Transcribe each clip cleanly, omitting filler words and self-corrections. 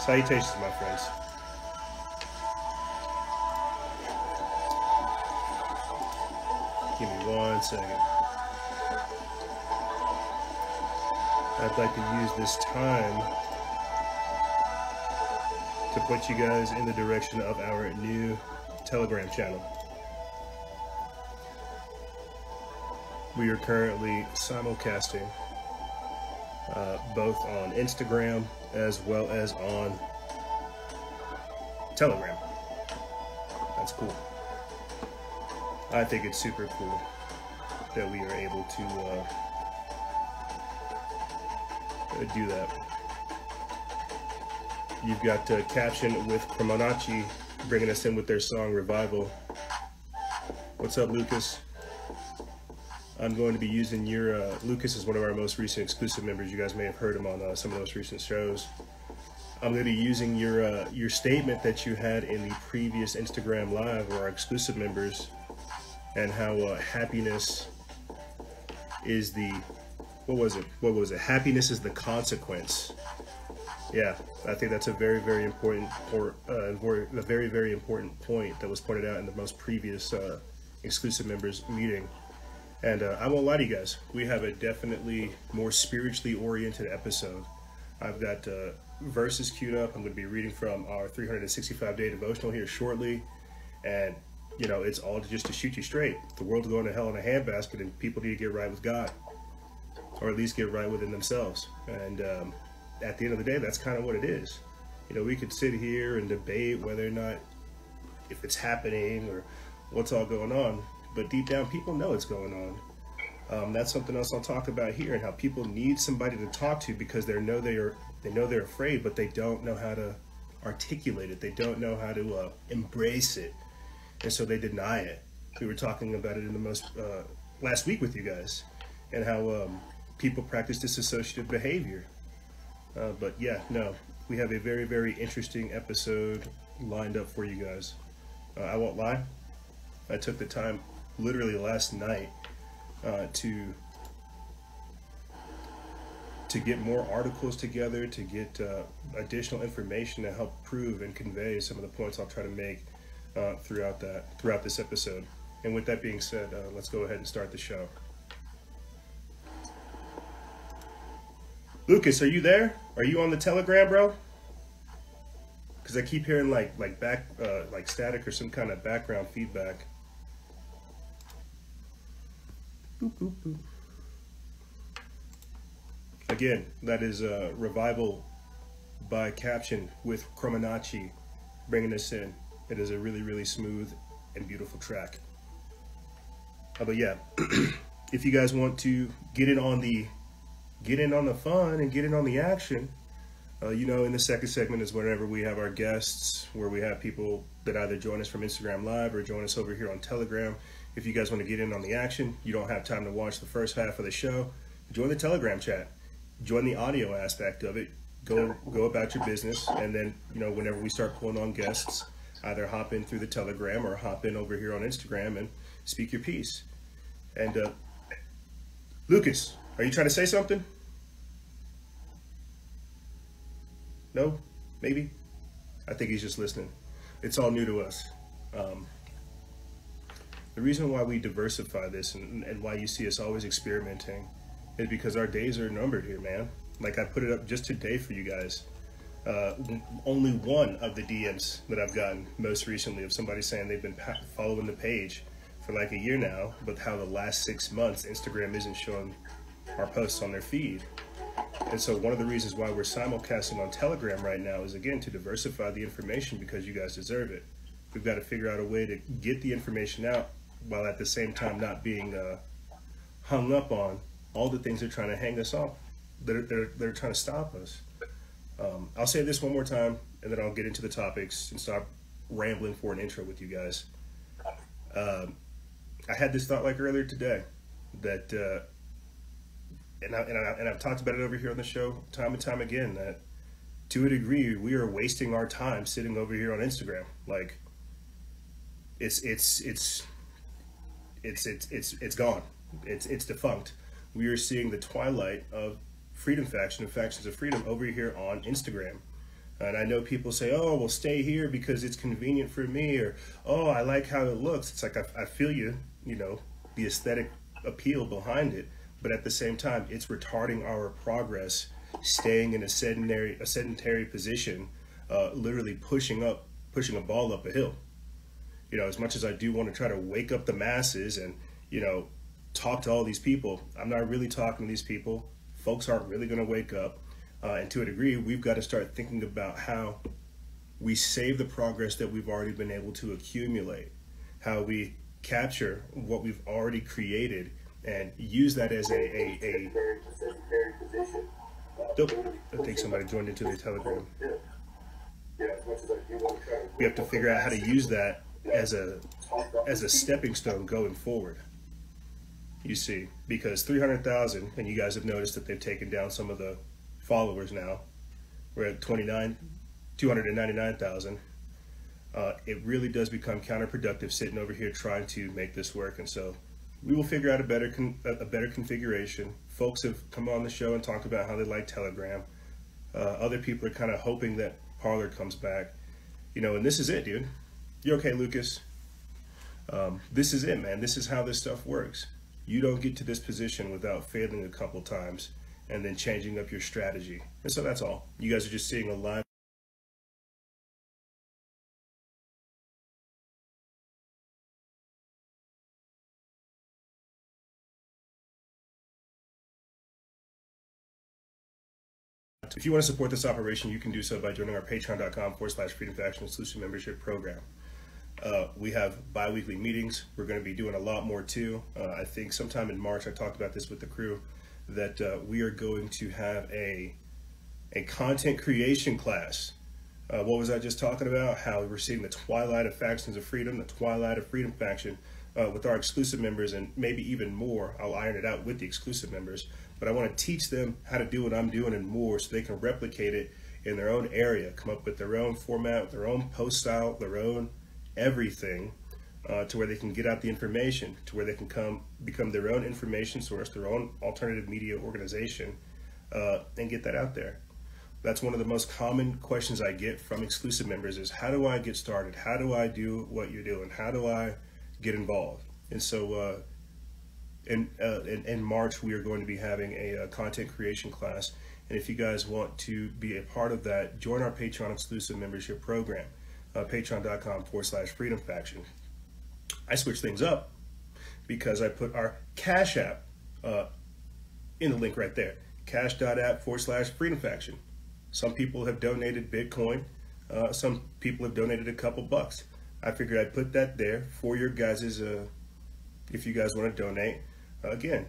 Salutations, my friends. Give me 1 second. I'd like to use this time to point you guys in the direction of our new Telegram channel. We are currently simulcasting both on Instagram as well as on Telegram. That's cool. I think it's super cool that we are able to do that. You've got Caption with Cromonachi bringing us in with their song Revival. What's up, Lucas? I'm going to be using your, Lucas is one of our most recent exclusive members. You guys may have heard him on some of those recent shows. I'm going to be using your statement that you had in the previous Instagram Live where our exclusive members, and how happiness is the, what was it? Happiness is the consequence. Yeah, I think that's a very, very important, a very, very important point that was pointed out in the most previous exclusive members meeting. And I won't lie to you guys, we have a definitely more spiritually oriented episode. I've got verses queued up. I'm going to be reading from our 365-day devotional here shortly. And, you know, it's all just to shoot you straight. The world's going to hell in a handbasket, and people need to get right with God. Or at least get right within themselves. And at the end of the day, that's kind of what it is. You know, we could sit here and debate whether or not, if it's happening or what's all going on. But deep down, people know it's going on. That's something else I'll talk about here, and how people need somebody to talk to because they know they're afraid, but they don't know how to articulate it. They don't know how to embrace it, and so they deny it. We were talking about it in the most last week with you guys, and how people practice dissociative behavior. But yeah, no, we have a very, very interesting episode lined up for you guys. I won't lie, I took the time literally last night to get more articles together, to get additional information to help prove and convey some of the points I'll try to make throughout this episode. And with that being said, let's go ahead and start the show. Lucas, are you there? Are you on the Telegram, bro? Because I keep hearing like static or some kind of background feedback. Boop, boop, boop. Again, that is Revival by Caption with Cromonachi bringing us in. It is a really, really smooth and beautiful track. But yeah, if you guys want to get in on the fun and get in on the action, you know, in the second segment is whenever we have our guests, where we have people that either join us from Instagram Live or join us over here on Telegram. If you guys want to get in on the action, you don't have time to watch the first half of the show, join the Telegram chat. Join the audio aspect of it. Go about your business, and then, you know, whenever we start pulling on guests, either hop in through the Telegram or hop in over here on Instagram and speak your piece. And Lucas, are you trying to say something? No? Maybe? I think he's just listening. It's all new to us. The reason why we diversify this and why you see us always experimenting is because our days are numbered here, man. Like I put it up just today for you guys. Only one of the DMs that I've gotten most recently of somebody saying they've been following the page for like a year now, but how the last 6 months Instagram isn't showing our posts on their feed. And so one of the reasons why we're simulcasting on Telegram right now is, again, to diversify the information because you guys deserve it. We've got to figure out a way to get the information out while at the same time not being hung up on all the things they're trying to hang us off, they're trying to stop us. I'll say this one more time, and then I'll get into the topics and stop rambling for an intro with you guys. I had this thought like earlier today that, and I've talked about it over here on the show time and time again, that to a degree we are wasting our time sitting over here on Instagram. Like it's gone. It's defunct. We are seeing the twilight of Freedom Faction and Factions of Freedom over here on Instagram. And I know people say, oh, well, stay here because it's convenient for me, or, oh, I like how it looks. It's like, I feel you, you know, the aesthetic appeal behind it. But at the same time, it's retarding our progress, staying in a sedentary position, literally pushing a ball up a hill. You know, as much as I do want to try to wake up the masses and, you know, talk to all these people, I'm not really talking to these people. Folks aren't really going to wake up. And to a degree, we've got to start thinking about how we save the progress that we've already been able to accumulate, how we capture what we've already created and use that as a I think somebody joined into the Telegram. We have to figure out how to use that as a stepping stone going forward. You see, because 300,000, and you guys have noticed that they've taken down some of the followers now. We're at 299,000. It really does become counterproductive sitting over here trying to make this work, and so we will figure out a better configuration. Folks have come on the show and talked about how they like Telegram. Other people are kind of hoping that Parler comes back, you know, and this is it, dude. You okay, Lucas? This is it, man. This is how this stuff works. You don't get to this position without failing a couple times and then changing up your strategy. And so that's all. You guys are just seeing a live. If you want to support this operation, you can do so by joining our patreon.com/Freedom Faction exclusive membership program. We have bi-weekly meetings. We're going to be doing a lot more too. I think sometime in March, I talked about this with the crew, that we are going to have a content creation class. What was I just talking about? How we're seeing the twilight of factions of freedom, the twilight of freedom faction with our exclusive members, and maybe even more. I'll iron it out with the exclusive members, but I want to teach them how to do what I'm doing and more so they can replicate it in their own area, come up with their own format, their own post style, their own everything, to where they can get out the information, to where they can become their own information source, their own alternative media organization, and get that out there. That's one of the most common questions I get from exclusive members is, how do I get started? How do I do what you're doing? How do I get involved? And so in March, we are going to be having a content creation class. And if you guys want to be a part of that, join our Patreon exclusive membership program. Patreon.com/Freedom Faction. I switched things up because I put our Cash App in the link right there. Cash.app/Freedom Faction. Some people have donated Bitcoin. Some people have donated a couple bucks. I figured I'd put that there for your guys's, if you guys want to donate. Again,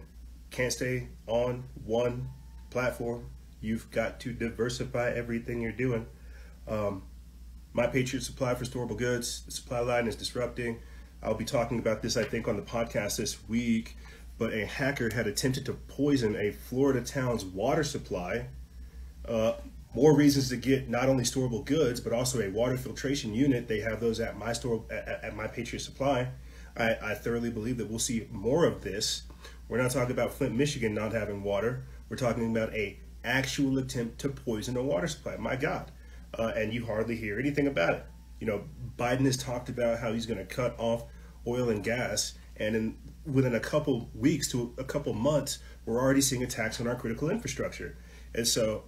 can't stay on one platform. You've got to diversify everything you're doing. My Patriot Supply for storable goods. The supply line is disrupting. I'll be talking about this, I think, on the podcast this week, but a hacker had attempted to poison a Florida town's water supply. More reasons to get not only storable goods, but also a water filtration unit. They have those at my Patriot Supply. I thoroughly believe that we'll see more of this. We're not talking about Flint, Michigan not having water. We're talking about a actual attempt to poison a water supply. My God. And you hardly hear anything about it. You know, Biden has talked about how he's going to cut off oil and gas, and within a couple weeks to a couple months, we're already seeing attacks on our critical infrastructure. And so,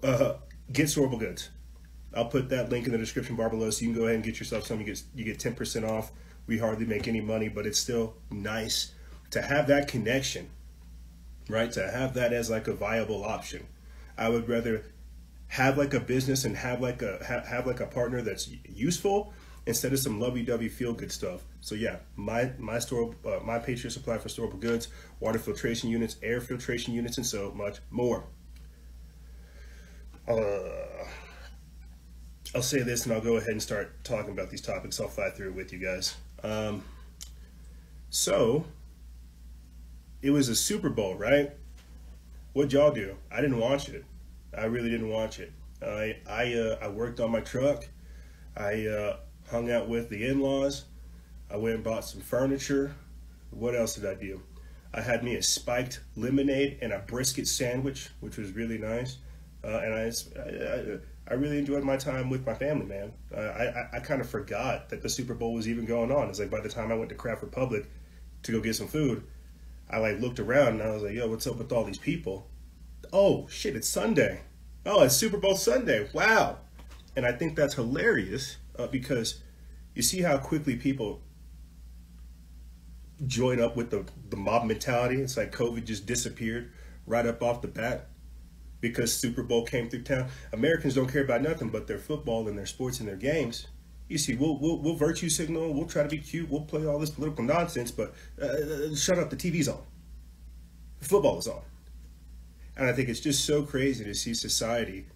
get storable goods. I'll put that link in the description bar below, so you can go ahead and get yourself some. You get 10% off. We hardly make any money, but it's still nice to have that connection, right? To have that as like a viable option. I would rather have like a business and have like a partner that's useful instead of some lovey-dovey feel-good stuff. So yeah, my Patriot Supply for storable goods, water filtration units, air filtration units, and so much more. I'll say this and I'll go ahead and start talking about these topics. I'll fly through it with you guys. So it was a Super Bowl, right? What'd y'all do? I didn't watch it. I really didn't watch it. I worked on my truck. I hung out with the in-laws. I went and bought some furniture. What else did I do? I had me a spiked lemonade and a brisket sandwich, which was really nice. And I really enjoyed my time with my family, man. I kind of forgot that the Super Bowl was even going on. It's like by the time I went to Craft Republic to go get some food, I like looked around and I was like, yo, what's up with all these people? Oh, shit, it's Sunday. Oh, it's Super Bowl Sunday. Wow. And I think that's hilarious because you see how quickly people join up with the mob mentality. It's like COVID just disappeared right up off the bat because Super Bowl came through town. Americans don't care about nothing but their football and their sports and their games. You see, we'll virtue signal, we'll try to be cute, we'll play all this political nonsense, but shut up, the TV's on. The football is on. And I think it's just so crazy to see society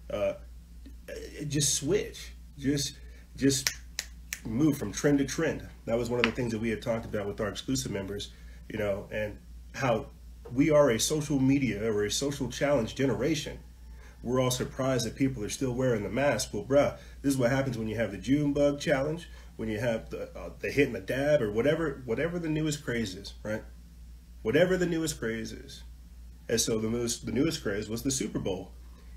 just switch, just move from trend to trend. That was one of the things that we had talked about with our exclusive members, you know, and how we are a social media or a social challenge generation. We're all surprised that people are still wearing the mask. Well, bruh, this is what happens when you have the June bug challenge, when you have the hit and the dab, or whatever the newest craze is, right? Whatever the newest craze is. And so the newest craze was the Super Bowl.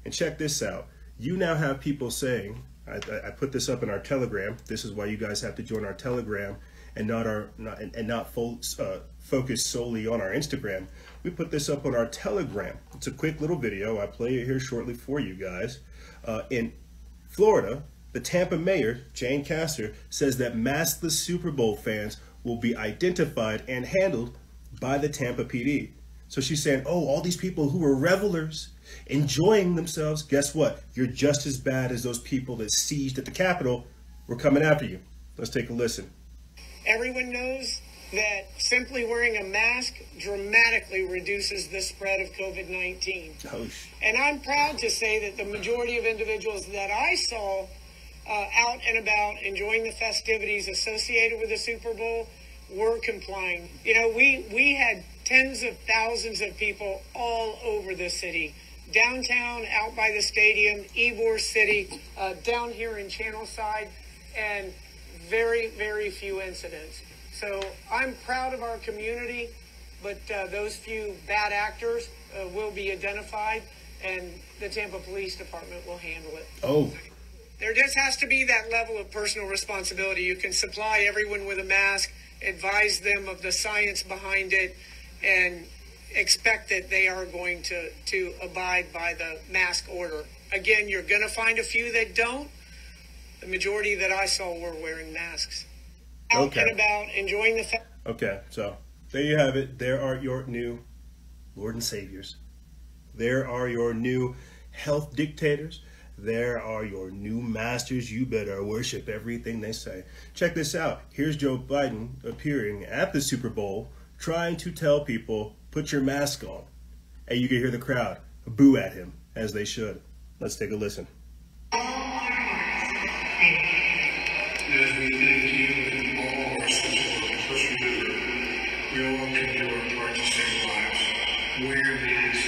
And check this out. You now have people saying, I put this up in our Telegram. This is why you guys have to join our Telegram and not focus solely on our Instagram. We put this up on our Telegram. It's a quick little video. I play it here shortly for you guys. In Florida, the Tampa mayor, Jane Castor, says that maskless Super Bowl fans will be identified and handled by the Tampa PD. So she's saying, oh, all these people who were revelers, enjoying themselves, guess what? You're just as bad as those people that sieged at the Capitol. We're coming after you. Let's take a listen. Everyone knows that simply wearing a mask dramatically reduces the spread of COVID-19. Oh, and I'm proud to say that the majority of individuals that I saw out and about enjoying the festivities associated with the Super Bowl were complying. You know, we had tens of thousands of people all over the city, downtown, out by the stadium, Ybor City, down here in Channelside, and very, very few incidents. So I'm proud of our community, but those few bad actors will be identified, and the Tampa Police Department will handle it. Oh. There just has to be that level of personal responsibility. You can supply everyone with a mask, advise them of the science behind it, and expect that they are going to abide by the mask order. Again, you're going to find a few that don't. The majority that I saw were wearing masks. Out and about, enjoying the Okay, so there you have it. There are your new Lord and Saviors. There are your new health dictators. There are your new masters. You better worship everything they say. Check this out. Here's Joe Biden appearing at the Super Bowl, trying to tell people, put your mask on. And you can hear the crowd boo at him, as they should. Let's take a listen. As we thank you and all our support, just remember, we all can do our part to save lives. Wear masks,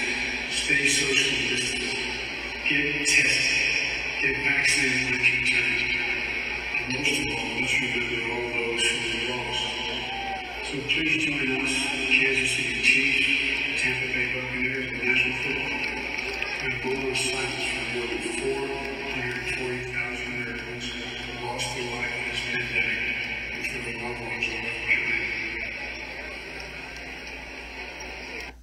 stay socially distant, get tested, get vaccinated when you can. And most of all, let's remember all those who were lost. So please join us, Kansas City Chiefs, Tampa Bay Buccaneers, and National Football League, in a moment of silence for more than 440,000 Americans who lost their life in this pandemic and for the loved ones who left behind.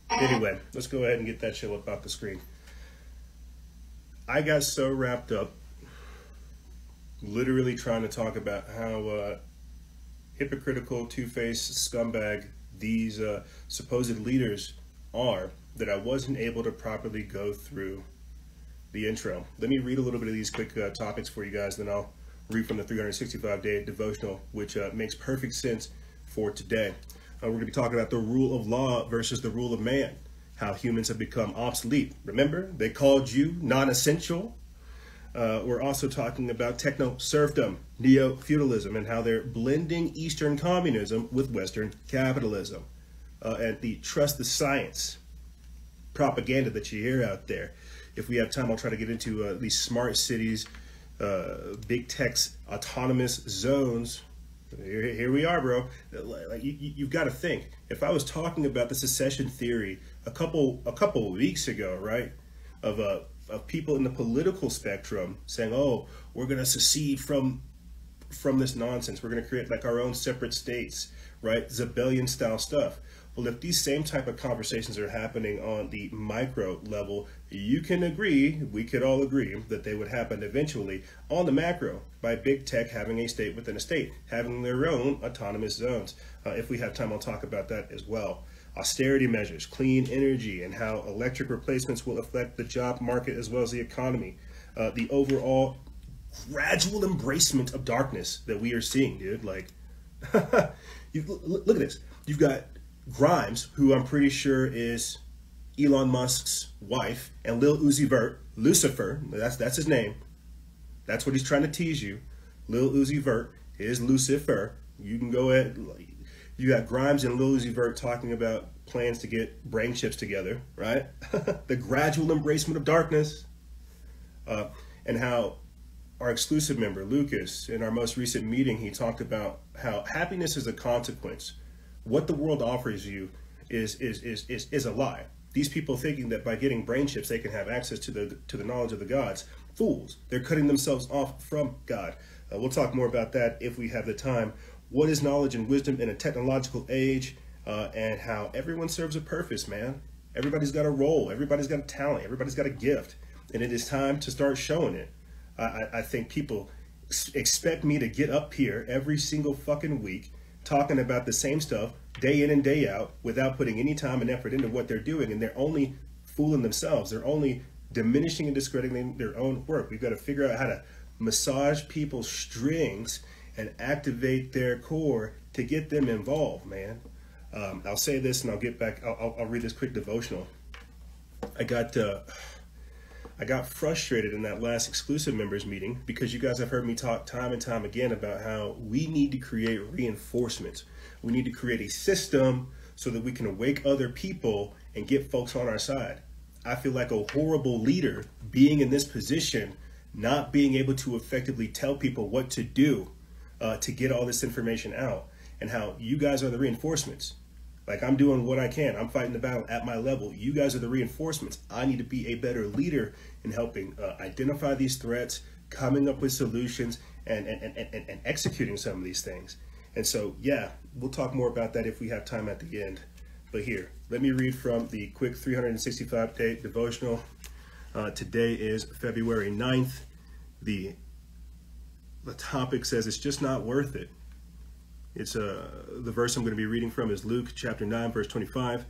Anyway, let's go ahead and get that show up off the screen. I got so wrapped up literally trying to talk about how hypocritical, two-faced scumbag these supposed leaders are that I wasn't able to properly go through the intro. Let me read a little bit of these quick topics for you guys, then I'll read from the 365-day devotional, which makes perfect sense for today. We're going to be talking about the rule of law versus the rule of man, how humans have become obsolete. Remember, they called you non-essential. We're also talking about Techno-Serfdom, Neo-Feudalism, and how they're blending Eastern communism with Western capitalism. And the trust the science propaganda that you hear out there. If we have time, I'll try to get into these smart cities, big tech's autonomous zones. Here we are, bro. Like you've got to think. If I was talking about the secession theory a couple of weeks ago, right, of of people in the political spectrum saying, oh, we're going to secede from this nonsense. We're going to create like our own separate states, right? Zebellion style stuff. Well, if these same type of conversations are happening on the micro level, you can agree, we could all agree, that they would happen eventually on the macro by big tech having a state within a state, having their own autonomous zones. If we have time, I'll talk about that as well. Austerity measures, clean energy, and how electric replacements will affect the job market as well as the economy. The overall gradual embracement of darkness that we are seeing, dude. Like, look at this. You've got Grimes, who I'm pretty sure is Elon Musk's wife, and Lil Uzi Vert, Lucifer, that's his name. That's what he's trying to tease you. Lil Uzi Vert is Lucifer. You can go ahead. You got Grimes and Lil Uzi Vert talking about plans to get brain chips together, right? The gradual embracement of darkness. And how our exclusive member, Lucas, in our most recent meeting, he talked about how happiness is a consequence. What the world offers you is a lie. These people thinking that by getting brain chips they can have access to the knowledge of the gods. Fools. They're cutting themselves off from God. We'll talk more about that if we have the time. What is knowledge and wisdom in a technological age, and how everyone serves a purpose, man. Everybody's got a role. Everybody's got a talent. Everybody's got a gift. And it is time to start showing it. I think people expect me to get up here every single fucking week talking about the same stuff day in and day out without putting any time and effort into what they're doing, and they're only fooling themselves. They're only diminishing and discrediting their own work. We've got to figure out how to massage people's strings and activate their core to get them involved, man. I'll say this and I'll get back. I'll read this quick devotional. I got frustrated in that last exclusive members meeting because you guys have heard me talk time and time again about how we need to create reinforcement. We need to create a system so that we can awake other people and get folks on our side. I feel like a horrible leader being in this position, not being able to effectively tell people what to do to get all this information out, and how you guys are the reinforcements. Like, I'm doing what I can. I'm fighting the battle at my level. You guys are the reinforcements. I need to be a better leader in helping identify these threats, coming up with solutions, and executing some of these things. And so, yeah, we'll talk more about that if we have time at the end. But here, let me read from the quick 365-day devotional. Today is February 9th. The topic says it's just not worth it. It's the verse I'm going to be reading from is Luke chapter 9, verse 25.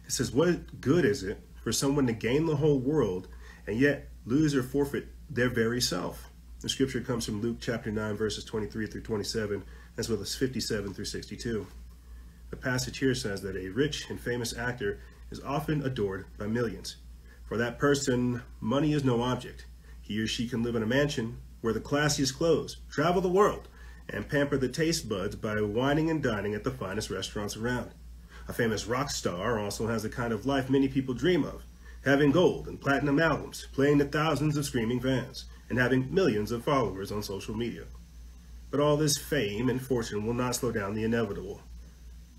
It says, what good is it for someone to gain the whole world and yet lose or forfeit their very self? The scripture comes from Luke chapter 9, verses 23 through 27, as well as 57 through 62. The passage here says that a rich and famous actor is often adored by millions. For that person, money is no object. He or she can live in a mansion, wear the classiest clothes, travel the world, and pamper the taste buds by wining and dining at the finest restaurants around. A famous rock star also has the kind of life many people dream of, having gold and platinum albums, playing to thousands of screaming fans, and having millions of followers on social media. But all this fame and fortune will not slow down the inevitable.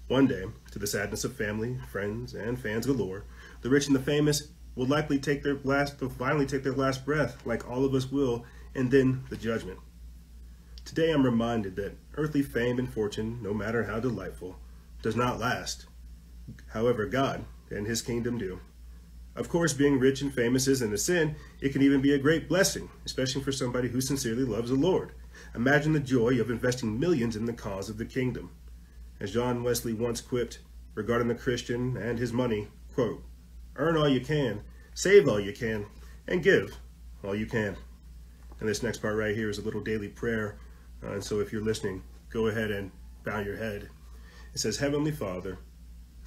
One day, to the sadness of family, friends, and fans galore, the rich and the famous will likely finally take their last breath, like all of us will, and then the judgment. Today I'm reminded that earthly fame and fortune, no matter how delightful, does not last. However, God and his kingdom do. Of course, being rich and famous isn't a sin. It can even be a great blessing, especially for somebody who sincerely loves the Lord. Imagine the joy of investing millions in the cause of the kingdom. As John Wesley once quipped regarding the Christian and his money, quote, earn all you can, save all you can, and give all you can. And this next part right here is a little daily prayer. And so if you're listening, go ahead and bow your head. It says, Heavenly Father,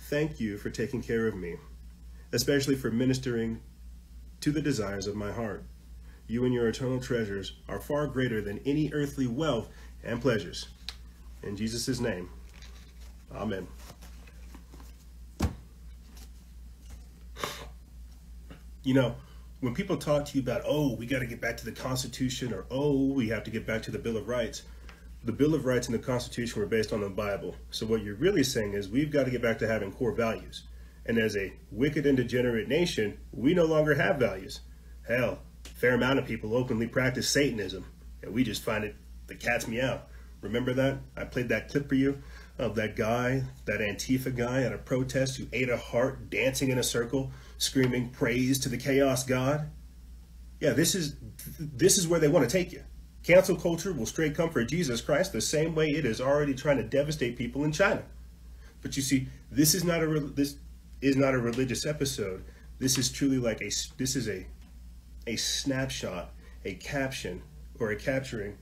thank you for taking care of me, especially for ministering to the desires of my heart. You and your eternal treasures are far greater than any earthly wealth and pleasures. In Jesus' name, amen. You know, when people talk to you about, oh, we got to get back to the Constitution, or, oh, we have to get back to the Bill of Rights, the Bill of Rights and the Constitution were based on the Bible. So what you're really saying is we've got to get back to having core values. And as a wicked and degenerate nation, we no longer have values. Hell, a fair amount of people openly practice Satanism, and we just find it the cat's meow. Remember that? I played that clip for you of that guy, that Antifa guy at a protest who ate a heart, dancing in a circle, screaming praise to the chaos god. Yeah, this is where they want to take you. Cancel culture will straight come for Jesus Christ the same way it is already trying to devastate people in China. But you see, this is not a religious episode. This is truly like a snapshot, a caption, or a capturing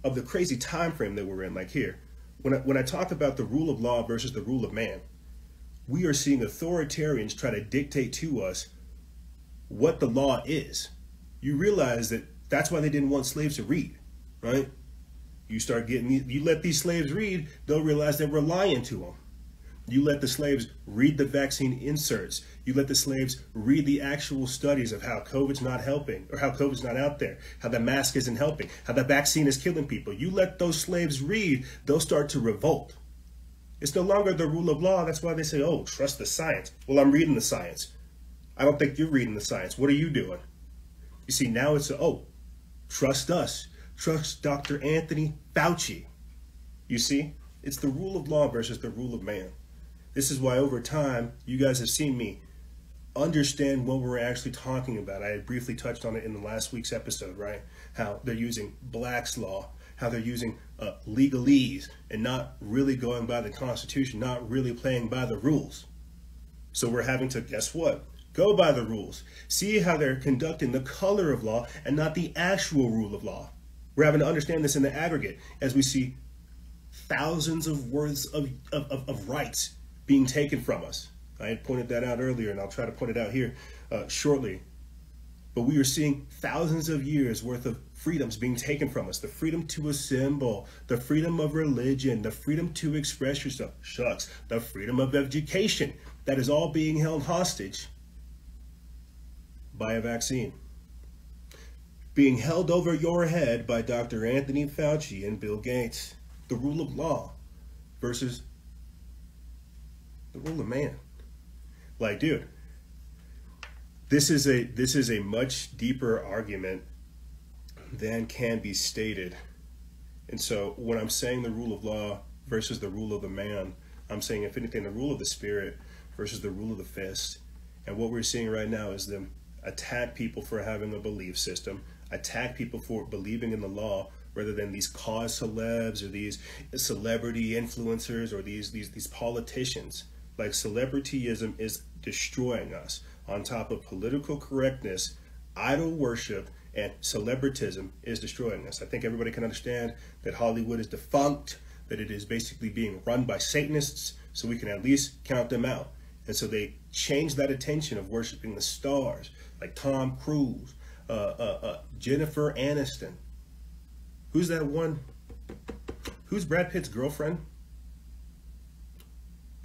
of the crazy time frame that we're in. Like here, when I talk about the rule of law versus the rule of man, we are seeing authoritarians try to dictate to us what the law is. You realize that that's why they didn't want slaves to read, right? You let these slaves read, they'll realize that we're lying to them. You let the slaves read the vaccine inserts. You let the slaves read the actual studies of how COVID's not helping, or how COVID's not out there, how the mask isn't helping, how the vaccine is killing people. You let those slaves read, they'll start to revolt. It's no longer the rule of law. That's why they say, oh, trust the science. Well, I'm reading the science. I don't think you're reading the science. What are you doing? You see, now it's, oh, trust us. Trust Dr. Anthony Fauci. You see, it's the rule of law versus the rule of man. This is why over time, you guys have seen me understand what we're actually talking about. I had briefly touched on it in the last week's episode, right? How they're using Black's law, how they're using legalese and not really going by the Constitution, not really playing by the rules. So we're having to, guess what? Go by the rules. See how they're conducting the color of law and not the actual rule of law. We're having to understand this in the aggregate as we see thousands of words of rights being taken from us. I had pointed that out earlier, and I'll try to point it out here shortly. But we are seeing thousands of years worth of freedoms being taken from us. The freedom to assemble, the freedom of religion, the freedom to express yourself. Shucks, the freedom of education. That is all being held hostage by a vaccine. Being held over your head by Dr. Anthony Fauci and Bill Gates. The rule of law versus the rule of man. Like, dude, this is a much deeper argument than can be stated. And so when I'm saying the rule of law versus the rule of the man, I'm saying, if anything, the rule of the spirit versus the rule of the fist. And what we're seeing right now is them attack people for having a belief system, attack people for believing in the law, rather than these cause celebs or these celebrity influencers or these politicians. Like, celebrityism is destroying us. On top of political correctness, idol worship, and celebritism is destroying us. I think everybody can understand that Hollywood is defunct, that it is basically being run by Satanists, so we can at least count them out. And so they changed that attention of worshiping the stars, like Tom Cruise, Jennifer Aniston. Who's that one? Who's Brad Pitt's girlfriend?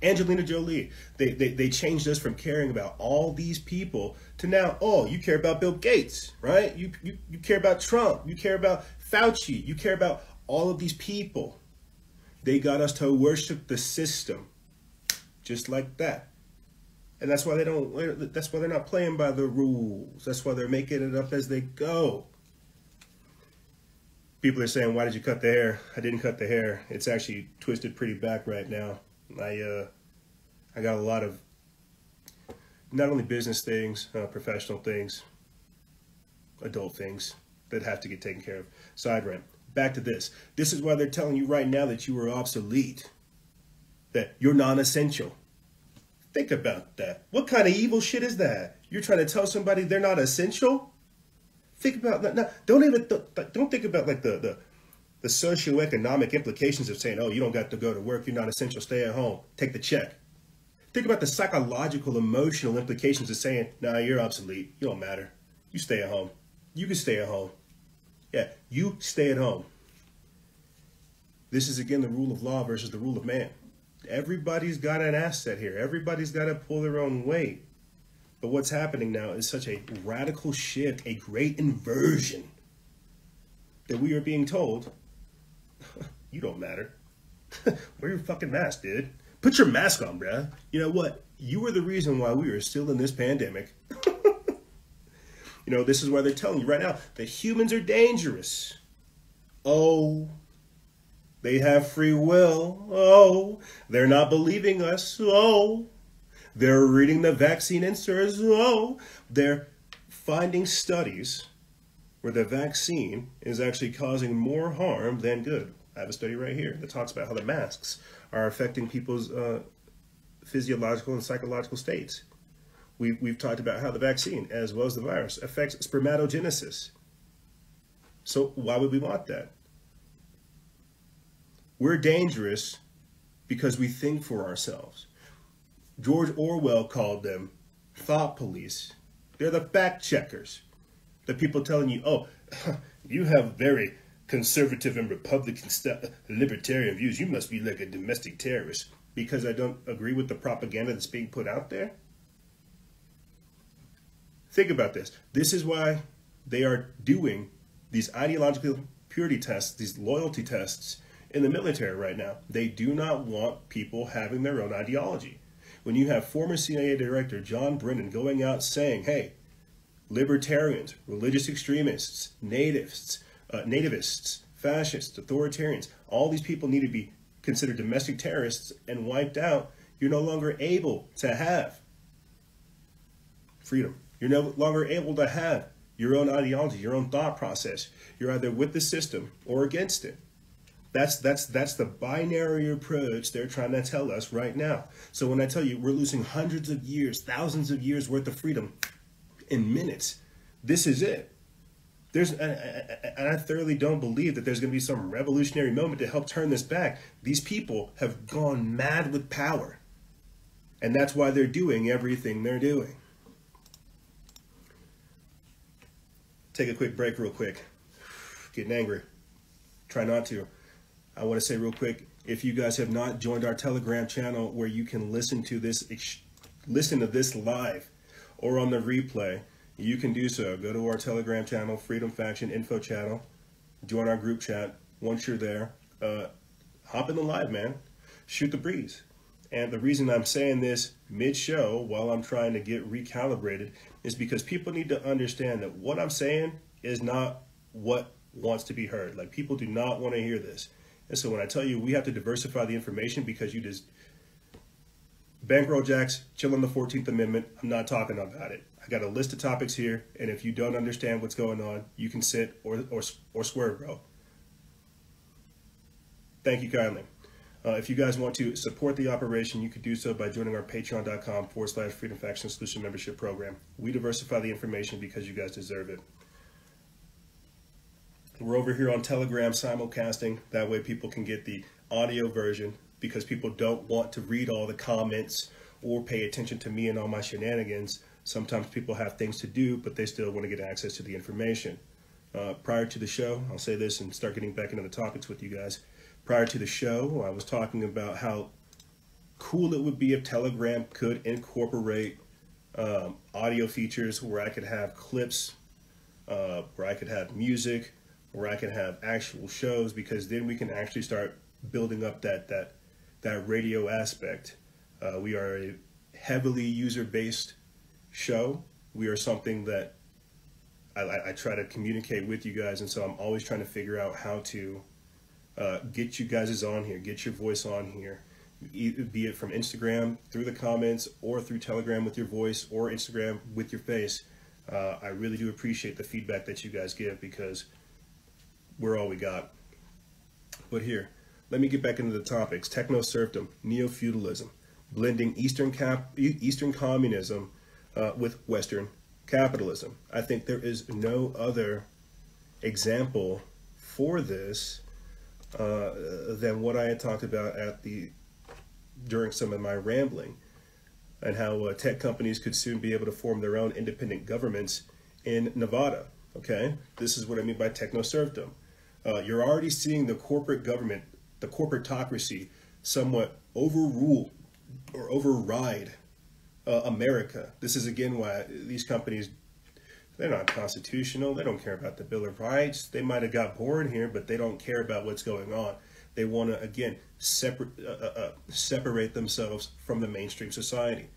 Angelina Jolie. They changed us from caring about all these people to now, oh, you care about Bill Gates, right? You care about Trump. You care about Fauci. You care about all of these people. They got us to worship the system, just like that. And that's why that's why they're not playing by the rules. That's why they're making it up as they go. People are saying, why did you cut the hair? I didn't cut the hair. It's actually twisted pretty back right now. I got a lot of not only business things, professional things, adult things that have to get taken care of. Side rant. Back to this. This is why they're telling you right now that you are obsolete, that you're non-essential. Think about that. What kind of evil shit is that? You're trying to tell somebody they're not essential? Think about that. Now, don't think about like the socioeconomic implications of saying, oh, you don't got to go to work, you're not essential, stay at home, take the check. Think about the psychological, emotional implications of saying, nah, you're obsolete, you don't matter, you stay at home. You can stay at home. Yeah, you stay at home. This is, again, the rule of law versus the rule of man. Everybody's got an asset here. Everybody's got to pull their own weight. But what's happening now is such a radical shift, a great inversion, that we are being told, you don't matter. Wear your fucking mask, dude. Put your mask on, bruh. You know what? You were the reason why we are still in this pandemic. You know, this is why they're telling you right now that humans are dangerous. Oh, they have free will. Oh, they're not believing us. Oh, they're reading the vaccine inserts. Oh, they're finding studies where the vaccine is actually causing more harm than good. I have a study right here that talks about how the masks are affecting people's physiological and psychological states. We've talked about how the vaccine, as well as the virus, affects spermatogenesis. So why would we want that? We're dangerous because we think for ourselves. George Orwell called them thought police. They're the fact checkers. The people telling you, oh, you have very conservative and Republican libertarian views. You must be like a domestic terrorist because I don't agree with the propaganda that's being put out there. Think about this. This is why they are doing these ideological purity tests, these loyalty tests in the military right now. They do not want people having their own ideology. When you have former CIA Director John Brennan going out saying, hey, libertarians, religious extremists, nativists, fascists, authoritarians, all these people need to be considered domestic terrorists and wiped out, you're no longer able to have freedom. You're no longer able to have your own ideology, your own thought process. You're either with the system or against it. That's the binary approach they're trying to tell us right now. So when I tell you we're losing hundreds of years, thousands of years worth of freedom in minutes, this is it. And I thoroughly don't believe that there's going to be some revolutionary moment to help turn this back. These people have gone mad with power. And that's why they're doing everything they're doing. Take a quick break real quick. Getting angry. Try not to. I want to say real quick, if you guys have not joined our Telegram channel where you can listen to this live or on the replay, you can do so. Go to our Telegram channel, Freedom Faction Info Channel. Join our group chat. Once you're there, hop in the live, man. Shoot the breeze. And the reason I'm saying this mid-show while I'm trying to get recalibrated is because people need to understand that what I'm saying is not what wants to be heard. Like, people do not want to hear this. And so when I tell you we have to diversify the information because you just bankroll jacks, chill on the 14th Amendment, I'm not talking about it. I got a list of topics here, and if you don't understand what's going on, you can sit or swerve, bro. Thank you kindly. If you guys want to support the operation, you could do so by joining our patreon.com/Freedom Faction Exclusive Membership Program. We diversify the information because you guys deserve it. We're over here on Telegram simulcasting. That way people can get the audio version because people don't want to read all the comments or pay attention to me and all my shenanigans. Sometimes people have things to do, but they still want to get access to the information. Prior to the show, I'll say this and start getting back into the topics with you guys. Prior to the show, I was talking about how cool it would be if Telegram could incorporate audio features where I could have clips, where I could have music, where I could have actual shows, because then we can actually start building up that radio aspect. We are a heavily user-based show. We are something that I try to communicate with you guys, and so I'm always trying to figure out how to get you guys on here, get your voice on here, be it from Instagram through the comments or through Telegram with your voice or Instagram with your face. I really do appreciate the feedback that you guys give because we're all we got. But here, let me get back into the topics. Techno-Serfdom, Neo-Feudalism, blending Eastern Communism with Western Capitalism. I think there is no other example for this than what I had talked about during some of my rambling, and how tech companies could soon be able to form their own independent governments in Nevada. Okay, this is what I mean by techno-serfdom. You're already seeing the corporate government, the corporatocracy, somewhat overrule or override America. This is again why these companies, they're not constitutional. They don't care about the Bill of Rights. They might have got bored here, but they don't care about what's going on. They want to, again, separate themselves from the mainstream society.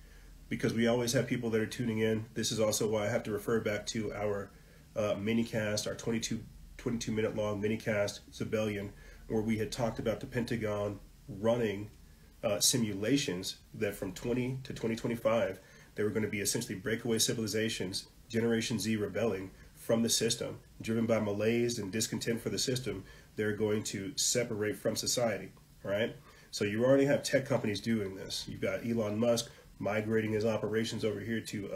because we always have people that are tuning in. This is also why I have to refer back to our minicast, our 22-minute long minicast, Zebellion, where we had talked about the Pentagon running simulations that from 20 to 2025, there were going to be essentially breakaway civilizations, Generation Z rebelling from the system, driven by malaise and discontent for the system. They're going to separate from society, right? So you already have tech companies doing this. You've got Elon Musk migrating his operations over here to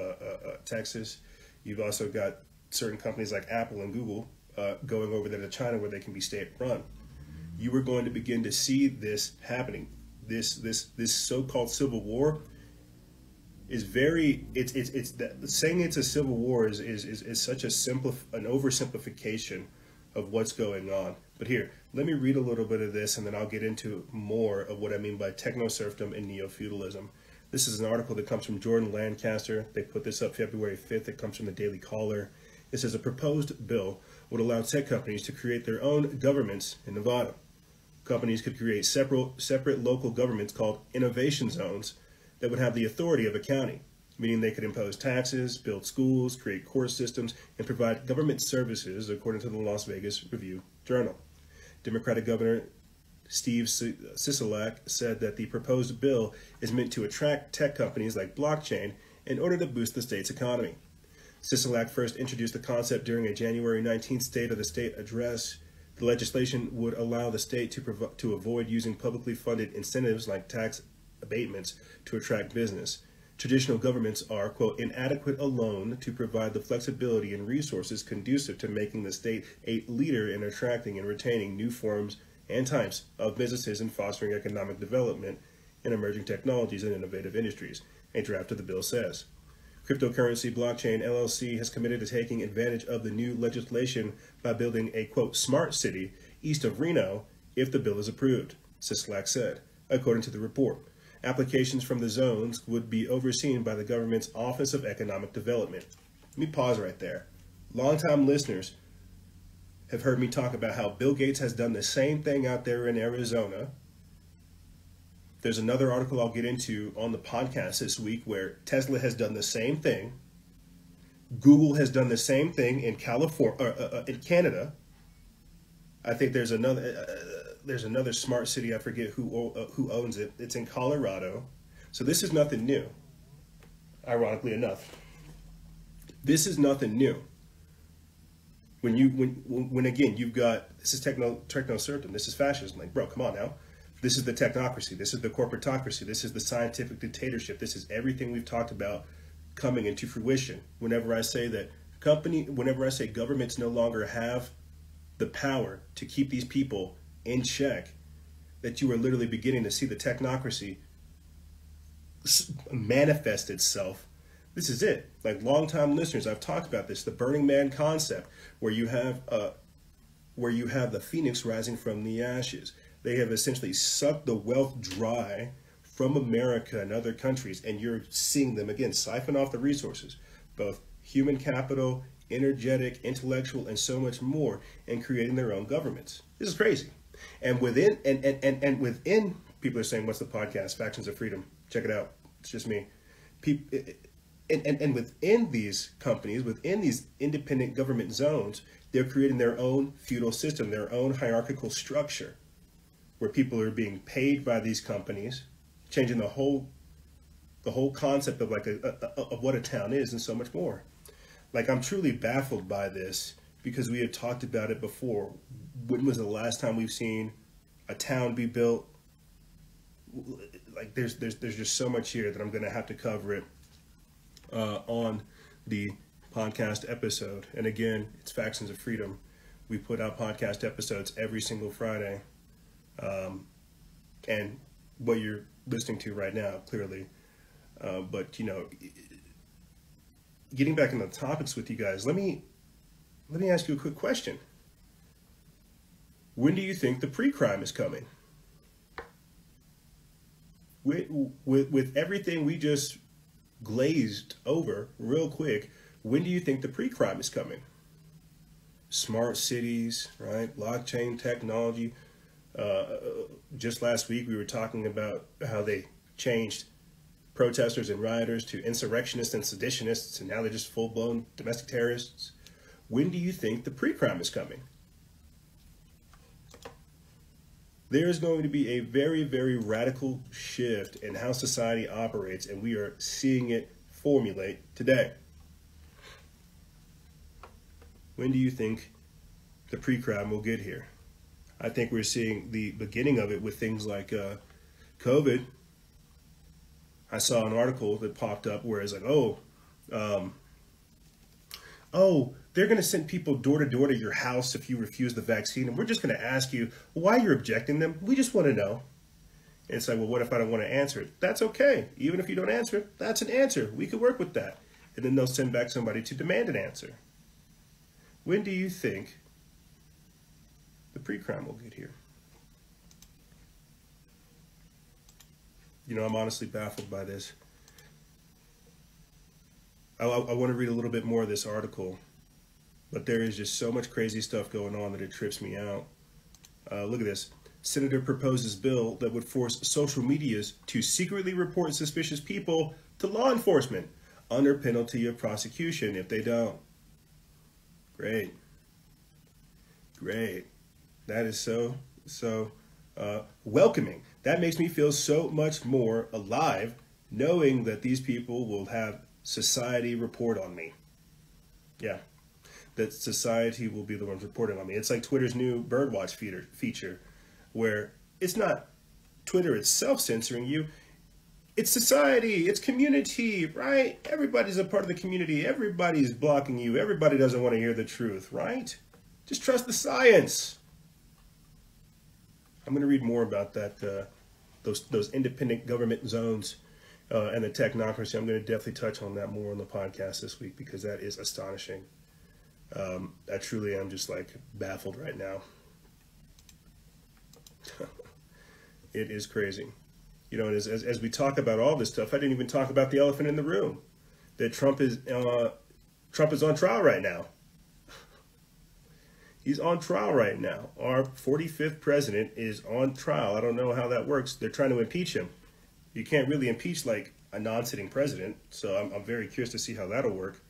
Texas. You've also got certain companies like Apple and Google going over there to China where they can be state-run. You are going to begin to see this happening. This so-called civil war is very, saying it's a civil war is such an oversimplification of what's going on. But here, let me read a little bit of this, and then I'll get into more of what I mean by techno-serfdom and neo-feudalism. This is an article that comes from Jordan Lancaster. They put this up February 5th. It comes from the Daily Caller. It says a proposed bill would allow tech companies to create their own governments in Nevada. Companies could create separate local governments called innovation zones that would have the authority of a county, meaning they could impose taxes, build schools, create court systems, and provide government services, according to the Las Vegas Review-Journal. Democratic Governor Steve Sisolak said that the proposed bill is meant to attract tech companies like blockchain in order to boost the state's economy. Sisolak first introduced the concept during a January 19th State of the State address. The legislation would allow the state to avoid using publicly funded incentives like tax abatements to attract business. Traditional governments are, quote, inadequate alone to provide the flexibility and resources conducive to making the state a leader in attracting and retaining new forms and types of businesses and fostering economic development in emerging technologies and innovative industries, a draft of the bill says. Cryptocurrency Blockchain LLC has committed to taking advantage of the new legislation by building a, quote, smart city east of Reno if the bill is approved, Sisolak said, according to the report. Applications from the zones would be overseen by the government's Office of Economic Development. Let me pause right there. Longtime listeners have heard me talk about how Bill Gates has done the same thing out there in Arizona. There's another article I'll get into on the podcast this week where Tesla has done the same thing. Google has done the same thing in California, in Canada. I think there's another smart city. I forget who owns it. It's in Colorado. So this is nothing new. Ironically enough, this is nothing new. When again you've got, this is techno-serfdom. This is fascism. Like, bro, come on now. This is the technocracy. This is the corporatocracy. This is the scientific dictatorship. This is everything we've talked about coming into fruition. Whenever I say governments no longer have the power to keep these people in check, that you are literally beginning to see the technocracy manifest itself. This is it. Like, longtime listeners, I've talked about this, the Burning Man concept, where you have the phoenix rising from the ashes. They have essentially sucked the wealth dry from America and other countries, and you're seeing them again siphon off the resources, both human capital, energetic, intellectual, and so much more, and creating their own governments. This is crazy. And within within people are saying, what's the podcast? Factions of Freedom. Check it out. It's just me. And within these companies, within these independent government zones, they're creating their own feudal system, their own hierarchical structure, where people are being paid by these companies, changing the whole concept of of what a town is and so much more. Like, I'm truly baffled by this because we have talked about it before. When was the last time we've seen a town be built? Like, there's just so much here that I'm going to have to cover it on the podcast episode. And again, it's Factions of Freedom. We put out podcast episodes every single Friday. And what you're listening to right now, clearly. But, you know, getting back into the topics with you guys, let me ask you a quick question. When do you think the pre-crime is coming? With everything we just glazed over real quick, when do you think the pre-crime is coming? Smart cities, right? Blockchain technology. Just last week we were talking about how they changed protesters and rioters to insurrectionists and seditionists, and now they're just full-blown domestic terrorists. When do you think the pre-crime is coming? There is going to be a very, very radical shift in how society operates, and we are seeing it formulate today. When do you think the pre-crime will get here? I think we're seeing the beginning of it with things like COVID. I saw an article that popped up where it's like, they're going to send people door to door to your house if you refuse the vaccine, and we're just going to ask you why you're objecting them. We just want to know. And it's like, well, what if I don't want to answer it? That's okay. Even if you don't answer it, that's an answer. We could work with that. And then they'll send back somebody to demand an answer. When do you think the pre-crime will get here? You know, I'm honestly baffled by this. I want to read a little bit more of this article, but there is just so much crazy stuff going on that it trips me out. Look at this. Senator proposes bill that would force social medias to secretly report suspicious people to law enforcement under penalty of prosecution if they don't. Great. Great. That is so welcoming. That makes me feel so much more alive, knowing that these people will have society report on me. Yeah, that society will be the ones reporting on me. It's like Twitter's new birdwatch feature, where it's not Twitter itself censoring you. It's society, it's community, right? Everybody's a part of the community. Everybody's blocking you. Everybody doesn't want to hear the truth, right? Just trust the science. I'm going to read more about that, those independent government zones and the technocracy. I'm going to definitely touch on that more on the podcast this week because that is astonishing. I truly am just like baffled right now. It is crazy. You know, as we talk about all this stuff, I didn't even talk about the elephant in the room, that Trump is on trial right now. He's on trial right now. Our 45th president is on trial. I don't know how that works. They're trying to impeach him. You can't really impeach like a non-sitting president, so I'm very curious to see how that'll work.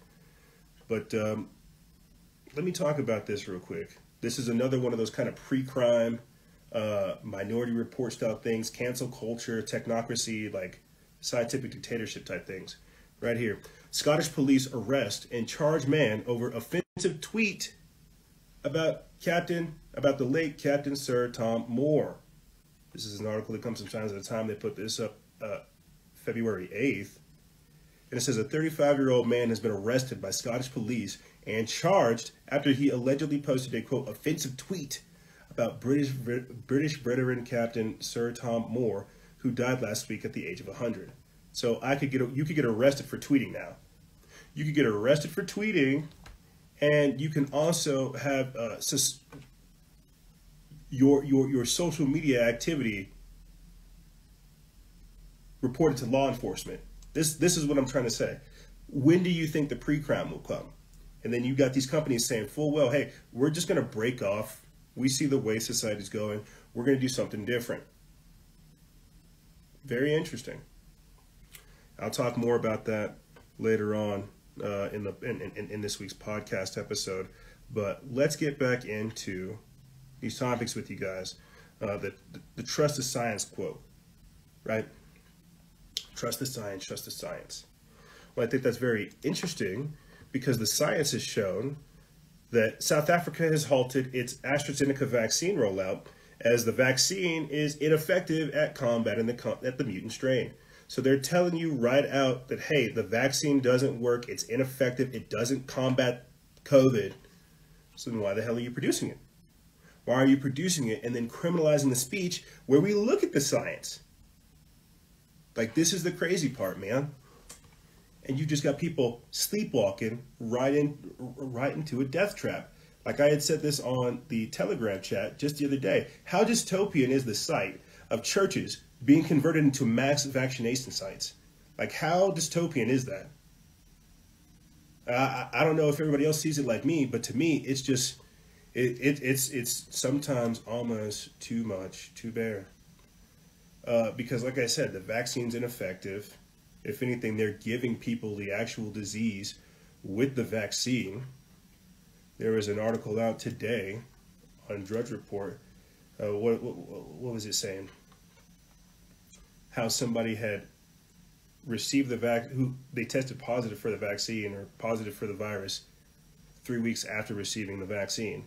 But let me talk about this real quick. This is another one of those kind of pre-crime, Minority Report style things, cancel culture, technocracy, like scientific dictatorship type things. Right here. Scottish police arrest and charge man over offensive tweet about the late Captain Sir Tom Moore. This is an article that comes from Times at a Time. They put this up February 8th. And it says a 35-year-old man has been arrested by Scottish police and charged after he allegedly posted a, quote, offensive tweet about British veteran Captain Sir Tom Moore, who died last week at the age of 100. So you could get arrested for tweeting now. You could get arrested for tweeting, and you can also have your social media activity reported to law enforcement. This is what I'm trying to say. When do you think the pre-crime will come? And then you got these companies saying full well, hey, we're just going to break off. We see the way society's going. We're going to do something different. Very interesting. I'll talk more about that later on in this week's podcast episode. But let's get back into these topics with you guys. The trust the science quote, right? Trust the science, trust the science. Well, I think that's very interesting because the science has shown that South Africa has halted its AstraZeneca vaccine rollout as the vaccine is ineffective at combating the mutant strain. So they're telling you right out that, hey, the vaccine doesn't work, it's ineffective, it doesn't combat COVID. So then why the hell are you producing it? Why are you producing it and then criminalizing the speech where we look at the science? Like, this is the crazy part, man. And you just got people sleepwalking right into a death trap. Like I had said this on the Telegram chat just the other day. How dystopian is the sight of churches being converted into mass vaccination sites? Like, how dystopian is that? I don't know if everybody else sees it like me, but to me, it's just, it's sometimes almost too much to bear. Because like I said, the vaccine's ineffective. If anything, they're giving people the actual disease with the vaccine. There was an article out today on Drudge Report. What was it saying? How somebody had received they tested positive for the vaccine or positive for the virus 3 weeks after receiving the vaccine.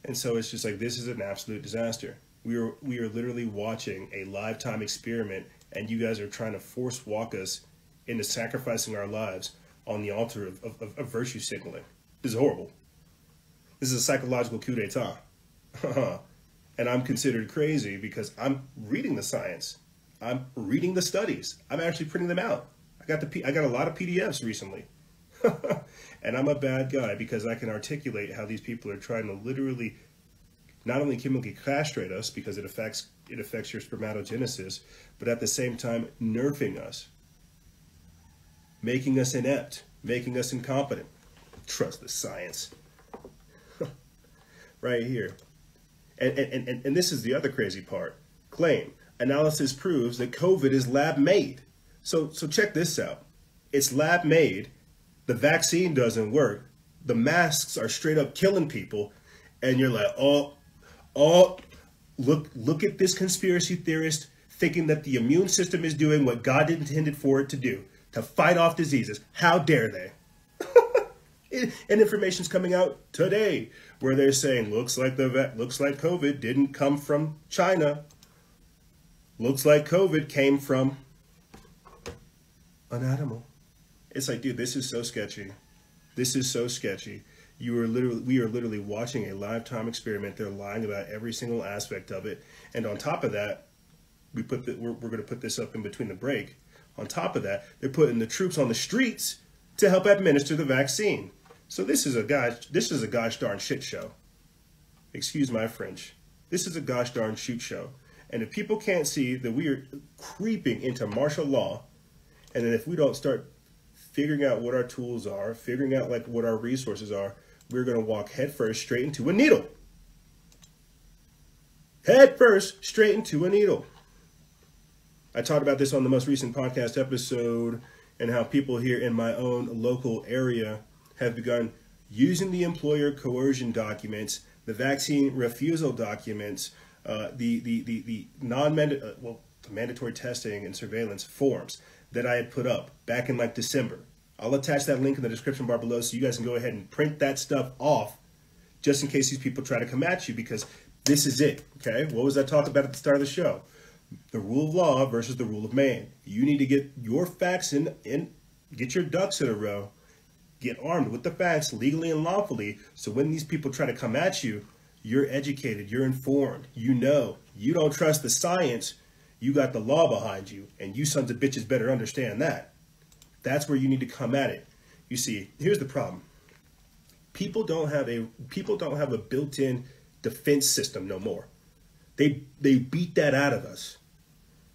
And so it's just like, this is an absolute disaster. We are literally watching a lifetime experiment, and you guys are trying to force walk us into sacrificing our lives on the altar of virtue signaling. This is horrible. This is a psychological coup d'etat. And I'm considered crazy because I'm reading the science. I'm reading the studies. I'm actually printing them out. I got a lot of PDFs recently. And I'm a bad guy because I can articulate how these people are trying to literally not only chemically castrate us because it affects your spermatogenesis, but at the same time nerfing us, making us inept, making us incompetent. Trust the science. Right here. And this is the other crazy part. Claim. Analysis proves that COVID is lab-made. So check this out. It's lab-made. The vaccine doesn't work. The masks are straight up killing people. And you're like, look at this conspiracy theorist thinking that the immune system is doing what God intended for it to do, to fight off diseases. How dare they? And information's coming out today where they're saying, looks like COVID didn't come from China. Looks like COVID came from an animal. It's like, dude, this is so sketchy. This is so sketchy. We are literally watching a lifetime experiment. They're lying about every single aspect of it. And on top of that, we're going to put this up in between the break. On top of that, they're putting the troops on the streets to help administer the vaccine. So this is a gosh darn shit show. Excuse my French. This is a gosh darn shoot show. And if people can't see that we are creeping into martial law, and then if we don't start figuring out what our tools are, figuring out like what our resources are, we're going to walk headfirst straight into a needle. Headfirst straight into a needle. I talked about this on the most recent podcast episode and how people here in my own local area have begun using the employer coercion documents, the vaccine refusal documents, the mandatory testing and surveillance forms that I had put up back in like December. I'll attach that link in the description bar below so you guys can go ahead and print that stuff off just in case these people try to come at you, because this is it, okay? What was I talking about at the start of the show? The rule of law versus the rule of man. You need to get your facts in get your ducks in a row, get armed with the facts legally and lawfully, so when these people try to come at you, you're educated, you're informed, you know, you don't trust the science, you got the law behind you, and you sons of bitches better understand that. That's where you need to come at it. You see, here's the problem. People don't have a built-in defense system no more. They beat that out of us.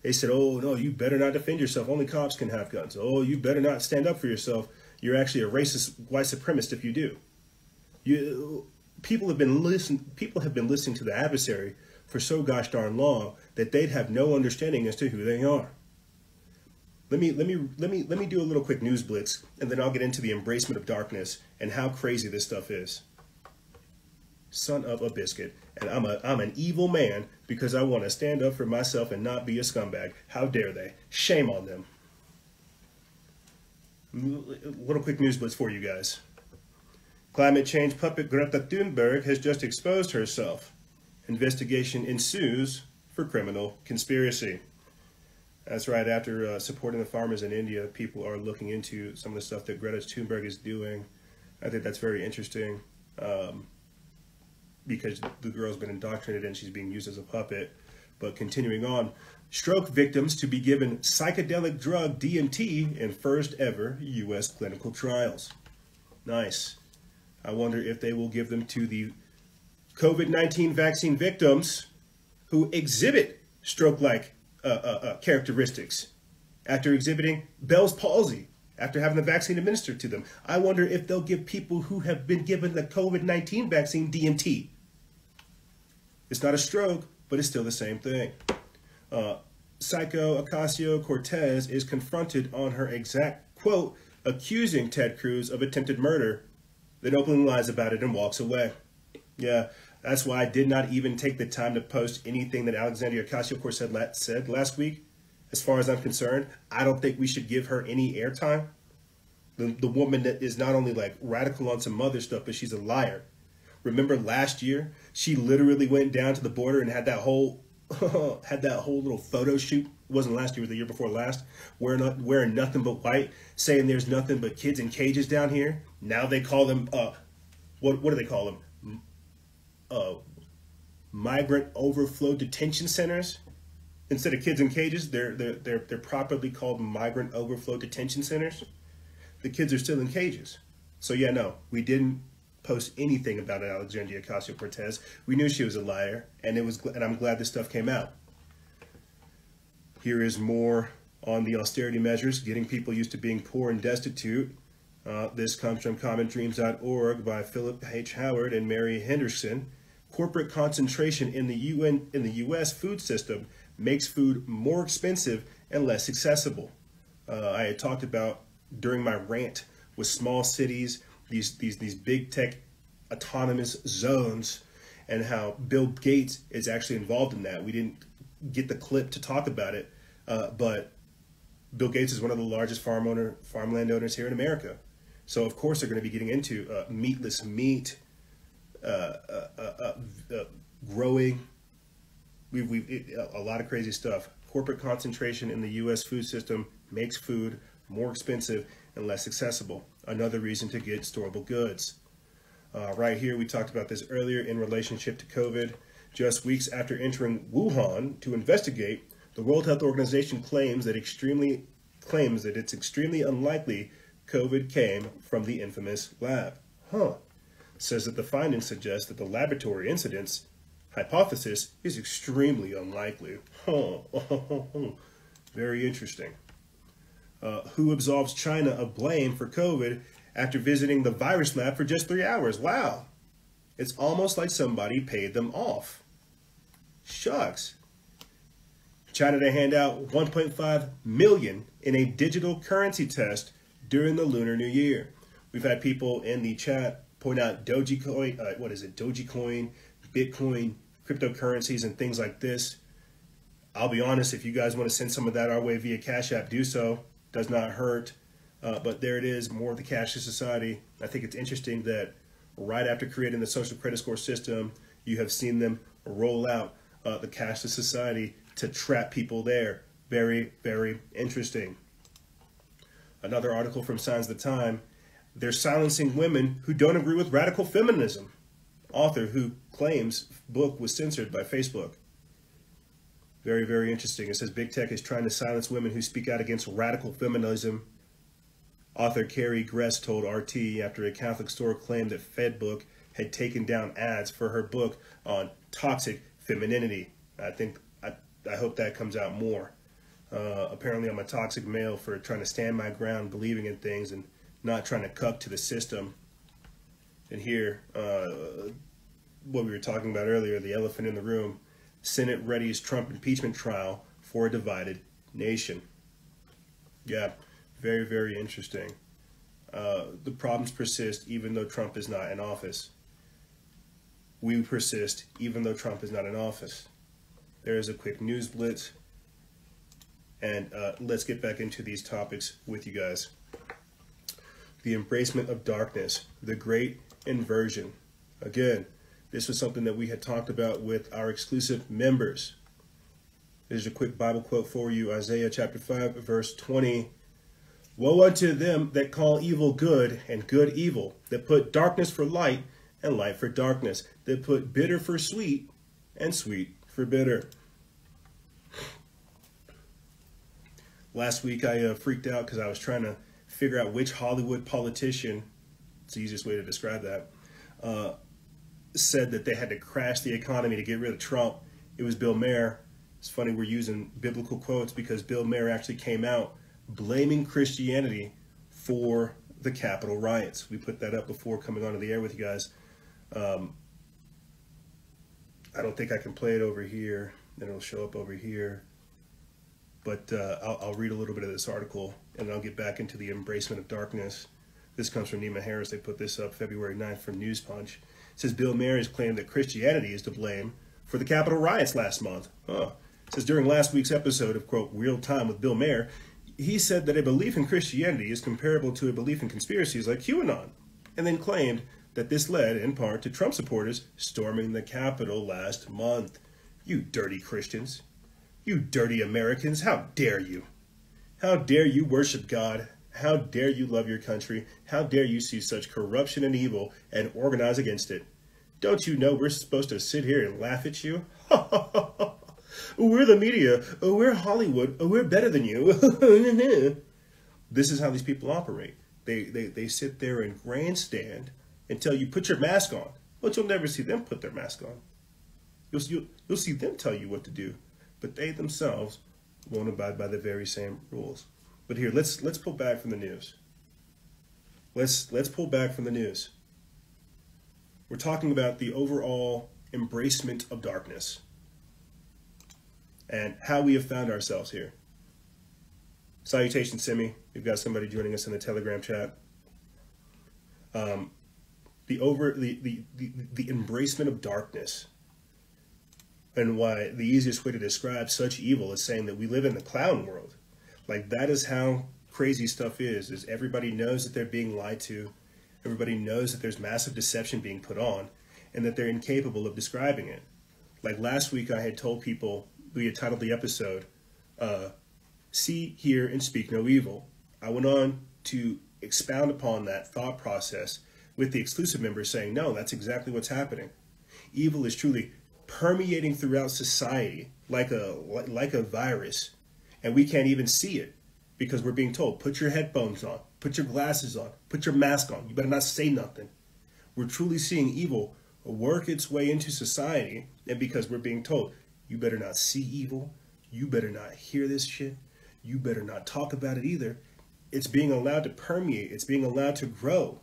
They said, oh no, you better not defend yourself. Only cops can have guns. Oh, you better not stand up for yourself. You're actually a racist white supremacist if you do. People have been listening to the adversary for so gosh darn long that they'd have no understanding as to who they are. Let me do a little quick news blitz, and then I'll get into the embracement of darkness and how crazy this stuff is. Son of a biscuit, and I'm an evil man because I want to stand up for myself and not be a scumbag. How dare they? Shame on them. A little quick news blitz for you guys. Climate change puppet Greta Thunberg has just exposed herself. Investigation ensues for criminal conspiracy. That's right, after supporting the farmers in India, people are looking into some of the stuff that Greta Thunberg is doing. I think that's very interesting because the girl's been indoctrinated and she's being used as a puppet. But continuing on, stroke victims to be given psychedelic drug DMT in first ever U.S. clinical trials. Nice. I wonder if they will give them to the COVID-19 vaccine victims who exhibit stroke-like characteristics after exhibiting Bell's palsy, after having the vaccine administered to them. I wonder if they'll give people who have been given the COVID-19 vaccine DMT. It's not a stroke, but it's still the same thing. Psycho Ocasio-Cortez is confronted on her exact quote, accusing Ted Cruz of attempted murder, then openly lies about it and walks away. Yeah, that's why I did not even take the time to post anything that Alexandria Ocasio-Cortez said last week. As far as I'm concerned, I don't think we should give her any airtime. The woman that is not only like radical on some other stuff, but she's a liar. Remember last year, she literally went down to the border and had that whole little photo shoot. It wasn't last year, it was the year before last, wearing nothing but white, saying there's nothing but kids in cages down here. Now they call them what do they call them? Migrant overflow detention centers. Instead of kids in cages, they're properly called migrant overflow detention centers. The kids are still in cages. So yeah, no, we didn't post anything about Alexandria Ocasio-Cortez. We knew she was a liar, and I'm glad this stuff came out. Here is more on the austerity measures, getting people used to being poor and destitute. This comes from commondreams.org by Philip H. Howard and Mary Henderson. Corporate concentration in the U.S. food system makes food more expensive and less accessible. I had talked about during my rant with small cities, these big tech autonomous zones, and how Bill Gates is actually involved in that. We didn't get the clip to talk about it, but Bill Gates is one of the largest farmland owners here in America. So of course they're going to be getting into meatless meat, growing, a lot of crazy stuff. Corporate concentration in the U.S. food system makes food more expensive and less accessible. Another reason to get storable goods. Right here, we talked about this earlier in relationship to COVID. Just weeks after entering Wuhan to investigate, the World Health Organization claims that it's extremely unlikely COVID came from the infamous lab. Says that the findings suggest that the laboratory incidence hypothesis is extremely unlikely. Very interesting. Who absolves China of blame for COVID after visiting the virus lab for just 3 hours? Wow. It's almost like somebody paid them off. Shucks. China to hand out 1.5 million in a digital currency test during the Lunar New Year. We've had people in the chat point out Dogecoin, Dogecoin, Bitcoin, cryptocurrencies, and things like this. I'll be honest, if you guys want to send some of that our way via Cash App, do so. Does not hurt. But there it is, more of the cashless society. I think it's interesting that right after creating the social credit score system, you have seen them roll out the cashless society to trap people there. Very, very interesting. Another article from Signs of the Time. They're silencing women who don't agree with radical feminism. Author who claims book was censored by Facebook. Very, very interesting. It says big tech is trying to silence women who speak out against radical feminism. Author Carrie Gress told RT after a Catholic store claimed that FedBook had taken down ads for her book on toxic femininity. I hope that comes out more. Apparently I'm a toxic male for trying to stand my ground, believing in things, and not trying to cuck to the system. And here, what we were talking about earlier, the elephant in the room. Senate readies Trump impeachment trial for a divided nation. Yeah, very, very interesting. The problems persist even though Trump is not in office. We persist even though Trump is not in office. There is a quick news blitz. And let's get back into these topics with you guys. The embracement of darkness, the great inversion. Again, this was something that we had talked about with our exclusive members. There's a quick Bible quote for you, Isaiah chapter 5, verse 20. Woe unto them that call evil good and good evil, that put darkness for light and light for darkness, that put bitter for sweet and sweet for bitter. Last week I freaked out because I was trying to figure out which Hollywood politician, it's the easiest way to describe that, said that they had to crash the economy to get rid of Trump. It was Bill Maher. It's funny we're using biblical quotes because Bill Maher actually came out blaming Christianity for the Capitol riots. We put that up before coming onto the air with you guys. I don't think I can play it over here. Then it'll show up over here. But I'll read a little bit of this article, and then I'll get back into the embracement of darkness. This comes from Nima Harris. They put this up February 9th from News Punch. It says Bill Maher has claimed that Christianity is to blame for the Capitol riots last month. It says during last week's episode of, quote, Real Time with Bill Maher, he said that a belief in Christianity is comparable to a belief in conspiracies like QAnon, and then claimed that this led, in part, to Trump supporters storming the Capitol last month. You dirty Christians. You dirty Americans. How dare you? How dare you worship God? How dare you love your country? How dare you see such corruption and evil and organize against it? Don't you know we're supposed to sit here and laugh at you? We're the media. We're Hollywood. We're better than you. This is how these people operate. They sit there and grandstand and tell you, put your mask on. But you'll never see them put their mask on. You'll see them tell you what to do. But they themselves won't abide by the very same rules. But here, let's pull back from the news. Let's pull back from the news. We're talking about the overall embracement of darkness and how we have found ourselves here. Salutations, Simi. We've got somebody joining us in the Telegram chat. The embracement of darkness, and why the easiest way to describe such evil is saying that we live in the clown world. Like, that is how crazy stuff is everybody knows that they're being lied to. Everybody knows that there's massive deception being put on, and that they're incapable of describing it. Like last week, I had told people, we had titled the episode, See, Hear, and Speak No Evil. I went on to expound upon that thought process with the exclusive members saying, no, that's exactly what's happening. Evil is truly permeating throughout society like a virus, and we can't even see it because we're being told, put your headphones on, put your glasses on, put your mask on, you better not say nothing. We're truly seeing evil work its way into society, and because we're being told, you better not see evil, you better not hear this shit, you better not talk about it either, it's being allowed to permeate, it's being allowed to grow.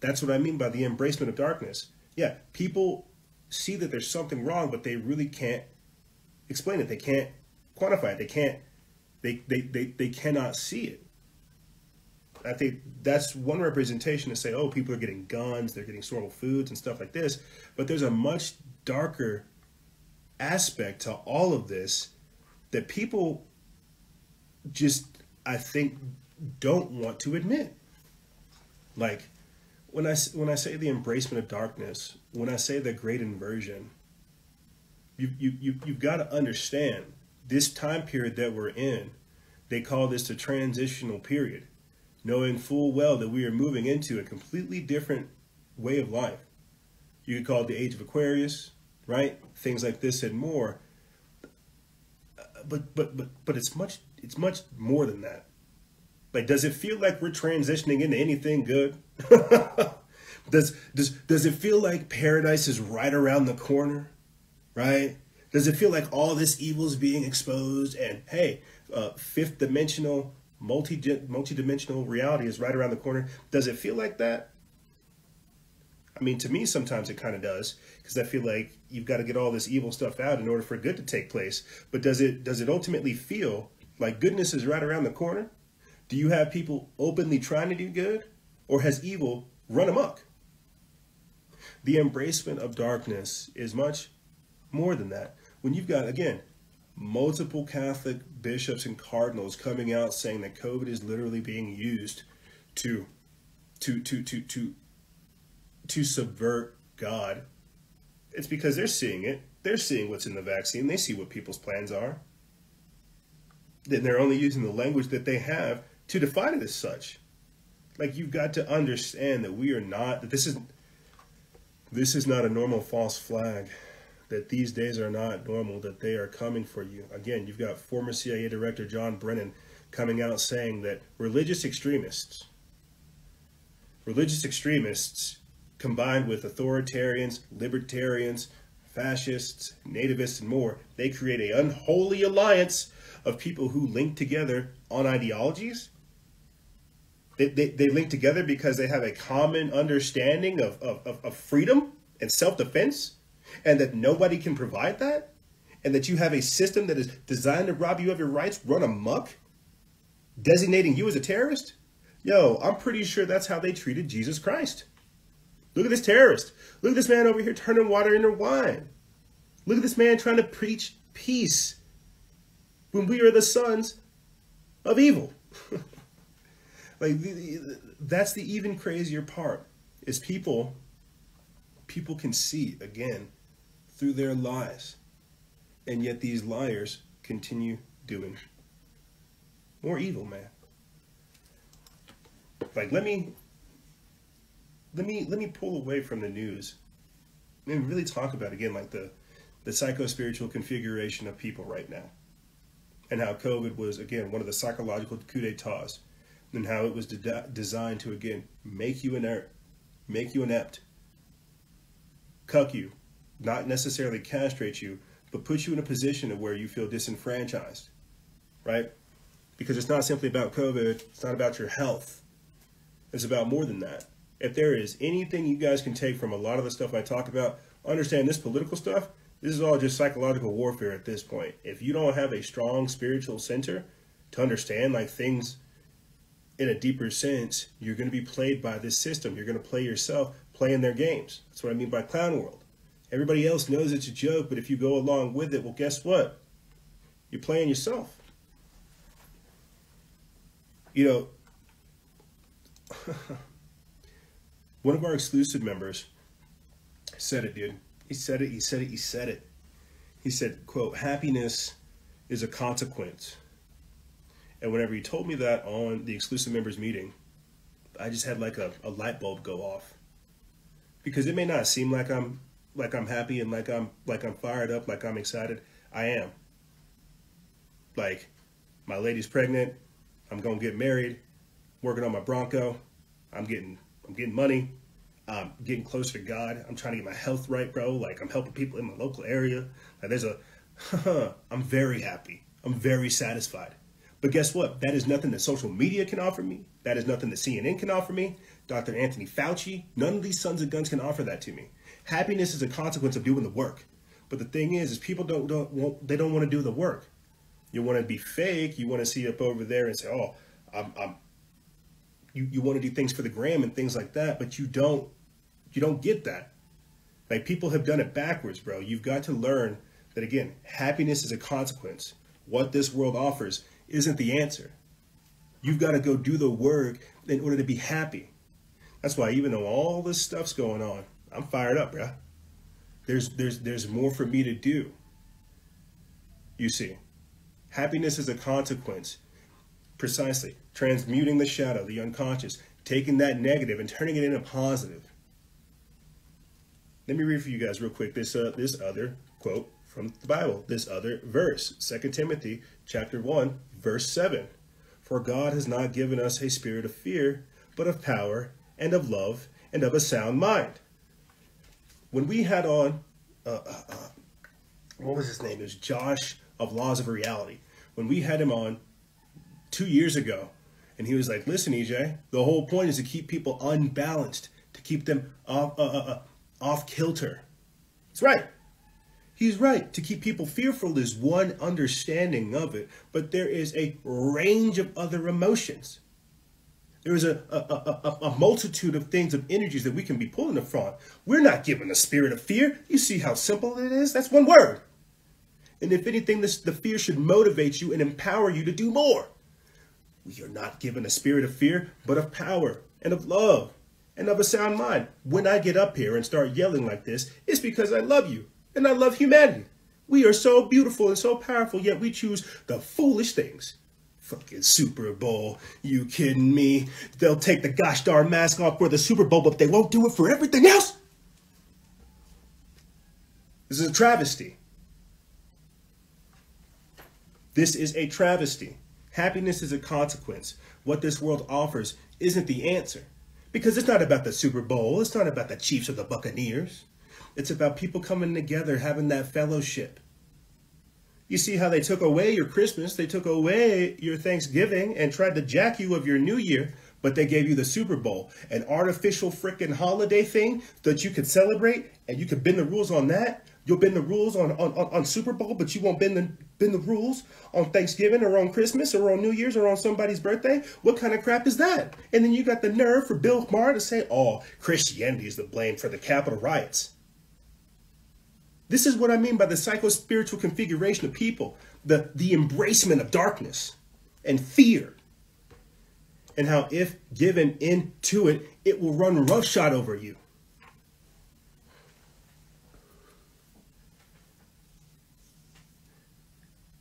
That's what I mean by the embracement of darkness. Yeah, people see that there's something wrong, but they really can't explain it. They can't quantify it. They cannot see it. I think that's one representation to say, oh, people are getting guns, they're getting storeable foods and stuff like this. But there's a much darker aspect to all of this that people just, I think, don't want to admit. Like, when I say the embracement of darkness, when I say the great inversion, you've got to understand this time period that we're in. They call this the transitional period, knowing full well that we are moving into a completely different way of life. You could call it the age of Aquarius, right? Things like this and more. But it's much more than that. Like, does it feel like we're transitioning into anything good? Does it feel like paradise is right around the corner, right? Does it feel like all this evil is being exposed and, hey, fifth dimensional, multi-dimensional reality is right around the corner? Does it feel like that? I mean, to me, sometimes it kind of does, because I feel like you've got to get all this evil stuff out in order for good to take place. But does it ultimately feel like goodness is right around the corner? Do you have people openly trying to do good, or has evil run amok? The embracement of darkness is much more than that. When you've got, again, multiple Catholic bishops and cardinals coming out saying that COVID is literally being used to subvert God, it's because they're seeing it. They're seeing what's in the vaccine. They see what people's plans are. Then they're only using the language that they have to define it as such. Like, you've got to understand that we are not, that this is not a normal false flag, that these days are not normal, that they are coming for you. Again, you've got former CIA Director John Brennan coming out saying that religious extremists combined with authoritarians, libertarians, fascists, nativists, and more, they create an unholy alliance of people who link together on ideologies. They link together because they have a common understanding of freedom and self-defense, and that nobody can provide that. and that you have a system that is designed to rob you of your rights run amok, designating you as a terrorist? Yo, I'm pretty sure that's how they treated Jesus Christ. Look at this terrorist. Look at this man over here turning water into wine. Look at this man trying to preach peace when we are the sons of evil. Like, that's the even crazier part, is people can see, again, through their lies. And yet these liars continue doing more evil, man. Like, let me pull away from the news and really talk about, again, like the psycho-spiritual configuration of people right now, and how COVID was, again, one of the psychological coup d'etats, and how it was designed to, again, make you inert, make you inept, cuck you, not necessarily castrate you, but put you in a position of where you feel disenfranchised, right? Because it's not simply about COVID, it's not about your health. It's about more than that. If there is anything you guys can take from a lot of the stuff I talk about, understand this political stuff, this is all just psychological warfare at this point. If you don't have a strong spiritual center to understand like things in a deeper sense, you're going to be played by this system. You're going to play yourself, playing their games. That's what I mean by clown world. Everybody else knows it's a joke, but if you go along with it, well, guess what? You're playing yourself. You know, one of our exclusive members said it, dude. He said it. He said, quote, happiness is a consequence. And whenever he told me that on the exclusive members meeting, I just had like a light bulb go off. Because it may not seem like I'm happy and like I'm fired up, like I'm excited. I am. Like, my lady's pregnant. I'm gonna get married. Working on my Bronco. I'm getting money. I'm getting closer to God. I'm trying to get my health right, bro. Like, I'm helping people in my local area. Like, I'm very happy. I'm very satisfied. But guess what? That is nothing that social media can offer me. That is nothing that CNN can offer me. Dr. Anthony Fauci, none of these sons of guns can offer that to me. Happiness is a consequence of doing the work. But the thing is people don't want to do the work. You want to be fake. You want to see up over there and say, oh, you want to do things for the gram and things like that, but you don't get that. Like, people have done it backwards, bro. You've got to learn that, again, happiness is a consequence. What this world offers isn't the answer. You've got to go do the work in order to be happy. That's why, even though all this stuff's going on, I'm fired up, bro. There's more for me to do. You see, happiness is a consequence. Precisely. Transmuting the shadow, the unconscious, taking that negative and turning it into positive. Let me read for you guys real quick this other quote from the Bible, this other verse, 2 Timothy chapter 1, verse 7. For God has not given us a spirit of fear, but of power and of love and of a sound mind. When we had on, what was his name? It was Josh of Laws of Reality. When we had him on 2 years ago, and he was like, listen, EJ, the whole point is to keep people unbalanced, to keep them off kilter. He's right. He's right. To keep people fearful is one understanding of it, but there is a range of other emotions. There is a multitude of things, of energies that we can be pulling from. We're not given a spirit of fear. You see how simple it is? That's one word. And if anything, the fear should motivate you and empower you to do more. We are not given a spirit of fear, but of power and of love and of a sound mind. When I get up here and start yelling like this, it's because I love you and I love humanity. We are so beautiful and so powerful, yet we choose the foolish things. Fucking Super Bowl. You kidding me? They'll take the gosh darn mask off for the Super Bowl, but they won't do it for everything else? This is a travesty. This is a travesty. Happiness is a consequence. What this world offers isn't the answer. Because it's not about the Super Bowl. It's not about the Chiefs or the Buccaneers. It's about people coming together, having that fellowship. You see how they took away your Christmas, they took away your Thanksgiving and tried to jack you of your New Year, but they gave you the Super Bowl, an artificial freaking holiday thing that you could celebrate and you could bend the rules on that. You'll bend the rules on Super Bowl, but you won't bend the rules on Thanksgiving or on Christmas or on New Year's or on somebody's birthday? What kind of crap is that? And then you got the nerve for Bill Maher to say, oh, Christianity is the blame for the Capitol riots. This is what I mean by the psycho-spiritual configuration of people, the embracement of darkness and fear, and how if given into it, it will run roughshod over you.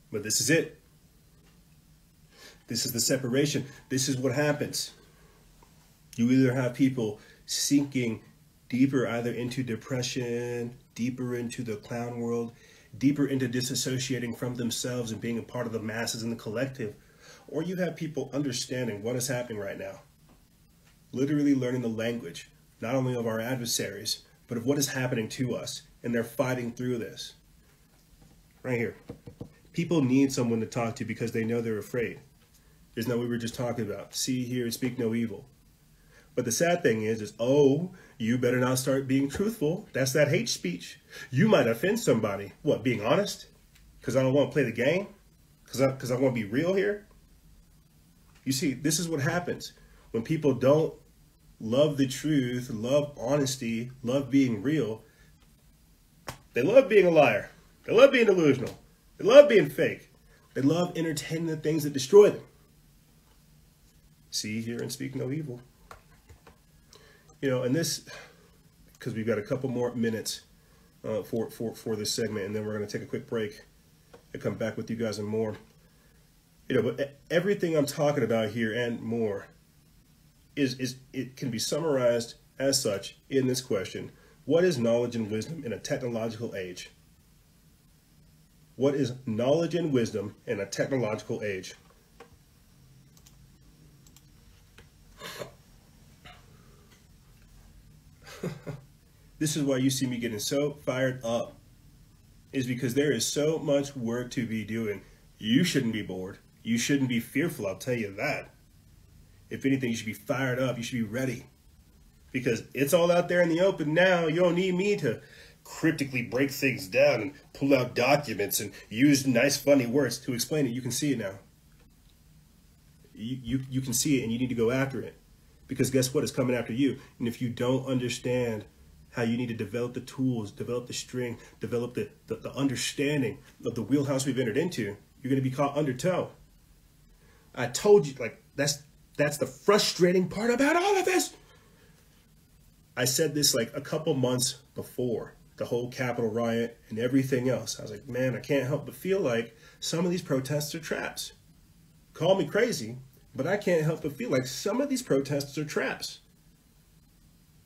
But this is it. This is the separation. This is what happens. You either have people sinking deeper either into depression, deeper into the clown world, deeper into disassociating from themselves and being a part of the masses and the collective, or you have people understanding what is happening right now, literally learning the language, not only of our adversaries, but of what is happening to us, and they're fighting through this. Right here. People need someone to talk to because they know they're afraid. Isn't that what we were just talking about? See, hear, and speak no evil. But the sad thing is, oh, you better not start being truthful. That's that hate speech. You might offend somebody. What, being honest? Because I don't want to play the game? Because I want to be real here? You see, this is what happens when people don't love the truth, love honesty, love being real. They love being a liar. They love being delusional. They love being fake. They love entertaining the things that destroy them. See, hear, and speak no evil. You know, and this, because we've got a couple more minutes for this segment, and then we're going to take a quick break and come back with you guys and more. You know, but everything I'm talking about here and more is it can be summarized as such in this question: what is knowledge and wisdom in a technological age? What is knowledge and wisdom in a technological age? This is why you see me getting so fired up, is because there is so much work to be doing. You shouldn't be bored. You shouldn't be fearful, I'll tell you that. If anything, you should be fired up. You should be ready. Because it's all out there in the open now. You don't need me to cryptically break things down and pull out documents and use nice, funny words to explain it. You can see it now. You can see it, and you need to go after it. Because guess what? It's coming after you. And if you don't understand how you need to develop the tools, develop the string, develop the understanding of the wheelhouse we've entered into, you're going to be caught undertow. I told you, like, that's the frustrating part about all of this. I said this like a couple months before the whole Capitol riot and everything else. I was like, man, I can't help but feel like some of these protests are traps. Call me crazy, but I can't help but feel like some of these protests are traps.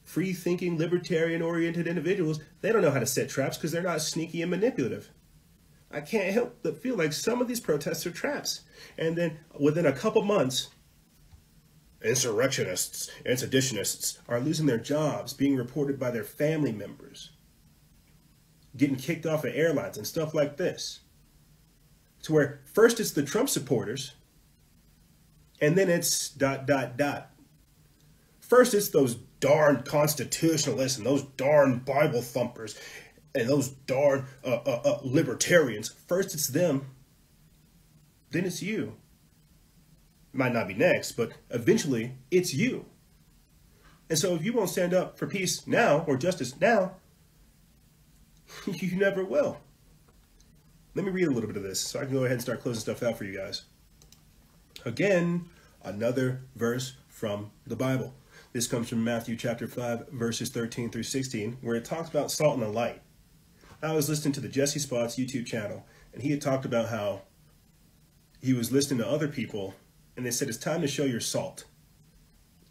Free-thinking, libertarian-oriented individuals, they don't know how to set traps because they're not sneaky and manipulative. I can't help but feel like some of these protests are traps. And then within a couple months, insurrectionists and seditionists are losing their jobs, being reported by their family members, getting kicked off of airlines and stuff like this. To where first it's the Trump supporters, and then it's ... First it's those darn constitutionalists and those darn Bible thumpers and those darn libertarians. First it's them, then it's you. Might not be next, but eventually it's you. And so if you won't stand up for peace now or justice now, you never will. Let me read a little bit of this so I can go ahead and start closing stuff out for you guys. Again, another verse from the Bible. This comes from Matthew chapter 5, verses 13 through 16, where it talks about salt and the light. I was listening to the Jesse Spots YouTube channel, and he had talked about how he was listening to other people, and they said it's time to show your salt.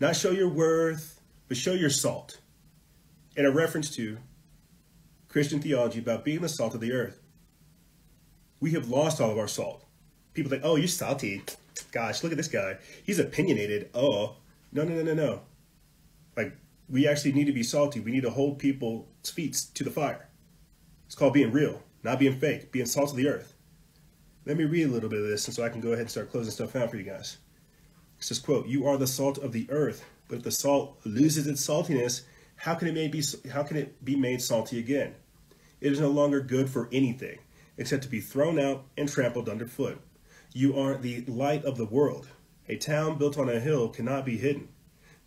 Not show your worth, but show your salt. In a reference to Christian theology about being the salt of the earth. We have lost all of our salt. People think, oh, you're salty. Gosh, look at this guy. He's opinionated. Oh, no. Like, we actually need to be salty. We need to hold people's feet to the fire. It's called being real, not being fake, being salt of the earth. Let me read a little bit of this, and so I can go ahead and start closing stuff out for you guys. It says, quote, "You are the salt of the earth, but if the salt loses its saltiness, how can it be made salty again? It is no longer good for anything except to be thrown out and trampled underfoot. You are the light of the world. A town built on a hill cannot be hidden.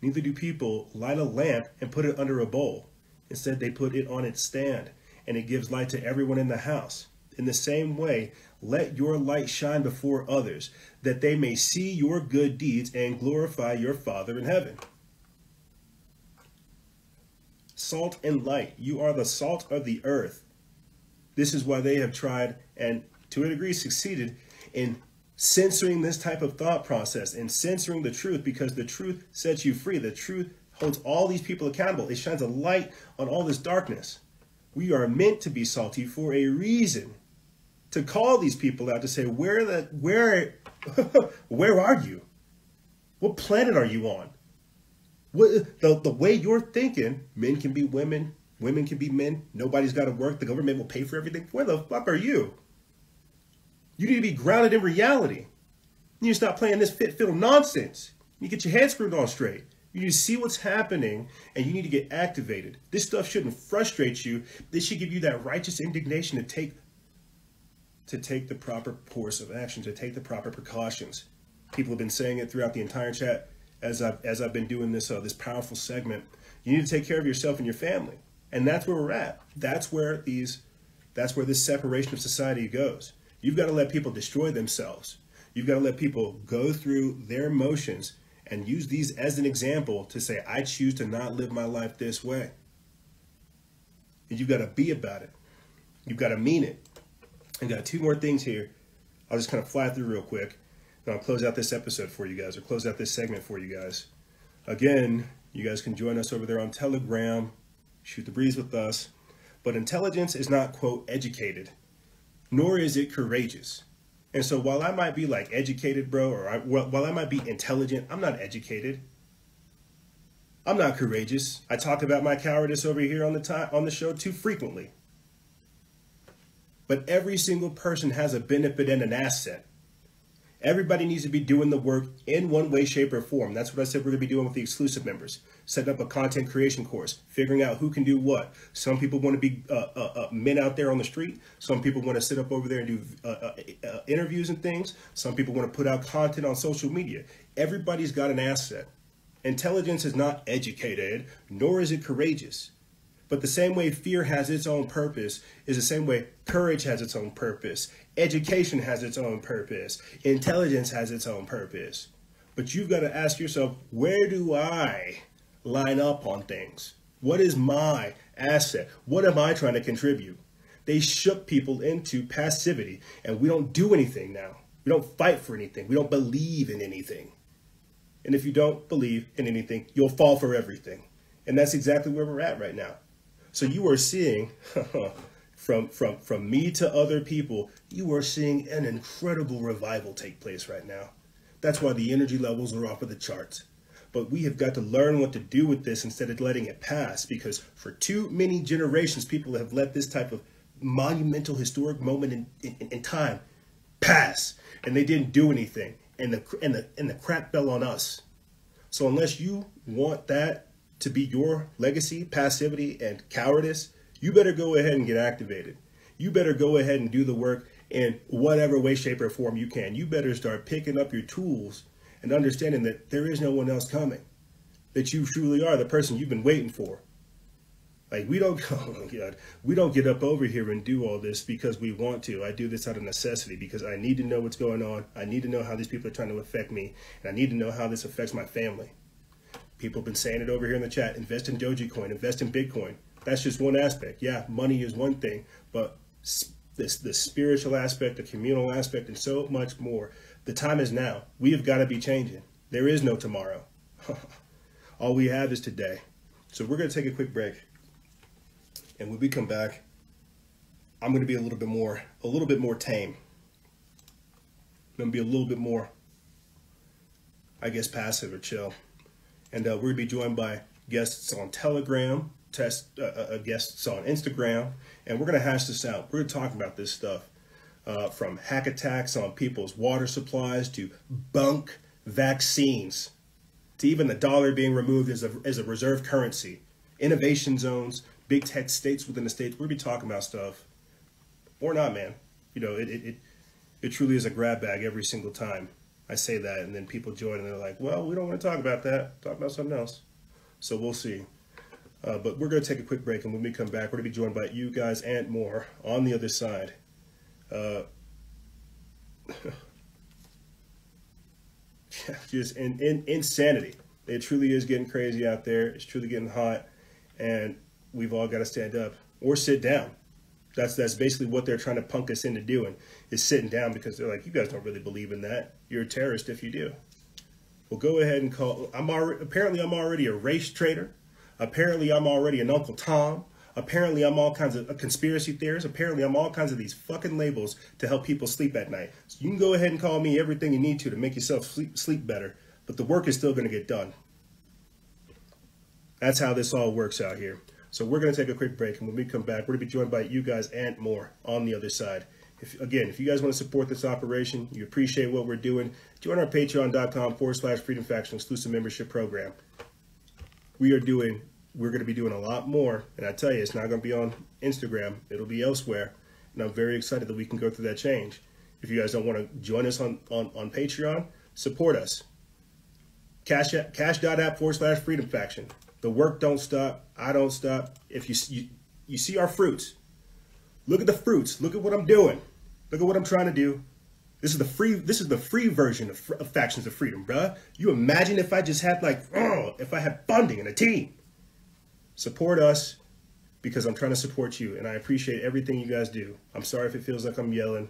Neither do people light a lamp and put it under a bowl. Instead, they put it on its stand, and it gives light to everyone in the house. In the same way, let your light shine before others, that they may see your good deeds and glorify your Father in heaven. Salt and light. You are the salt of the earth. This is why they have tried, and to a degree succeeded, in censoring this type of thought process and censoring the truth, because the truth sets you free. The truth holds all these people accountable. It shines a light on all this darkness. We are meant to be salty for a reason, to call these people out, to say, where are you? What planet are you on? The way you're thinking, men can be women, women can be men, nobody's got to work, the government will pay for everything. Where the fuck are you? You need to be grounded in reality. You need to stop playing this fiddle nonsense. You get your head screwed on straight. You need to see what's happening, and you need to get activated. This stuff shouldn't frustrate you. This should give you that righteous indignation to take the proper course of action, to take the proper precautions. People have been saying it throughout the entire chat as I've been doing this powerful segment. You need to take care of yourself and your family, and that's where we're at. That's where this separation of society goes. You've got to let people destroy themselves. You've got to let people go through their emotions and use these as an example to say, I choose to not live my life this way. And you've got to be about it. You've got to mean it. I got two more things here. I'll just kind of fly through real quick. And I'll close out this episode for you guys, or close out this segment for you guys. Again, you guys can join us over there on Telegram. Shoot the breeze with us. But intelligence is not, quote, educated, nor is it courageous. And so while I might be like educated, bro, or while I might be intelligent, I'm not educated. I'm not courageous. I talk about my cowardice over here on the show too frequently. But every single person has a benefit and an asset. Everybody needs to be doing the work in one way, shape, or form. That's what I said we're going to be doing with the exclusive members. Setting up a content creation course, figuring out who can do what. Some people want to be men out there on the street. Some people want to sit up over there and do interviews and things. Some people want to put out content on social media. Everybody's got an asset. Intelligence is not educated, nor is it courageous. But the same way fear has its own purpose is the same way courage has its own purpose. Education has its own purpose. Intelligence has its own purpose. But you've got to ask yourself, where do I line up on things? What is my asset? What am I trying to contribute? They shook people into passivity, and we don't do anything now. We don't fight for anything. We don't believe in anything. And if you don't believe in anything, you'll fall for everything. And that's exactly where we're at right now. So you are seeing, from me to other people, you are seeing an incredible revival take place right now. That's why the energy levels are off of the charts. But we have got to learn what to do with this instead of letting it pass, because for too many generations, people have let this type of monumental historic moment in time pass, and they didn't do anything, and the crap fell on us. So unless you want that to be your legacy, passivity, and cowardice, you better go ahead and get activated. You better go ahead and do the work in whatever way, shape, or form you can. You better start picking up your tools and understanding that there is no one else coming, that you truly are the person you've been waiting for. Like, we don't get up over here and do all this because we want to. I do this out of necessity because I need to know what's going on. I need to know how these people are trying to affect me, and I need to know how this affects my family. People have been saying it over here in the chat. Invest in Dogecoin, invest in Bitcoin. That's just one aspect. Yeah, money is one thing, but the spiritual aspect, the communal aspect, and so much more. The time is now. We have got to be changing. There is no tomorrow. All we have is today. So we're going to take a quick break. And when we come back, I'm going to be a little bit more tame. I'm going to be a little bit more, I guess, passive or chill. And we're going to be joined by guests on Telegram, guests on Instagram, and we're going to hash this out. We're going to talk about this stuff, from hack attacks on people's water supplies to bunk vaccines, to even the dollar being removed as a reserve currency, innovation zones, big tech states within the states. We'll be talking about stuff, or not, man. You know, it truly is a grab bag every single time I say that, and then people join and they're like, well, we don't want to talk about that. Talk about something else. So we'll see. But we're going to take a quick break, and when we come back, we're going to be joined by you guys and more on the other side. Just insanity. It truly is getting crazy out there. It's truly getting hot, and we've all got to stand up or sit down. That's basically what they're trying to punk us into doing, is sitting down, because they're like, you guys don't really believe in that. You're a terrorist if you do. Well, go ahead and call. Apparently I'm already a race traitor. Apparently I'm already an Uncle Tom. Apparently I'm all kinds of conspiracy theorists. Apparently I'm all kinds of these fucking labels to help people sleep at night. So you can go ahead and call me everything you need to make yourself sleep better, but the work is still going to get done. That's how this all works out here. So we're going to take a quick break, and when we come back, we're going to be joined by you guys and more on the other side. If you guys want to support this operation, you appreciate what we're doing, join our patreon.com/Freedom Faction exclusive membership program. We're going to be doing a lot more, and I tell you, it's not going to be on Instagram. It'll be elsewhere, and I'm very excited that we can go through that change. If you guys don't want to join us on Patreon, support us. Cash.app/Freedom Faction. The work don't stop. I don't stop. If you see our fruits, look at the fruits. Look at what I'm doing. Look at what I'm trying to do. This is the free version of Factions of Freedom, bruh. You imagine if I just had if I had funding and a team. Support us, because I'm trying to support you, and I appreciate everything you guys do. I'm sorry if it feels like I'm yelling.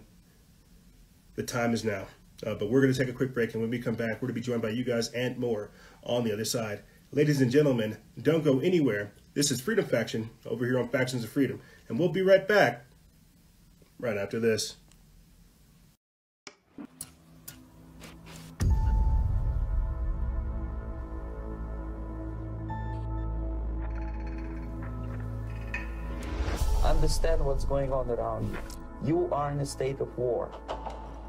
The time is now. But we're going to take a quick break, and when we come back, we're going to be joined by you guys and more on the other side. Ladies and gentlemen, don't go anywhere. This is Freedom Faction over here on Factions of Freedom, and we'll be right back right after this. Understand what's going on around you. You are in a state of war,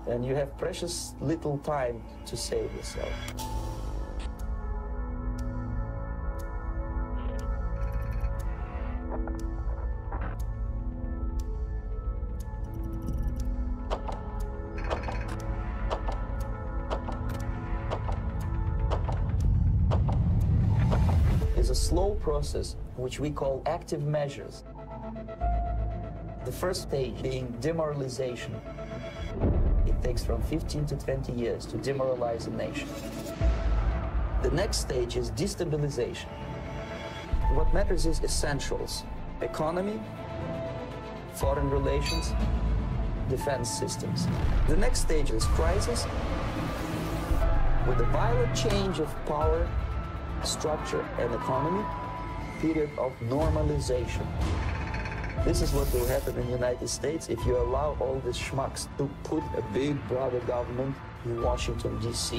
and you have precious little time to save yourself. It's a slow process which we call active measures. The first stage being demoralization. It takes from 15 to 20 years to demoralize a nation. The next stage is destabilization. What matters is essentials: economy, foreign relations, defense systems. The next stage is crisis, with a violent change of power, structure, and economy, period of normalization. This is what will happen in the United States if you allow all these schmucks to put a big brother government in Washington, D.C.,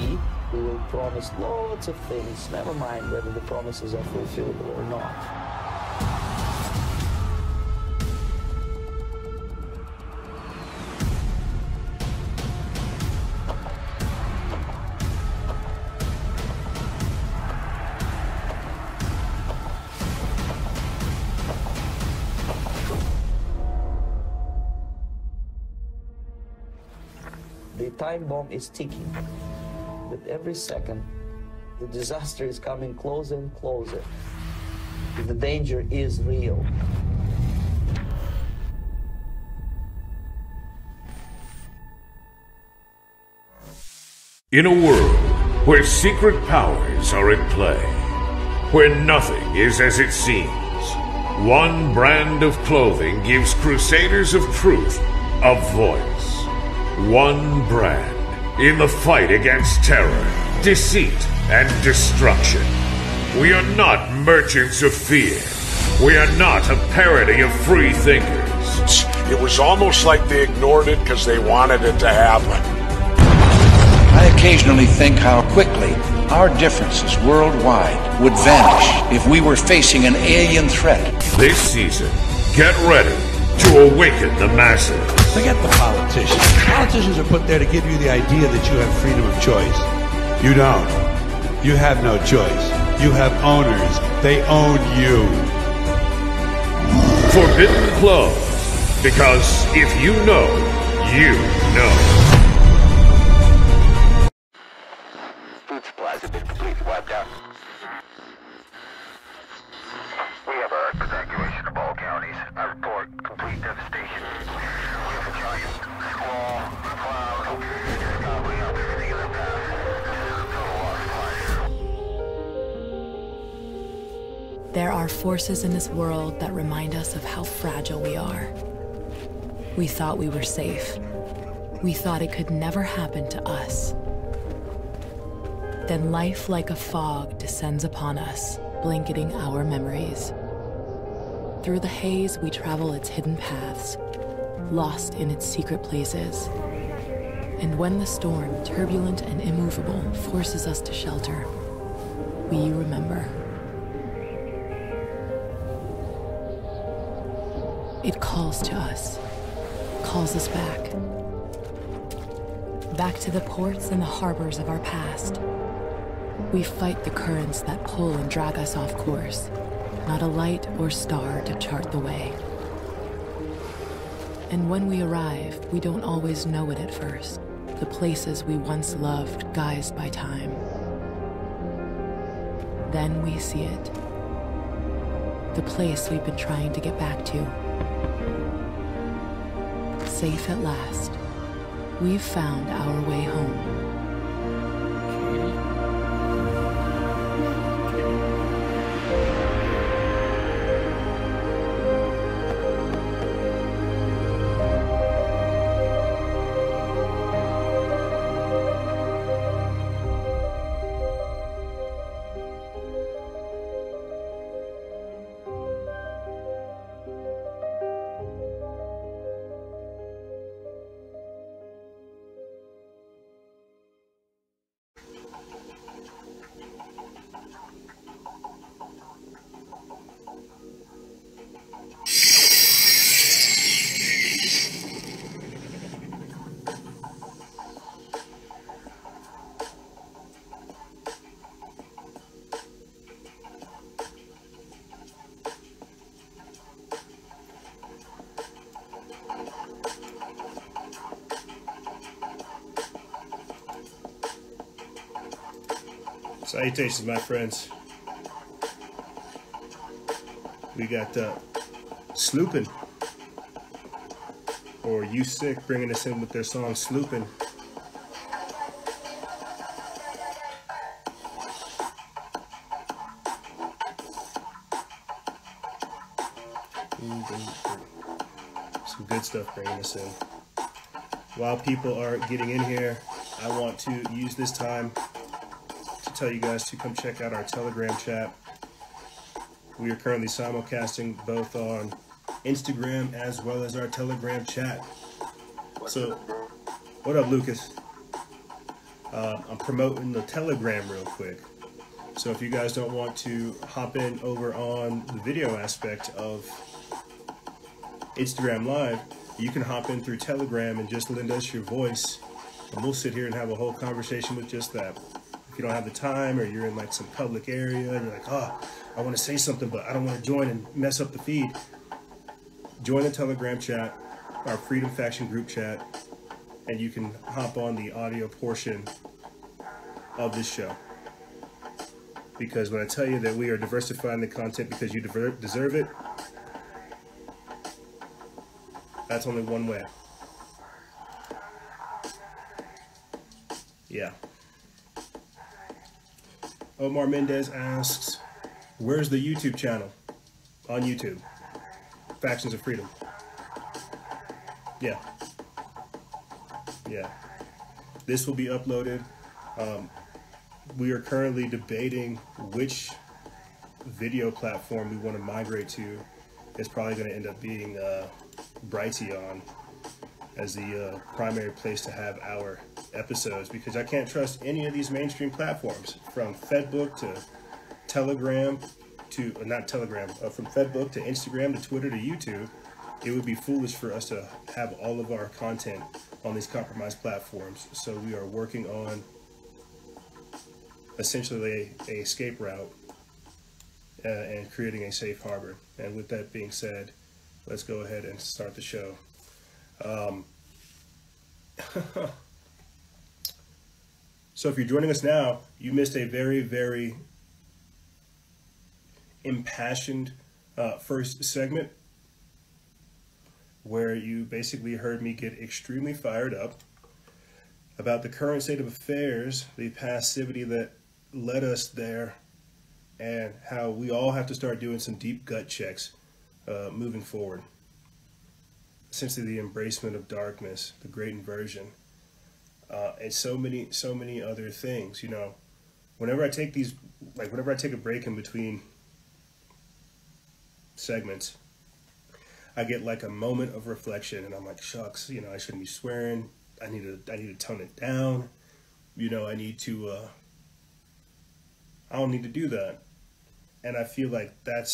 who will promise lots of things, never mind whether the promises are fulfillable or not. The time bomb is ticking. With every second, the disaster is coming closer and closer. The danger is real. In a world where secret powers are at play, where nothing is as it seems, one brand of clothing gives crusaders of truth a voice. One brand in the fight against terror, deceit, and destruction. We are not merchants of fear. We are not a parody of free thinkers. It was almost like they ignored it because they wanted it to happen. I occasionally think how quickly our differences worldwide would vanish if we were facing an alien threat. This season, get ready to awaken the masses. Forget the politicians. Politicians are put there to give you the idea that you have freedom of choice. You don't. You have no choice. You have owners. They own you. Forbidden Clothes. Because if you know, you know. Food supplies have been completely wiped out. We have a evacuation of all counties. I report complete devastation. We have a giant squall, cloud, gobbling up everything in their path. Total loss of life. There are forces in this world that remind us of how fragile we are. We thought we were safe. We thought it could never happen to us. Then life like a fog descends upon us, blanketing our memories. Through the haze, we travel its hidden paths, lost in its secret places. And when the storm, turbulent and immovable, forces us to shelter, we remember. It calls to us, calls us back. Back to the ports and the harbors of our past. We fight the currents that pull and drag us off course, not a light or star to chart the way. And when we arrive, we don't always know it at first, the places we once loved guised by time. Then we see it, the place we've been trying to get back to. Safe at last, we've found our way home. Salutations, my friends. We got Sloopin', or You Sick, bringing us in with their song Sloopin'. Some good stuff bringing us in. While people are getting in here, I want to use this time tell you guys to come check out our Telegram chat. We are currently simulcasting both on Instagram as well as our Telegram chat. So, what up, Lucas? I'm promoting the Telegram real quick. So if you guys don't want to hop in over on the video aspect of Instagram Live, you can hop in through Telegram and just lend us your voice, and we'll sit here and have a whole conversation with just that. If you don't have the time, or you're in like some public area and you're like, oh, I want to say something, but I don't want to join and mess up the feed, join the Telegram chat, our Freedom Faction group chat, and you can hop on the audio portion of this show. Because when I tell you that we are diversifying the content because you deserve it, that's only one way. Yeah. Omar Mendez asks, where's the YouTube channel? On YouTube. Factions of Freedom. Yeah. Yeah. This will be uploaded. We are currently debating which video platform we want to migrate to. It's probably going to end up being Brighteon as the primary place to have our episodes, because I can't trust any of these mainstream platforms, from Fedbook to Telegram to, not Telegram, from Fedbook to Instagram to Twitter to YouTube. It would be foolish for us to have all of our content on these compromised platforms. So we are working on essentially a escape route and creating a safe harbor. And with that being said, let's go ahead and start the show. So if you're joining us now, you missed a very, very impassioned first segment where you basically heard me get extremely fired up about the current state of affairs, the passivity that led us there, and how we all have to start doing some deep gut checks moving forward. Essentially the embracement of darkness, the great inversion, and so many other things. You know, whenever I take a break in between segments, I get like a moment of reflection, and I'm like, shucks, you know, I shouldn't be swearing. I need to tone it down. You know, I don't need to do that. And I feel like that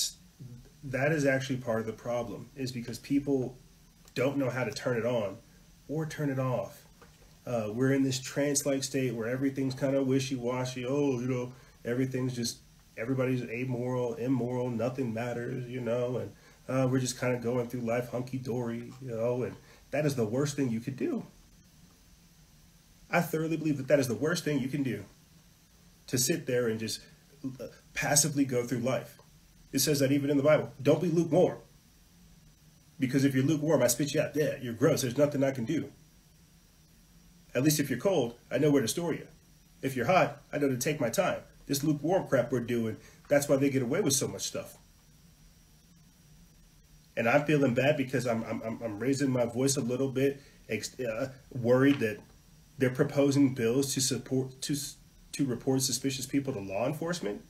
is actually part of the problem, is because people don't know how to turn it on or turn it off. We're in this trance-like state where everything's kind of wishy-washy. Oh, you know, everybody's amoral, immoral, nothing matters, you know, and we're just kind of going through life hunky-dory, you know, and that is the worst thing you could do. I thoroughly believe that is the worst thing you can do, to sit there and just passively go through life. It says that even in the Bible. Don't be lukewarm. Because if you're lukewarm, I spit you out. Yeah, you're gross. There's nothing I can do. At least if you're cold, I know where to store you. If you're hot, I know to take my time. This lukewarm crap we're doing, that's why they get away with so much stuff. And I'm feeling bad because I'm raising my voice a little bit, worried that they're proposing bills to report suspicious people to law enforcement.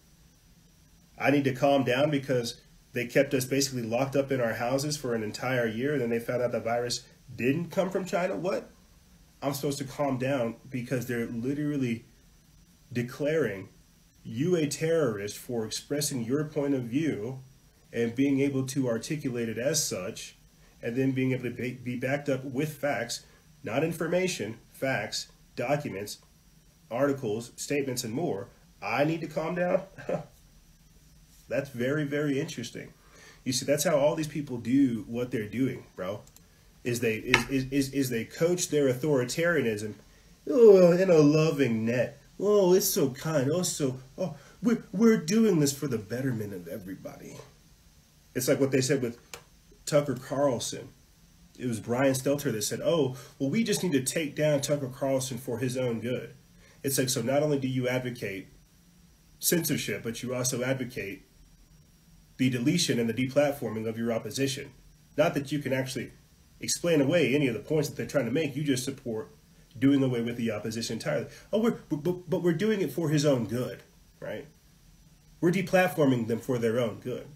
I need to calm down because they kept us basically locked up in our houses for an entire year, and then they found out the virus didn't come from China. What? I'm supposed to calm down because they're literally declaring you a terrorist for expressing your point of view and being able to articulate it as such, and then being able to be backed up with facts, not information, facts, documents, articles, statements, and more. I need to calm down. That's very, very interesting. You see, that's how all these people do what they're doing, bro. Is they coach their authoritarianism, in a loving net. Oh, it's so kind. We're doing this for the betterment of everybody. It's like what they said with Tucker Carlson. It was Brian Stelter that said, oh, well, we just need to take down Tucker Carlson for his own good. It's like, so not only do you advocate censorship, but you also advocate the deletion and the deplatforming of your opposition. Not that you can actually explain away any of the points that they're trying to make. You just support doing away with the opposition entirely. Oh, but we're doing it for his own good, right? We're deplatforming them for their own good.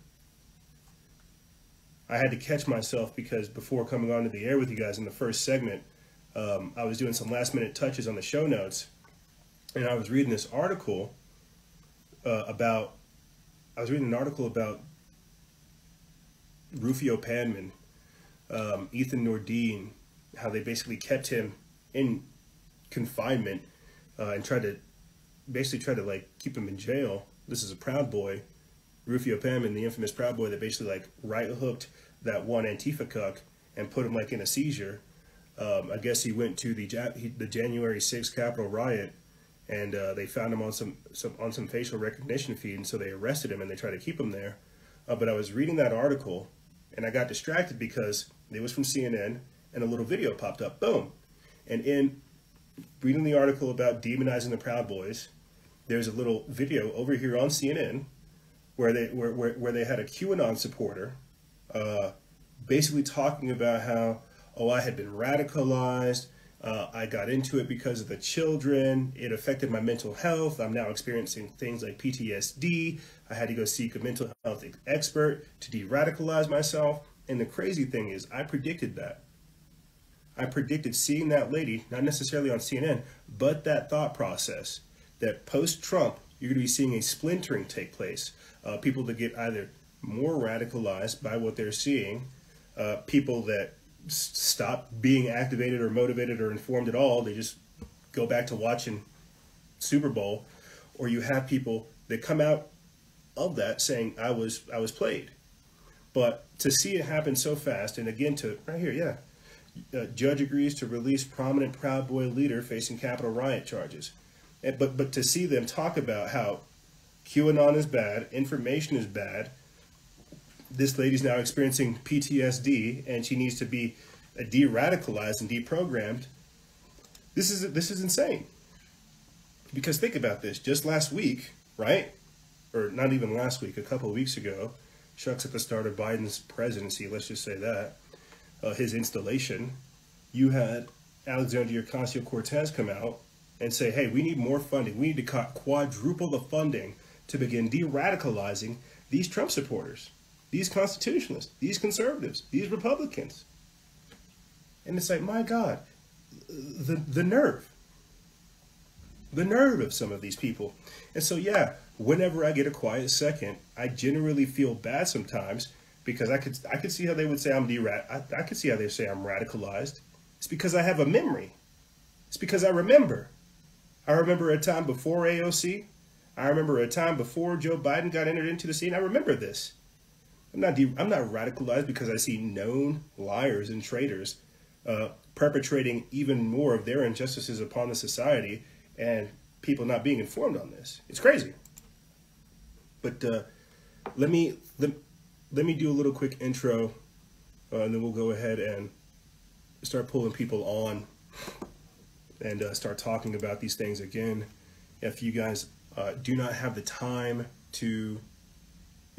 I had to catch myself because before coming onto the air with you guys in the first segment, I was doing some last-minute touches on the show notes, and I was reading this article about Rufio Panman, Ethan Nordine, how they basically kept him in confinement and tried to like keep him in jail. This is a Proud Boy, Rufio Panman, the infamous Proud Boy that basically like right hooked that one Antifa cuck and put him like in a seizure. I guess he went to the January 6th Capitol riot, and they found him on some facial recognition feed, and so they arrested him and they tried to keep him there. But I was reading that article and I got distracted because it was from CNN and a little video popped up. Boom. And in reading the article about demonizing the Proud Boys, there's a little video over here on CNN where they had a QAnon supporter basically talking about how, oh, I had been radicalized. I got into it because of the children. It affected my mental health. I'm now experiencing things like PTSD. I had to go seek a mental health expert to de-radicalize myself. And the crazy thing is, I predicted that. I predicted seeing that lady, not necessarily on CNN, but that thought process, that post-Trump, you're going to be seeing a splintering take place. People that get either more radicalized by what they're seeing, people that stop being activated or motivated or informed at all. They just go back to watching Super Bowl. Or you have people that come out of that saying, I was played. But to see it happen so fast, and again, to right here, yeah, judge agrees to release prominent Proud Boy leader facing Capitol riot charges. But to see them talk about how QAnon is bad, information is bad, this lady's now experiencing PTSD and she needs to be de-radicalized and deprogrammed. This is insane. Because think about this, just last week, right? Or not even last week, a couple of weeks ago, shucks at the start of Biden's presidency, let's just say that, his installation, you had Alexandria Ocasio-Cortez come out and say, hey, we need more funding. We need to quadruple the funding to begin de-radicalizing these Trump supporters, these constitutionalists, these conservatives, these Republicans. And it's like, my God, the nerve of some of these people. And so, yeah, whenever I get a quiet second, I generally feel bad sometimes because I could see how they would say I could see how they say I'm radicalized. It's because I have a memory. It's because I remember. I remember a time before AOC. I remember a time before Joe Biden got entered into the scene. I remember this. I'm not radicalized because I see known liars and traitors perpetrating even more of their injustices upon the society and people not being informed on this. It's crazy. But let me do a little quick intro, and then we'll go ahead and start pulling people on and start talking about these things again. If you guys do not have the time to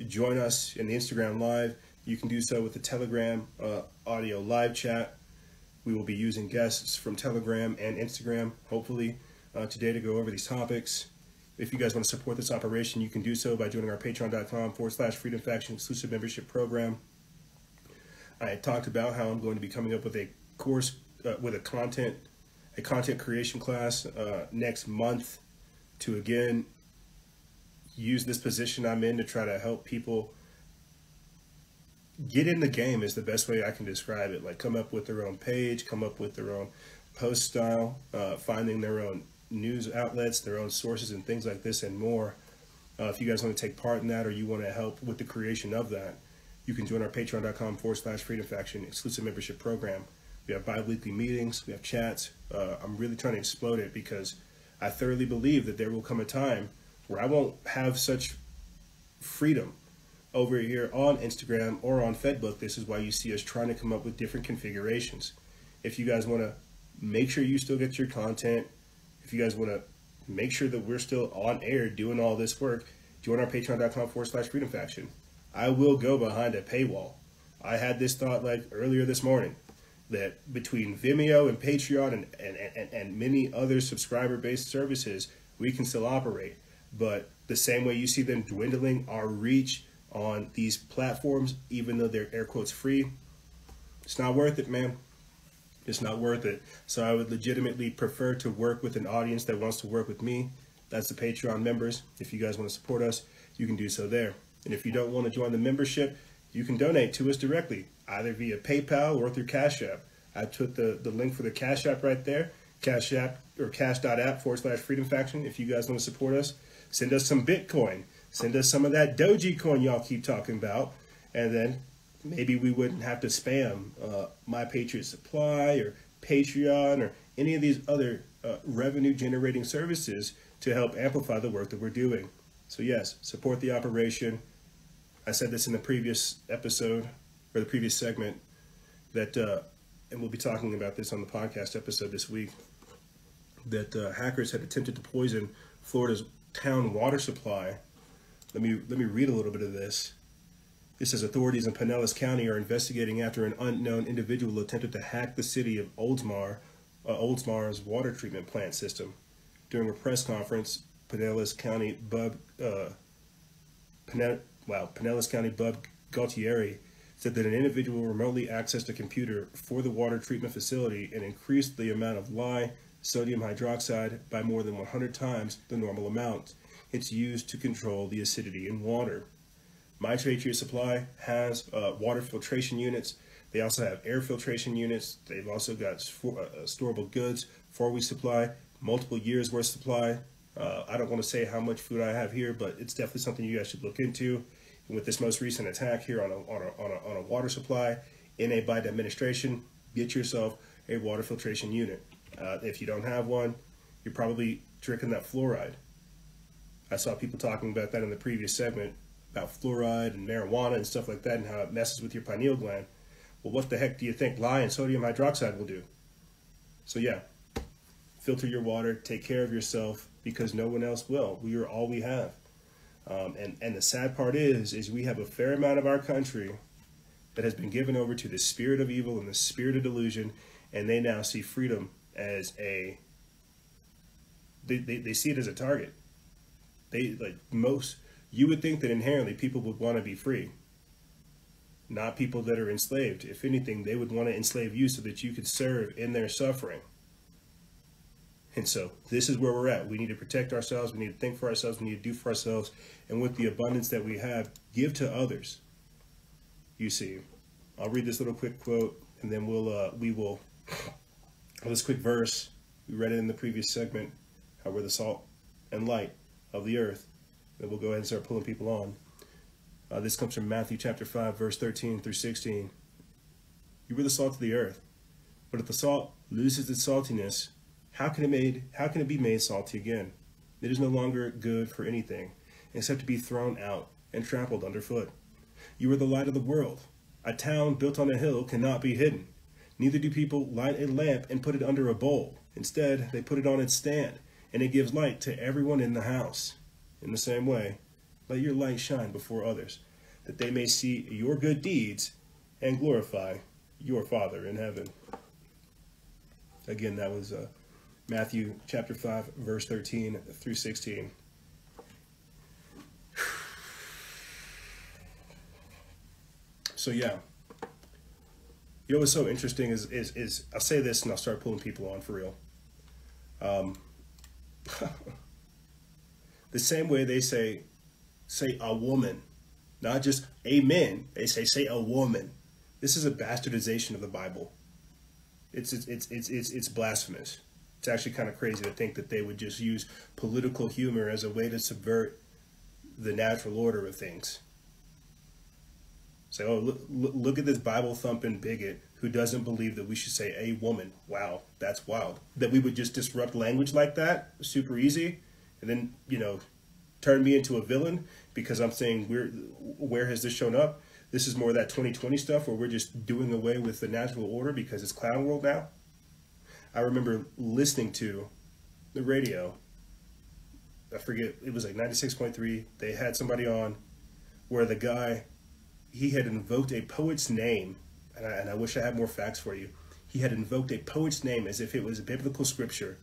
join us in the Instagram Live, you can do so with the Telegram audio live chat. We will be using guests from Telegram and Instagram, hopefully, today to go over these topics. If you guys want to support this operation, you can do so by joining our patreon.com/Freedom Faction exclusive membership program. I had talked about how I'm going to be coming up with a course with a content creation class next month to again use this position I'm in to try to help people get in the game is the best way I can describe it. Like come up with their own page, come up with their own post style, finding their own news outlets, their own sources and things like this and more. If you guys want to take part in that or you want to help with the creation of that, you can join our patreon.com/Freedom Faction exclusive membership program. We have bi-weekly meetings, we have chats. I'm really trying to explode it because I thoroughly believe that there will come a time where I won't have such freedom over here on Instagram or on Fedbook. This is why you see us trying to come up with different configurations. If you guys want to make sure you still get your content, if you guys want to make sure that we're still on air doing all this work, join our patreon.com/Freedom Faction. I will go behind a paywall. I had this thought like earlier this morning that between Vimeo and Patreon and many other subscriber-based services, we can still operate. But the same way you see them dwindling our reach on these platforms, even though they're air quotes free, it's not worth it, man. It's not worth it. So I would legitimately prefer to work with an audience that wants to work with me. That's the Patreon members. If you guys want to support us, you can do so there. And if you don't want to join the membership, you can donate to us directly, either via PayPal or through Cash App. I put the link for the Cash App right there, Cash App or cash.app/Freedom Faction. If you guys want to support us, send us some Bitcoin. Send us some of that Dogecoin y'all keep talking about. And then maybe we wouldn't have to spam My Patriot Supply or Patreon or any of these other revenue generating services to help amplify the work that we're doing. So yes, support the operation. I said this in the previous episode or the previous segment that, and we'll be talking about this on the podcast episode this week, that hackers had attempted to poison Florida's town water supply. Let me read a little bit of this. This says authorities in Pinellas County are investigating after an unknown individual attempted to hack the city of Oldsmar's water treatment plant system. During a press conference, Pinellas County Bub Gautieri said that an individual remotely accessed a computer for the water treatment facility and increased the amount of lye, sodium hydroxide, by more than 100 times the normal amount. It's used to control the acidity in water. My Patriot Supply has water filtration units. They also have air filtration units. They've also got storable goods, 4-week supply, multiple years worth supply. I don't want to say how much food I have here, but it's definitely something you guys should look into. With this most recent attack here on a water supply in a Biden administration, get yourself a water filtration unit. If you don't have one, you're probably drinking that fluoride. I saw people talking about that in the previous segment about fluoride and marijuana and stuff like that and how it messes with your pineal gland. Well, what the heck do you think lye and sodium hydroxide will do? So yeah, filter your water, take care of yourself, because no one else will. We are all we have. And the sad part is we have a fair amount of our country that has been given over to the spirit of evil and the spirit of delusion, and they now see freedom as they see it as a target. You would think that inherently people would want to be free, not people that are enslaved. If anything, they would want to enslave you so that you could serve in their suffering. And so this is where we're at. We need to protect ourselves. We need to think for ourselves. We need to do for ourselves. And with the abundance that we have, give to others. You see, I'll read this little quick quote, and then this quick verse. We read it in the previous segment, how we're the salt and light of the earth. Then we'll go ahead and start pulling people on. This comes from Matthew chapter 5, verse 13 through 16. You were the salt of the earth, but if the salt loses its saltiness, how can it be made salty again? It is no longer good for anything, except to be thrown out and trampled underfoot. You are the light of the world. A town built on a hill cannot be hidden. Neither do people light a lamp and put it under a bowl. Instead, they put it on its stand, and it gives light to everyone in the house. In the same way, let your light shine before others, that they may see your good deeds and glorify your Father in heaven. Again, that was Matthew chapter 5, verse 13 through 16. So yeah, you know what's so interesting is I'll say this and I'll start pulling people on for real. The same way they say a woman, not just a man. They say a woman. This is a bastardization of the Bible. It's blasphemous. It's actually kind of crazy to think that they would just use political humor as a way to subvert the natural order of things. Say, oh, look at this Bible-thumping bigot who doesn't believe that we should say a woman. Wow, that's wild. That we would just disrupt language like that, super easy, and then, turn me into a villain because I'm saying where has this shown up? This is more of that 2020 stuff where we're just doing away with the natural order because it's clown world now. I remember listening to the radio. I forget, it was like 96.3. They had somebody on where the guy, he had invoked a poet's name, and I wish I had more facts for you. He had invoked a poet's name as if it was a biblical scripture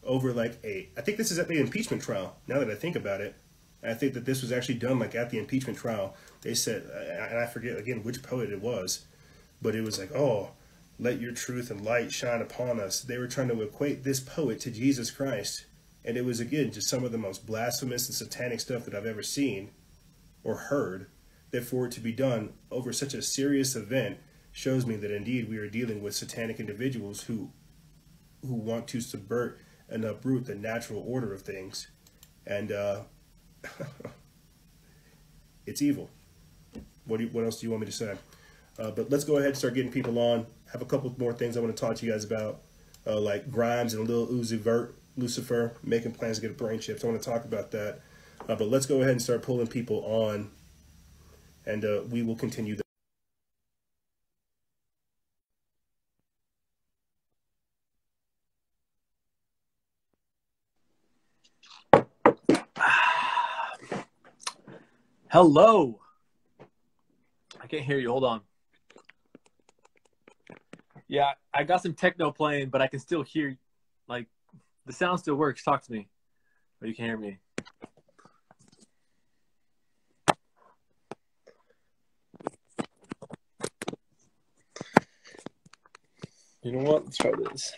over I think this is at the impeachment trial, now that I think about it. I think that this was actually done at the impeachment trial. They said, and I forget again which poet it was, but it was like, oh, let your truth and light shine upon us. They were trying to equate this poet to Jesus Christ. And it was, again, just some of the most blasphemous and satanic stuff that I've ever seen or heard. That for it to be done over such a serious event shows me that indeed we are dealing with satanic individuals who want to subvert and uproot the natural order of things. And it's evil. What else do you want me to say? But let's go ahead and start getting people on. I have a couple more things I want to talk to you guys about, like Grimes and Lil Uzi Vert, Lucifer, making plans to get a brain chips. I want to talk about that. But let's go ahead and start pulling people on, and we will continue. Hello. I can't hear you. Hold on. Yeah, I got some techno playing, but I can still hear, the sound still works. Talk to me. But you can hear me. You know what? Let's try this.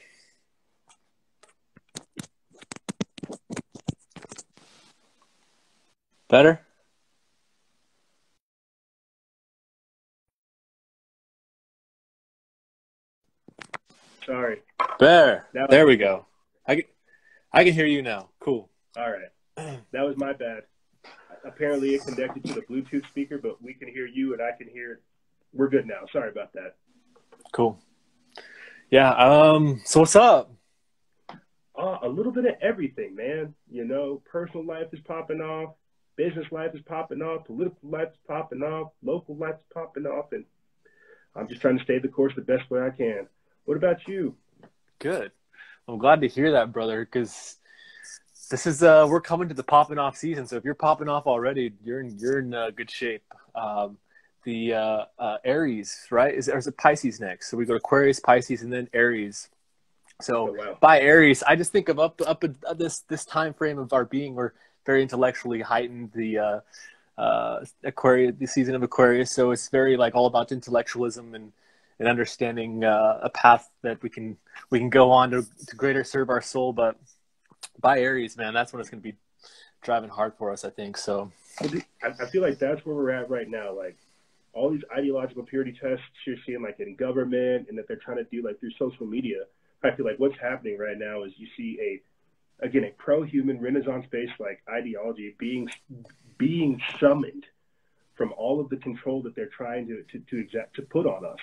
Better? Sorry. There we go. I can hear you now. Cool. All right. That was my bad. apparently it connected to the Bluetooth speaker, but we can hear you and I can hear. We're good now. Sorry about that. Cool. Yeah. So what's up? A little bit of everything, man. You know, personal life is popping off, business life is popping off, political life is popping off, local life is popping off, and I'm just trying to stay the course the best way I can. What about you? Good. I'm glad to hear that, brother, because this is we're coming to the popping off season. So if you're popping off already, you're in good shape. The Aries, right? Is it Pisces next? So we go to Aquarius, Pisces, and then Aries. So by Aries, I just think of up this time frame of our being. We're very intellectually heightened. The Aquarius, the season of Aquarius. So it's very like all about intellectualism and understanding a path that we can go on to greater serve our soul. But by Aries, man, that's when it's going to be driving hard for us, I think. So I feel like that's where we're at right now. Like all these ideological purity tests you're seeing like in government and that they're trying to do like through social media. I feel like what's happening right now is you see a pro-human Renaissance-based like ideology being summoned from all of the control that they're trying to put on us.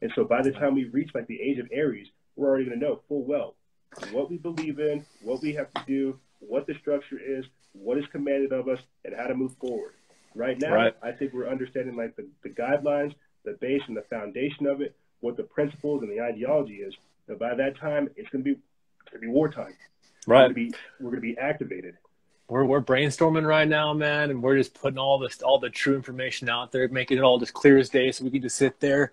And so by the time we reach like the age of Aries, we're already going to know full well what we believe in, what we have to do, what the structure is, what is commanded of us, and how to move forward. Right now, I think we're understanding like the guidelines, the base and the foundation of it, what the principles and the ideology is. And by that time, it's going to be wartime. Right. We're going to be activated. We're brainstorming right now, man, and we're just putting all the true information out there, making it all just clear as day, so we can just sit there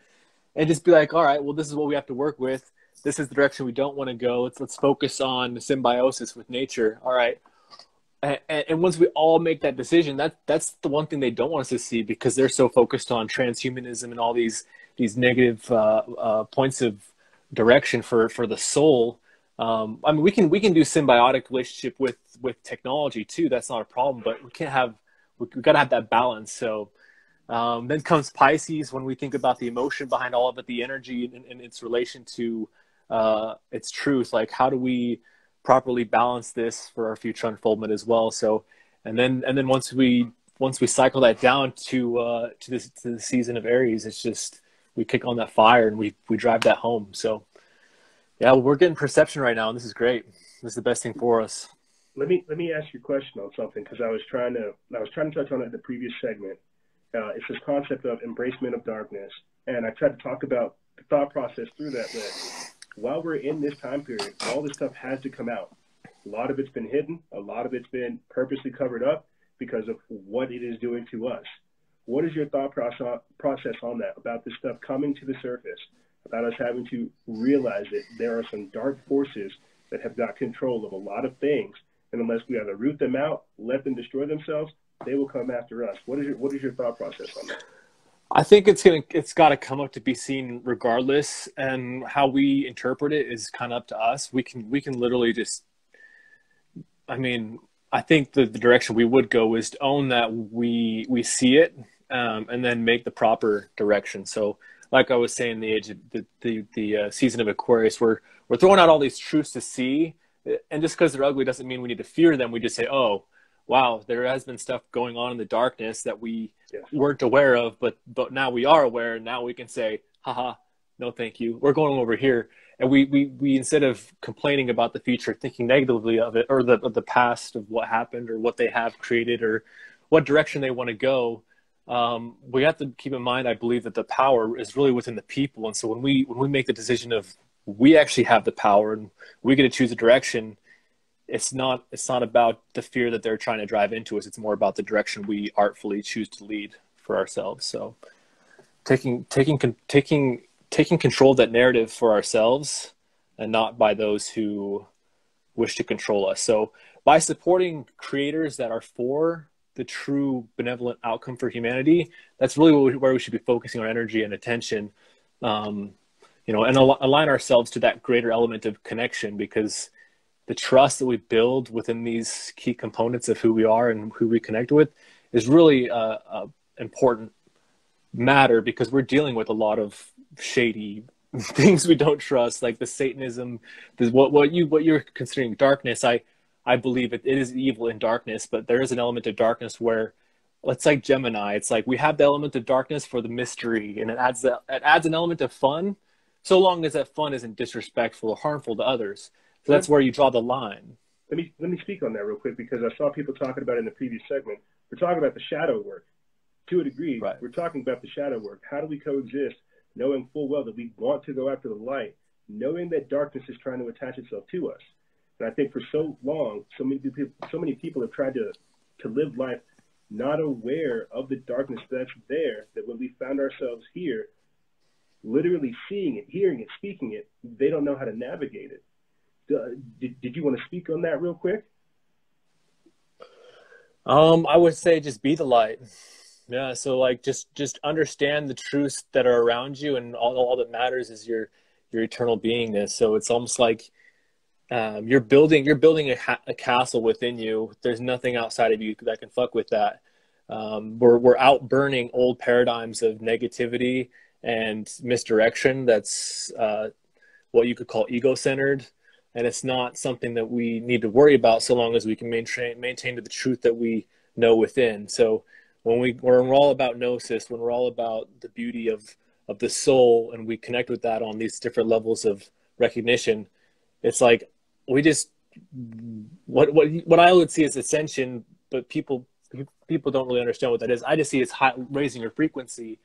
and just be like, all right, well, this is what we have to work with. This is the direction we don't want to go. Let's focus on the symbiosis with nature. All right. And once we all make that decision, that's the one thing they don't want us to see, because they're so focused on transhumanism and all these negative points of direction for the soul. I mean, we can do symbiotic relationship with technology too. That's not a problem, but we got to have that balance. So then comes Pisces, when we think about the emotion behind all of it, the energy and its relation to its truth. Like, how do we properly balance this for our future unfoldment as well? So, and then once we cycle that down to the season of Aries, it's just we kick on that fire and we drive that home. So yeah, we're getting perception right now, and this is great. This is the best thing for us. Let me ask you a question on something, because I was trying to touch on it in the previous segment. It's this concept of embracement of darkness, and I tried to talk about the thought process through that. That while we're in this time period, all this stuff has to come out. A lot of it's been hidden. A lot of it's been purposely covered up because of what it is doing to us. What is your thought process on that, about this stuff coming to the surface, about us having to realize that there are some dark forces that have got control of a lot of things, and unless we either root them out, let them destroy themselves, they will come after us. What is your thought process on that? I think it's got to come up to be seen regardless, and how we interpret it is kind of up to us. We can literally just, I mean, I think the direction we would go is to own that we see it, and then make the proper direction. So like I was saying, the age of the season of Aquarius, we're throwing out all these truths to see, and just because they're ugly doesn't mean we need to fear them. We just say, oh, wow, there has been stuff going on in the darkness that we weren't aware of, but now we are aware, and now we can say, haha, no thank you, we're going over here. And we instead of complaining about the future, thinking negatively of it, or the past of what happened or what they have created or what direction they want to go, we have to keep in mind, I believe, that the power is really within the people. And so when we make the decision of we actually have the power and we get to choose a direction, it's not about the fear that they're trying to drive into us. It's more about the direction we artfully choose to lead for ourselves. So taking control of that narrative for ourselves, and not by those who wish to control us. So by supporting creators that are for the true benevolent outcome for humanity, that's really where we should be focusing our energy and attention, and align ourselves to that greater element of connection, because the trust that we build within these key components of who we are and who we connect with is really important matter, because we're dealing with a lot of shady things we don't trust, like the Satanism, what you're considering darkness. I believe it is evil in darkness, but there is an element of darkness where it's like Gemini. It's like we have the element of darkness for the mystery, and it adds an element of fun, so long as that fun isn't disrespectful or harmful to others. So that's where you draw the line. Let me speak on that real quick, because I saw people talking about it in the previous segment. We're talking about the shadow work. To a degree, right. We're talking about the shadow work. How do we coexist, knowing full well that we want to go after the light, knowing that darkness is trying to attach itself to us? And I think for so long, so many people have tried to live life not aware of the darkness that's there, that when we found ourselves here, literally seeing it, hearing it, speaking it, they don't know how to navigate it. Did you want to speak on that real quick? I would say just be the light. Yeah, so like just understand the truths that are around you, and all that matters is your eternal beingness. So it's almost like you're building a castle within you. There's nothing outside of you that can fuck with that. We're out burning old paradigms of negativity and misdirection. That's what you could call ego-centered, and it's not something that we need to worry about so long as we can maintain the truth that we know within. So when we're all about gnosis, when we're all about the beauty of the soul, and we connect with that on these different levels of recognition, it's like we just what I would see as ascension, but people don't really understand what that is. I just see it's raising your frequency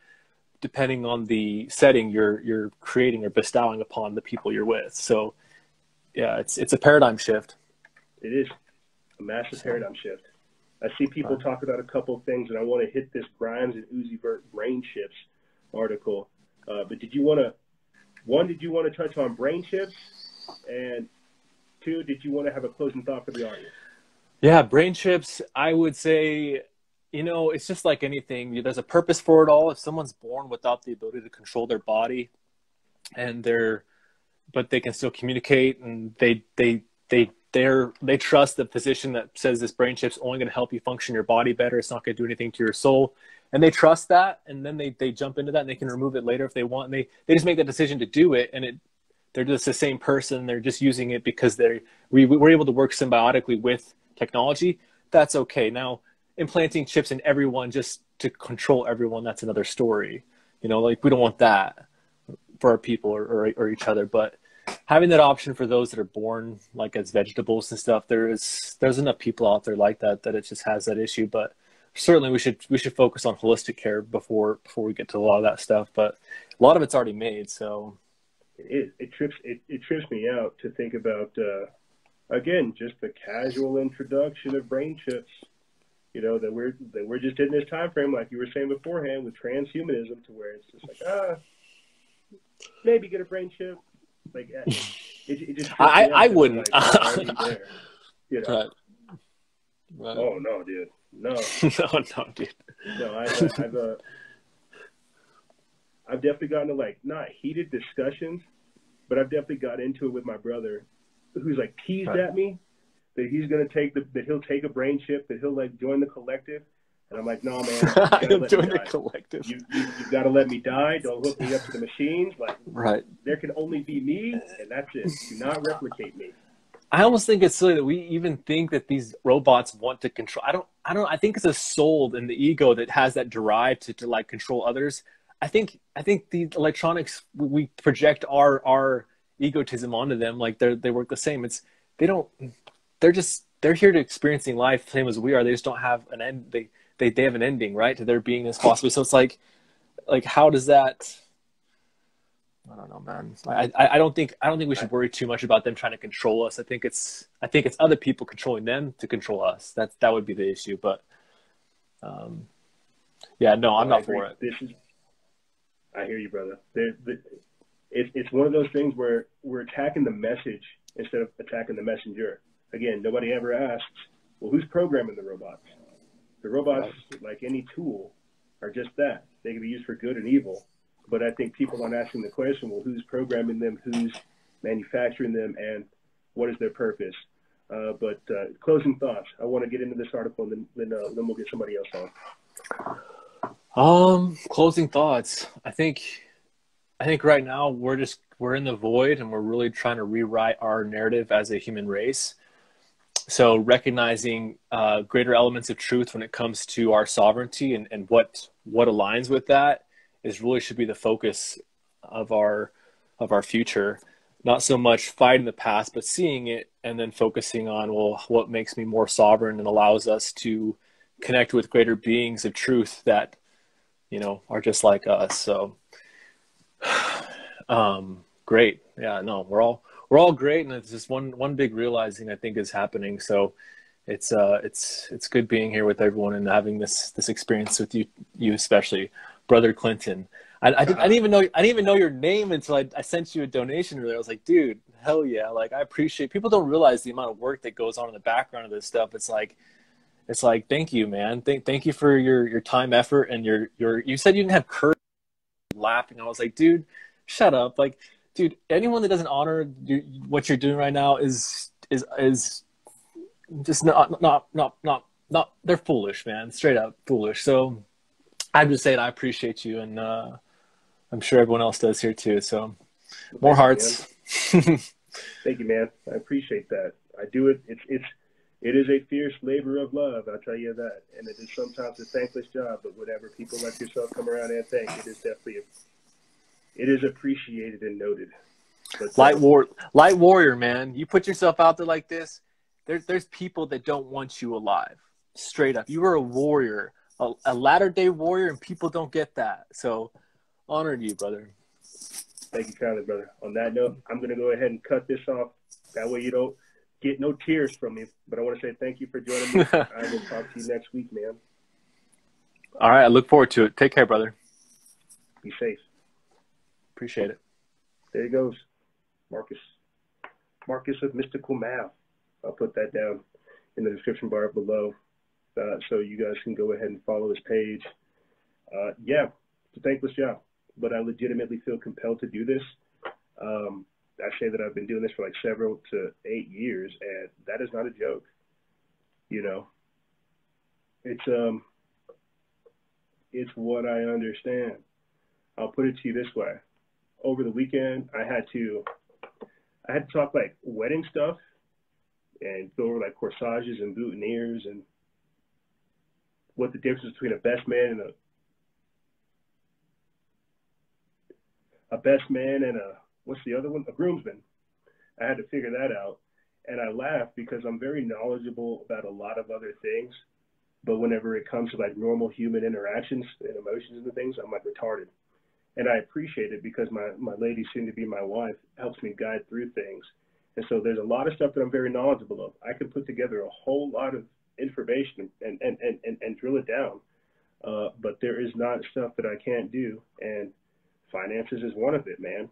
depending on the setting you're creating or bestowing upon the people you're with. So yeah, it's a paradigm shift. It is a massive paradigm shift. I see people talk about a couple of things, and I want to hit this Grimes and Uzi Vert brain chips article. But did you want to touch on brain chips? And two, did you want to have a closing thought for the audience? Yeah, brain chips, I would say, it's just like anything. There's a purpose for it all. If someone's born without the ability to control their body, but they can still communicate, and they trust the physician that says this brain chip's only going to help you function your body better. It's not going to do anything to your soul. And they trust that, and then they jump into that, and they can remove it later if they want. And they just make that decision to do it, and they're just the same person. They're just using it because we're able to work symbiotically with technology. That's okay. Now, implanting chips in everyone just to control everyone, that's another story. Like we don't want that for our people or each other. But having that option for those that are born like as vegetables and stuff, there's enough people out there like that it just has that issue. But certainly we should focus on holistic care before we get to a lot of that stuff. But a lot of it's already made, so it trips me out to think about again, just the casual introduction of brain chips. That we're just in this time frame, like you were saying beforehand, with transhumanism, to where it's just like maybe get a brain chip. Like it just I wouldn't. Like, Right. Oh no, dude. No. no, dude. No, I've definitely gotten to not heated discussions, but I've definitely got into it with my brother, who's like teased at me that he's gonna he'll take a brain chip, that he'll join the collective, and I'm like, no, man, he'll join the collective. You've got to let me die. Don't hook me up to the machines. Right. There can only be me, and that's it. Do not replicate me. I almost think it's silly that we even think that these robots want to control. I think it's a soul and the ego that has that drive to control others. I think the electronics, we project our egotism onto them. Like they work the same. They're here to experiencing life same as we are. They just don't have an end. They have an ending, right, to their beingness possibly. So it's like how does that? I don't know, man. I don't think we should worry too much about them trying to control us. I think it's other people controlling them to control us. That would be the issue. But yeah, no, I'm not for it. I hear you, brother. It's one of those things where we're attacking the message instead of attacking the messenger. Again, nobody ever asks, well, who's programming the robots? The robots, like any tool, are just that. They can be used for good and evil. But I think people aren't asking the question, well, who's programming them, who's manufacturing them, and what is their purpose? But closing thoughts. I want to get into this article, and then we'll get somebody else on. Closing thoughts. I think right now we're in the void, and we're really trying to rewrite our narrative as a human race. So recognizing greater elements of truth when it comes to our sovereignty and what aligns with that is really should be the focus of our future. Not so much fighting the past, but seeing it and then focusing on, well, what makes me more sovereign and allows us to connect with greater beings of truth that, you know, are just like us. So, great. Yeah, no, we're all great. And it's just one big realizing I think is happening. So it's good being here with everyone and having this experience with you especially, Brother Clinton. I didn't even know your name until I sent you a donation earlier. I was like, dude, hell yeah. Like, I appreciate, people don't realize the amount of work that goes on in the background of this stuff. It's like, thank you, man. Thank you for your time, effort, and you said you didn't have courage. Laughing. I was like, dude, shut up. Like, dude, anyone that doesn't honor what you're doing right now is just not, they're foolish, man. Straight up foolish. So I'm just saying I appreciate you, and I'm sure everyone else does here too. So more hearts. Thank you, man. I appreciate that. I do it. It is a fierce labor of love, I'll tell you that. And it is sometimes a thankless job, but whatever people like yourself come around and thank, it is definitely, it is appreciated and noted. But, light warrior, man. You put yourself out there like this, there's people that don't want you alive. Straight up. You are a warrior, a latter-day warrior, and people don't get that. So, honored you, brother. Thank you kindly, brother. On that note, I'm going to go ahead and cut this off. That way you don't get no tears from me. But I want to say thank you for joining me. I will talk to you next week, man. All right. I look forward to it. Take care, brother. Be safe. Appreciate it. There he goes. Marcus with Mystical Math. I'll put that down in the description bar below. So you guys can go ahead and follow his page. Yeah, it's a thankless job, but I legitimately feel compelled to do this. I say that I've been doing this for like 7 to 8 years, and that is not a joke. You know, it's what I understand. I'll put it to you this way. Over the weekend, I had to talk like wedding stuff and go over like corsages and boutonnieres and what the difference is between a best man and a what's the other one? A groomsman. I had to figure that out. And I laugh because I'm very knowledgeable about a lot of other things. But whenever it comes to like normal human interactions and emotions and things, I'm like retarded. And I appreciate it because my lady, soon to be my wife, helps me guide through things. And so there's a lot of stuff that I'm very knowledgeable of. I can put together a whole lot of information and drill it down. But there is not stuff that I can't do. And finances is one of it, man.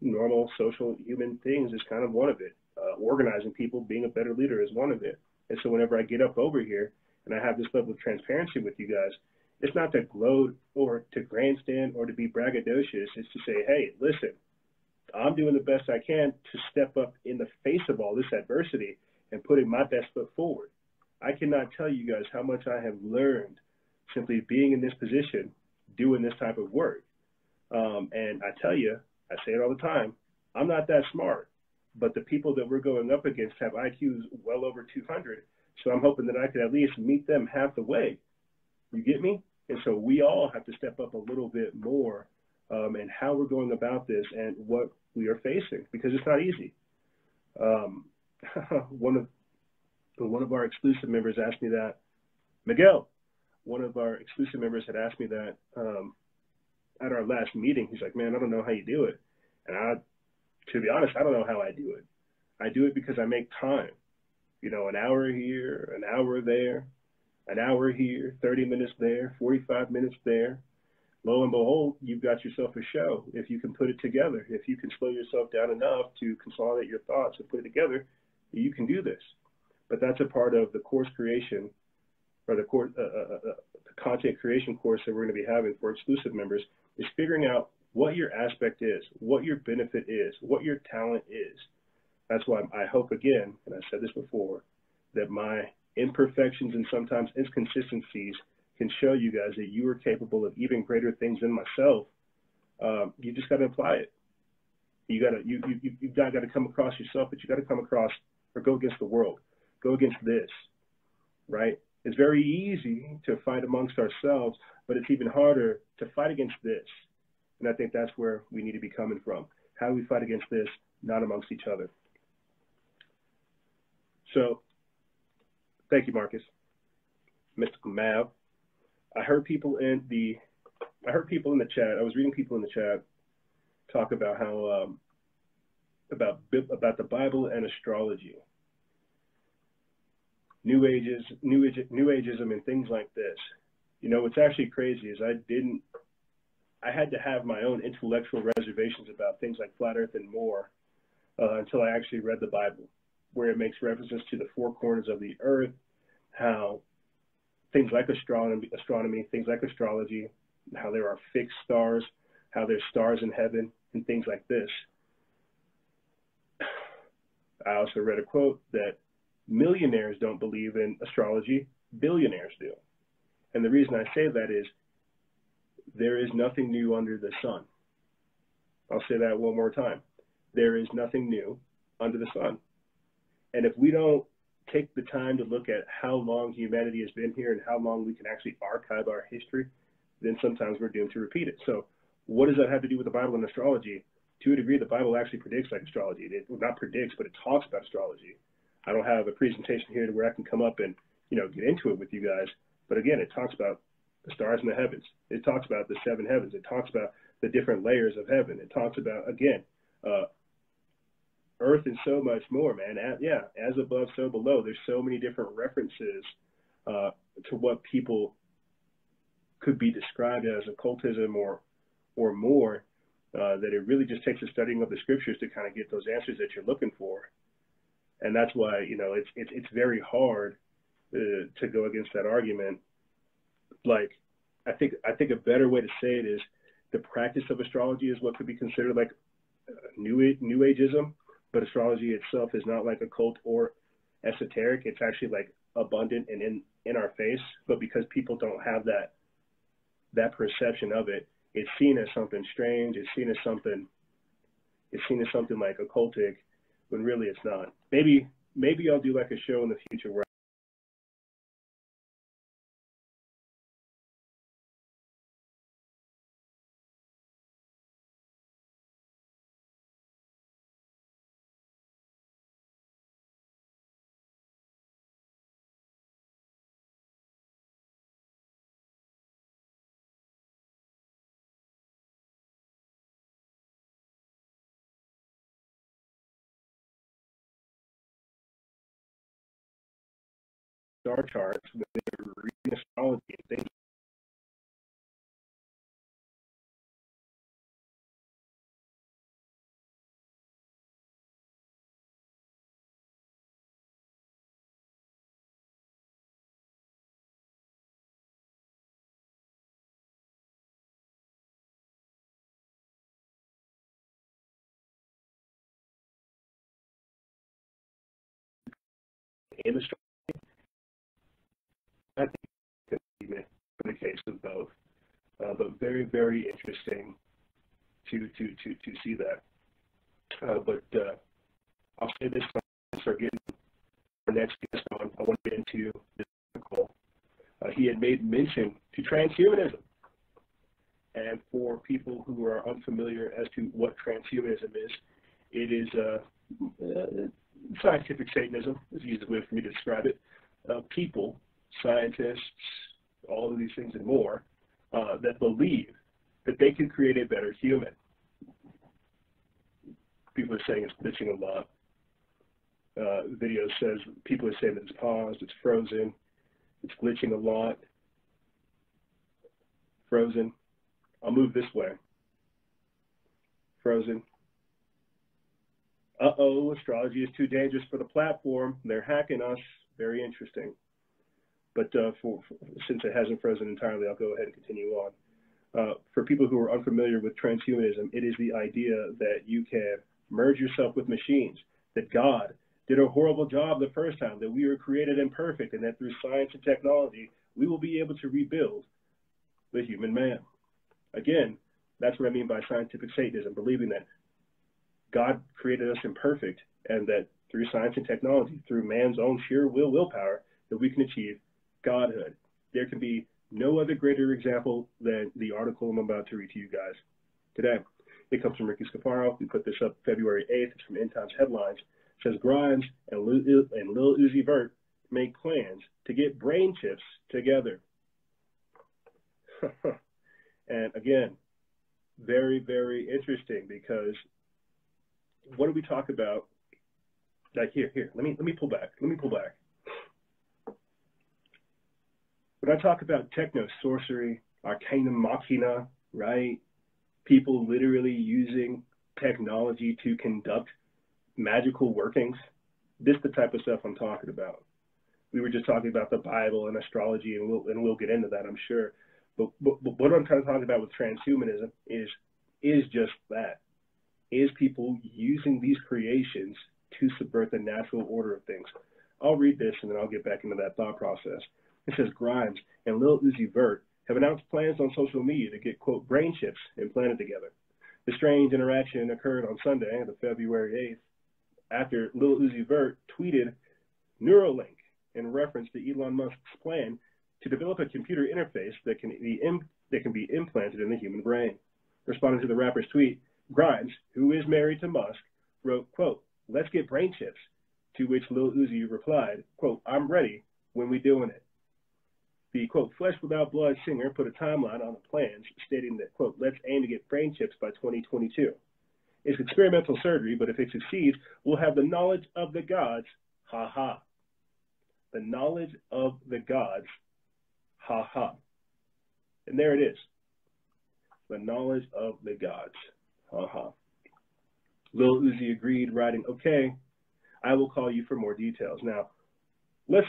Normal social human things is kind of one of it. Organizing people, being a better leader is one of it. And so whenever I get up over here and I have this level of transparency with you guys, it's not to gloat or to grandstand or to be braggadocious. It's to say, hey, listen, I'm doing the best I can to step up in the face of all this adversity and putting my best foot forward. I cannot tell you guys how much I have learned simply being in this position, doing this type of work. And I tell you, I say it all the time, I'm not that smart, but the people that we're going up against have IQs well over 200. So I'm hoping that I could at least meet them half the way. You get me? And so we all have to step up a little bit more in how we're going about this and what we are facing, because it's not easy. One of our exclusive members asked me that. Miguel, one of our exclusive members had asked me that at our last meeting. He's like, man, I don't know how you do it. And to be honest, I don't know how I do it. I do it because I make time. You know, an hour here, an hour there, an hour here, 30 minutes there, 45 minutes there. Lo and behold, you've got yourself a show. If you can put it together, if you can slow yourself down enough to consolidate your thoughts and put it together, you can do this. But that's a part of the course creation, or the content creation course that we're going to be having for exclusive members, is figuring out what your aspect is, what your benefit is, what your talent is. That's why I hope, again, and I said this before, that my imperfections and sometimes inconsistencies can show you guys that you are capable of even greater things than myself. You just got to apply it. You've not got to come across yourself, but you got to come across or go against the world. go against this, right? It's very easy to fight amongst ourselves, but it's even harder to fight against this. And I think that's where we need to be coming from. How do we fight against this, not amongst each other? So, thank you, Marcus. Mystical Mav. I heard people in the chat. I was reading people in the chat talk about how about the Bible and astrology, New Ageism, and things like this. You know, what's actually crazy is I had to have my own intellectual reservations about things like flat Earth and more until I actually read the Bible, where it makes references to the four corners of the earth, how things like astronomy, things like astrology, how there are fixed stars, how there's stars in heaven, and things like this. I also read a quote that millionaires don't believe in astrology, billionaires do. And the reason I say that is there is nothing new under the sun. I'll say that one more time. There is nothing new under the sun. And if we don't take the time to look at how long humanity has been here and how long we can actually archive our history, then sometimes we're doomed to repeat it. So what does that have to do with the Bible and astrology? To a degree, the Bible actually predicts like astrology. It not predicts, but it talks about astrology. I don't have a presentation here to where I can come up and, you know, get into it with you guys. But again, it talks about the stars in the heavens. It talks about the seven heavens. It talks about the different layers of heaven. It talks about, again, earth and so much more, man. As above, so below. There's so many different references to what people could be described as occultism or more, that it really just takes a studying of the scriptures to kind of get those answers that you're looking for. And that's why, you know, it's very hard to go against that argument. Like, I think a better way to say it is the practice of astrology is what could be considered like New Ageism, but astrology itself is not like occult or esoteric. It's actually like abundant and in our face. But because people don't have that perception of it, it's seen as something strange. It's seen as something like occultic, when really it's not. Maybe I'll do like a show in the future where star charts, when they're reading astrology and things. In astrology, I think it could be the case of both, but very, very interesting to see that. But I'll say this: start getting our next guest on. I want to get into this article. He had made mention to transhumanism, and for people who are unfamiliar as to what transhumanism is, it is scientific Satanism is the easiest way for me to describe it. People, scientists, all of these things and more, that believe that they can create a better human. People are saying it's glitching a lot. Video says people are saying that it's paused, it's frozen, it's glitching a lot. Frozen. I'll move this way. Frozen. Uh-oh, astrology is too dangerous for the platform. They're hacking us. Very interesting. But since it hasn't frozen entirely, I'll go ahead and continue on. For people who are unfamiliar with transhumanism, it is the idea that you can merge yourself with machines, that God did a horrible job the first time, that we were created imperfect, and that through science and technology, we will be able to rebuild the human man. Again, that's what I mean by scientific Satanism, believing that God created us imperfect and that through science and technology, through man's own sheer willpower, that we can achieve godhood. There can be no other greater example than the article I'm about to read to you guys today. It comes from Ricky Scaparo. We put this up February 8th. It's from End Times Headlines. It says Grimes and Lil Uzi Vert make plans to get brain chips together. And again, very, very interesting, because what do we talk about? Like here, let me pull back. When I talk about techno-sorcery, arcana machina, right? People literally using technology to conduct magical workings, this is the type of stuff I'm talking about. We were just talking about the Bible and astrology, and we'll get into that, I'm sure. But what I'm trying to talk about with transhumanism is just that. Is people using these creations to subvert the natural order of things. I'll read this and then I'll get back into that thought process. It says Grimes and Lil Uzi Vert have announced plans on social media to get, quote, brain chips implanted together. The strange interaction occurred on Sunday, the February 8th, after Lil Uzi Vert tweeted Neuralink in reference to Elon Musk's plan to develop a computer interface that can be implanted in the human brain. Responding to the rapper's tweet, Grimes, who is married to Musk, wrote, quote, let's get brain chips, to which Lil Uzi replied, quote, I'm ready, when we doing it. The, quote, flesh without blood singer put a timeline on the plans, stating that, quote, let's aim to get brain chips by 2022. It's experimental surgery, but if it succeeds, we'll have the knowledge of the gods, ha ha. The knowledge of the gods, ha ha. And there it is. The knowledge of the gods, ha ha. Lil Uzi agreed, writing, okay, I will call you for more details. Now, let's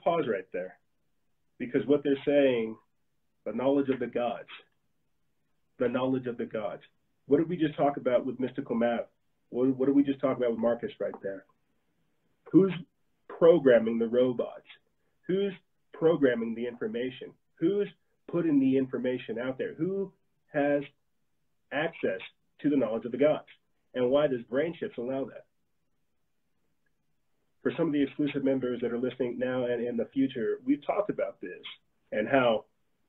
pause right there, because what they're saying, the knowledge of the gods, the knowledge of the gods. What did we just talk about with Mystical Mav? What did we just talk about with Marcus right there? Who's programming the robots? Who's programming the information? Who's putting the information out there? Who has access to the knowledge of the gods? And why does brain chips allow that? For some of the exclusive members that are listening now and in the future, we've talked about this and how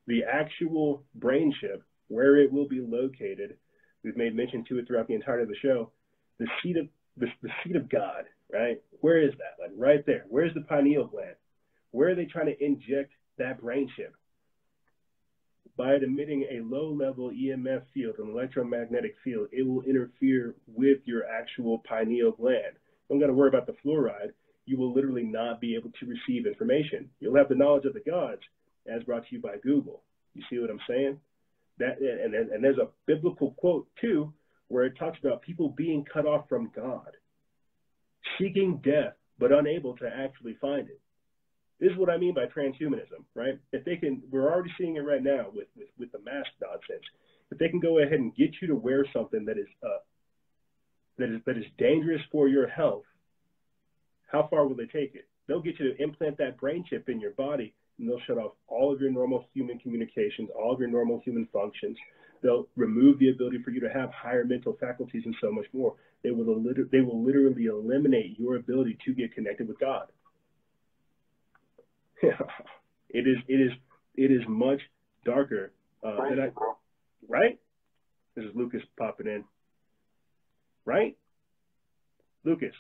the actual brain chip, where it will be located, we've made mention to it throughout the entirety of the show, the seat of God, right? Where is that? Like right there. Where's the pineal gland? Where are they trying to inject that brain chip? By it emitting a low-level EMF field, an electromagnetic field, it will interfere with your actual pineal gland. Don't got to worry about the fluoride. You will literally not be able to receive information. You'll have the knowledge of the gods, as brought to you by Google. You see what I'm saying? That and there's a biblical quote too, where it talks about people being cut off from God, seeking death but unable to actually find it. This is what I mean by transhumanism, right? If they can, we're already seeing it right now with the mask nonsense. If they can go ahead and get you to wear something that is dangerous for your health, how far will they take it? They'll get you to implant that brain chip in your body, and they'll shut off all of your normal human communications, all of your normal human functions. They'll remove the ability for you to have higher mental faculties and so much more. They will literally eliminate your ability to get connected with God. It is much darker right? This is Lucas popping in. Right? Lucas.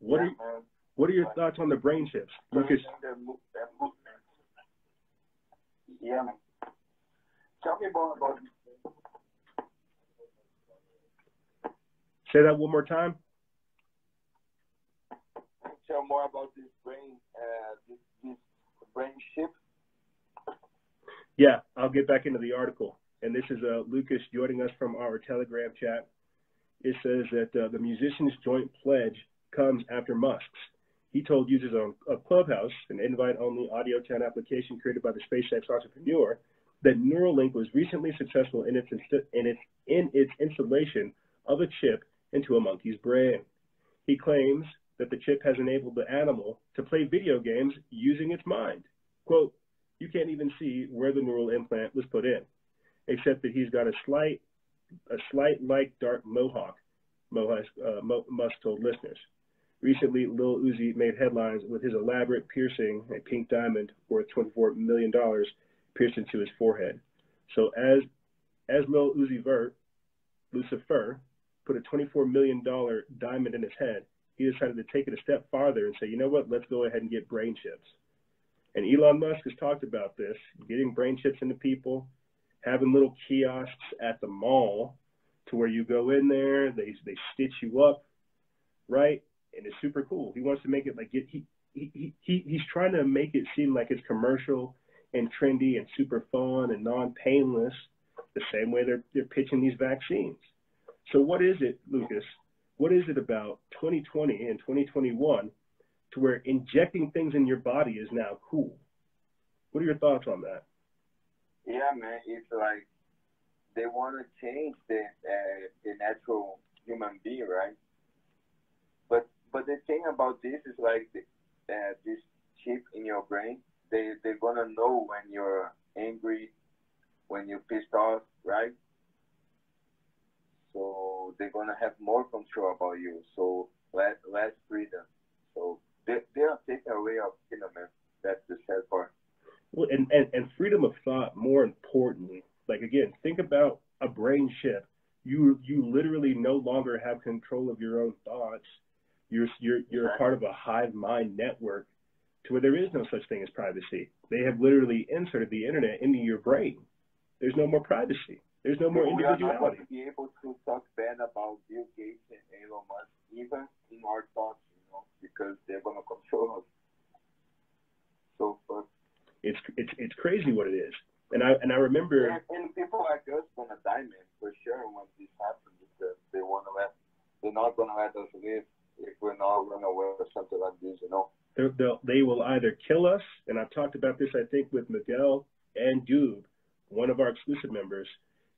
What are your thoughts on the brain chips? Lucas. Yeah, man. Tell me about Say that one more time. Tell more about this brain chip. Yeah, I'll get back into the article. And this is Lucas joining us from our Telegram chat. It says that the musician's joint pledge comes after Musk's. He told users on Clubhouse, an invite-only audio chat application created by the SpaceX entrepreneur, that Neuralink was recently successful in its installation of a chip into a monkey's brain. He claims that the chip has enabled the animal to play video games using its mind. Quote, you can't even see where the neural implant was put in, except that he's got a slight light dark mohawk Musk told listeners. Recently, Lil Uzi made headlines with his elaborate piercing, a pink diamond worth $24 million, pierced into his forehead. So as Lil Uzi Vert, Lucifer, put a $24 million diamond in his head, he decided to take it a step farther and say, you know what, let's go ahead and get brain chips. And Elon Musk has talked about this, getting brain chips into people, having little kiosks at the mall to where you go in there, they stitch you up, right? And it's super cool. He wants to make it like he's trying to make it seem like it's commercial and trendy and super fun and non-painless, the same way they're pitching these vaccines. So what is it, Lucas? What is it about 2020 and 2021 to where injecting things in your body is now cool? What are your thoughts on that? Yeah, man, it's like they want to change the natural human being, right? But the thing about this is like this chip in your brain, they're gonna know when you're angry, when you're pissed off, right? So they're gonna have more control about you. So less freedom. So they are taking away our freedom, man. That's the sad part. Well, and freedom of thought, more importantly. Like, again, think about a brain chip. You literally no longer have control of your own thoughts. You're a part of a hive mind network to where there is no such thing as privacy. They have literally inserted the internet into your brain. There's no more privacy. There's no more individuality. We are not going to be able to talk bad about Bill Gates and Elon Musk, even in our thoughts, because they're going to control us. So it's crazy what it is. And I remember. And people like us gonna die, man, for sure when this happens, because they're not gonna let us live if we're not run away or something like this, They will either kill us, and I've talked about this, I think, with Miguel and Doob, one of our exclusive members.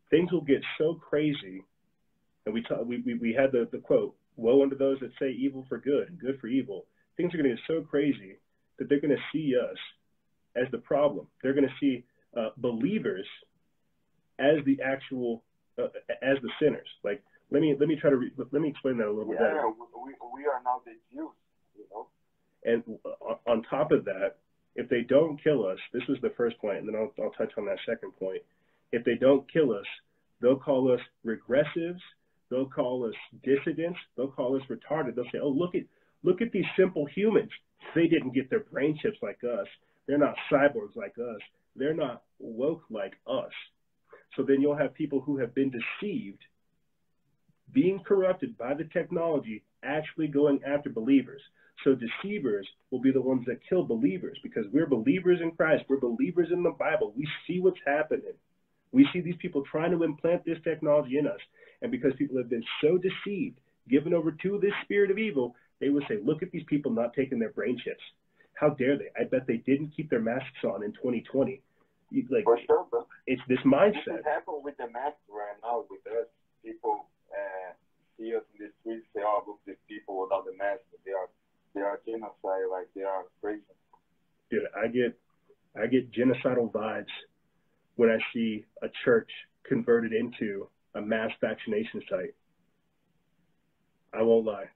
Things will get so crazy, and we had the quote, "Woe unto those that say evil for good and good for evil." Things are going to get so crazy that they're going to see us as the problem. They're going to see believers as the actual as the sinners. Like, let me explain that a little bit better. Yeah, we are now the Jews, And on top of that, if they don't kill us, this was the first point, and then I'll touch on that second point. If they don't kill us, they'll call us regressives. They'll call us dissidents. They'll call us retarded. They'll say, "Oh, look at these simple humans. They didn't get their brain chips like us. They're not cyborgs like us. They're not woke like us." So then you'll have people who have been deceived, being corrupted by the technology, actually going after believers. So deceivers will be the ones that kill believers, because we're believers in Christ. We're believers in the Bible. We see what's happening. We see these people trying to implant this technology in us. And because people have been so deceived, given over to this spirit of evil, they would say, "Look at these people not taking their brain chips. How dare they? I bet they didn't keep their masks on in 2020. Like, for sure, bro. It's this mindset. This is happening with the masks right now with us. People see us in the streets, say, "Oh, look, these people without the mask, they are genocide, like they are crazy." Dude, I get genocidal vibes when I see a church converted into a mass vaccination site. I won't lie.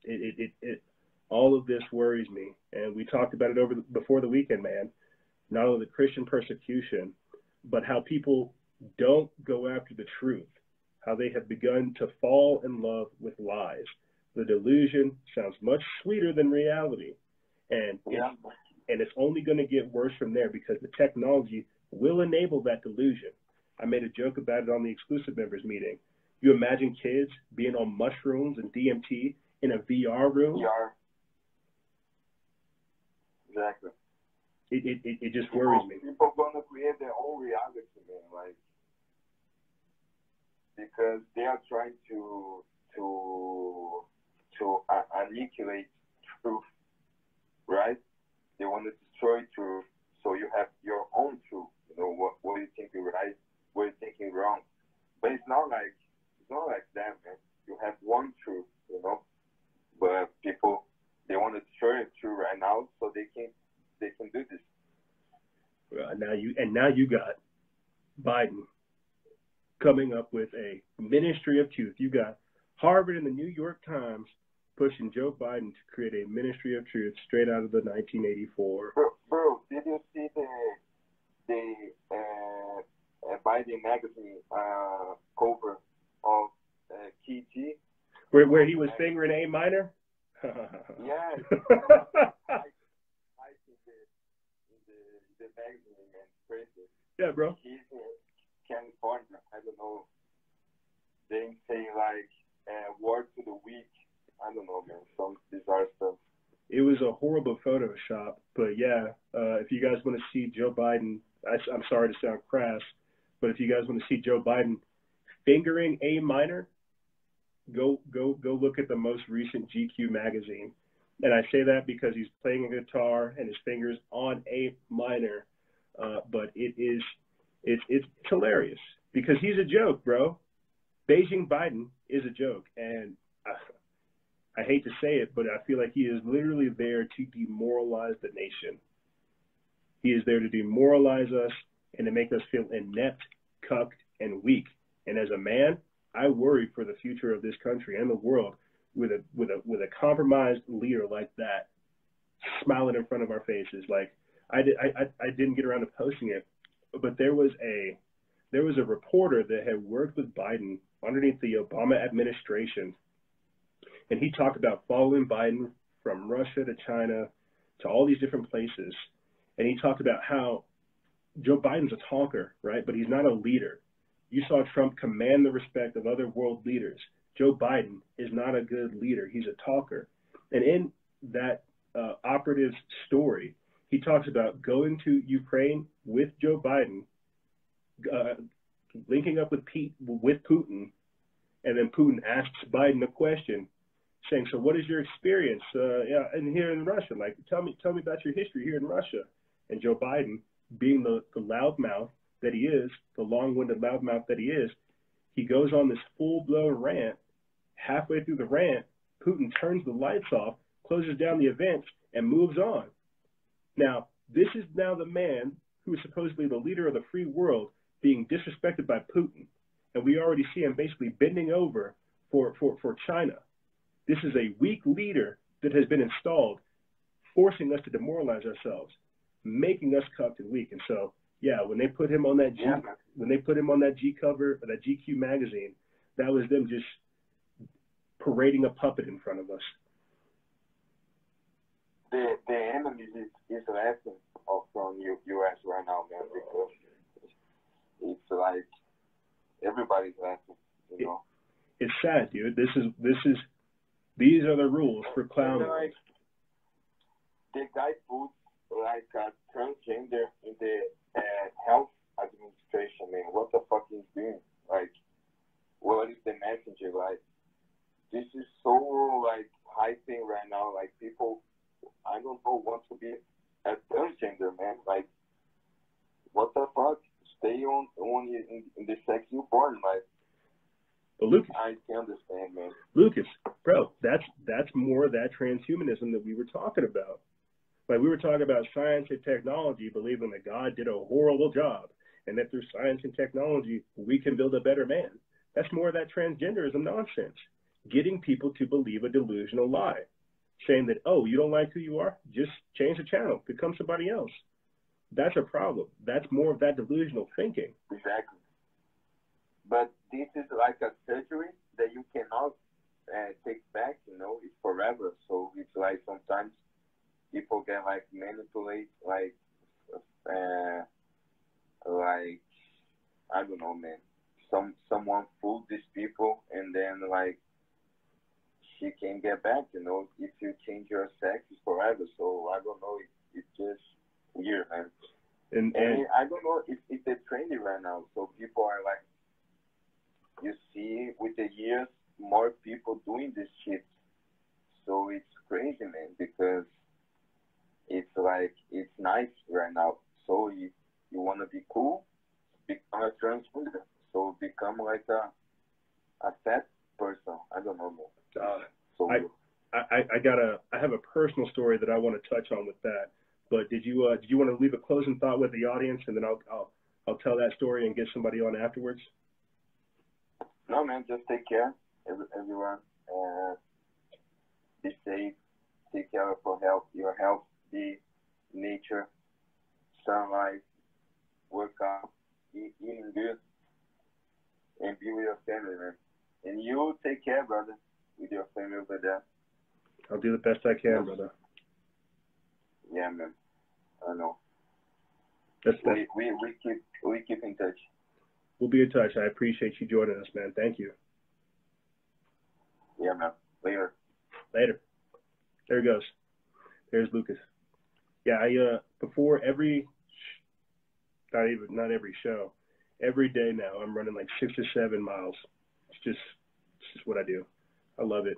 It all of this worries me, and we talked about it before the weekend, man. Not only the Christian persecution, but how people don't go after the truth, how they have begun to fall in love with lies. The delusion sounds much sweeter than reality, and it's only going to get worse from there, because the technology will enable that delusion. I made a joke about it on the exclusive members meeting. You imagine kids being on mushrooms and DMT in a VR room? VR. Exactly. It just worries me. People are going to create their own reality, man, like, because they are trying to annihilate truth, right? They want to destroy truth, so you have your own truth. What you think is right, what you think is wrong. But it's not like that, man. You have one truth, But people, they want to destroy the truth right now, so they can do this. Now you got Biden coming up with a ministry of truth. You got Harvard and the New York Times pushing Joe Biden to create a Ministry of Truth straight out of the 1984. Bro, did you see the Biden magazine cover of Key G? Where he was fingering A minor? Yeah. I see the magazine, man. Crazy. Yeah, bro. He's in California. I don't know. They say like word to the week. I don't know, man. Some bizarre stuff. It was a horrible Photoshop, but yeah, if you guys want to see Joe Biden, I'm sorry to sound crass, but if you guys want to see Joe Biden fingering A minor, go look at the most recent GQ magazine. And I say that because he's playing a guitar and his fingers on A minor, but it's hilarious because he's a joke, bro. Beijing Biden is a joke, and I hate to say it, but I feel like he is literally there to demoralize the nation. He is there to demoralize us and to make us feel inept, cucked, and weak. And as a man, I worry for the future of this country and the world with a compromised leader like that smiling in front of our faces. Like I didn't get around to posting it, but there was a reporter that had worked with Biden underneath the Obama administration, and he talked about following Biden from Russia to China to all these different places, and he talked about how Joe Biden's a talker, right? But he's not a leader. You saw Trump command the respect of other world leaders. Joe Biden is not a good leader. He's a talker. And in that operative's story, he talks about going to Ukraine with Joe Biden, linking up with Putin, and then Putin asks Biden a question, saying, "So what is your experience in here in Russia? Like, tell me about your history here in Russia." And Joe Biden, being the loudmouth that he is, the long-winded loudmouth that he is, he goes on this full-blown rant. Halfway through the rant, Putin turns the lights off, closes down the event, and moves on. Now, this is now the man who is supposedly the leader of the free world being disrespected by Putin. And we already see him basically bending over for China. This is a weak leader that has been installed, forcing us to demoralize ourselves, making us cucked and weak. And so, yeah, when they put him on that G cover, or that GQ magazine, that was them just parading a puppet in front of us. The enemy is laughing from U.S. right now, man, because it's like everybody's laughing, you know. It's sad, dude. These are the rules for clown. Like, the guy put like a transgender in the health administration, man. What the fuck is doing? Like, what is the messenger? Like, this is so like hyping right now. Like, people, I don't know, want to be a transgender, man. Like, what the fuck? Stay on in the sex you born, like. But Lucas, I can understand, man. Lucas, bro, that's more of that transhumanism that we were talking about. Like, we were talking about science and technology, believing that God did a horrible job, and that through science and technology we can build a better man. That's more of that transgenderism nonsense. Getting people to believe a delusional lie, saying that, oh, you don't like who you are, just change the channel, become somebody else. That's a problem. That's more of that delusional thinking. Exactly. But this is like a surgery that you cannot take back, you know, it's forever. So it's like sometimes people get like manipulate, like I don't know, man. Someone fooled these people, and then like she can get back, you know. If you change your sex, it's forever. So I don't know. It's just weird, man. And I don't know if it's trendy right now. So people are like, you see, with the years, more people doing this shit. So it's crazy, man, because it's like, it's nice right now. So if you want to be cool, become a transgender. So become like a fat person. I don't know, man. I have a personal story that I want to touch on with that. But did you want to leave a closing thought with the audience, and then I'll tell that story and get somebody on afterwards? No, man, just take care. everyone. Be safe. Take care of your health, be nature, sunlight, work out, eating good, and be with your family, man. And you take care, brother, with your family over there. I'll do the best I can, brother. Yeah, man. I know. We keep in touch. We'll be in touch. I appreciate you joining us, man. Thank you. Yeah, man. Later. There it goes. There's Lucas. Yeah, before not every show, every day now I'm running like 6 or 7 miles. It's just what I do. I love it.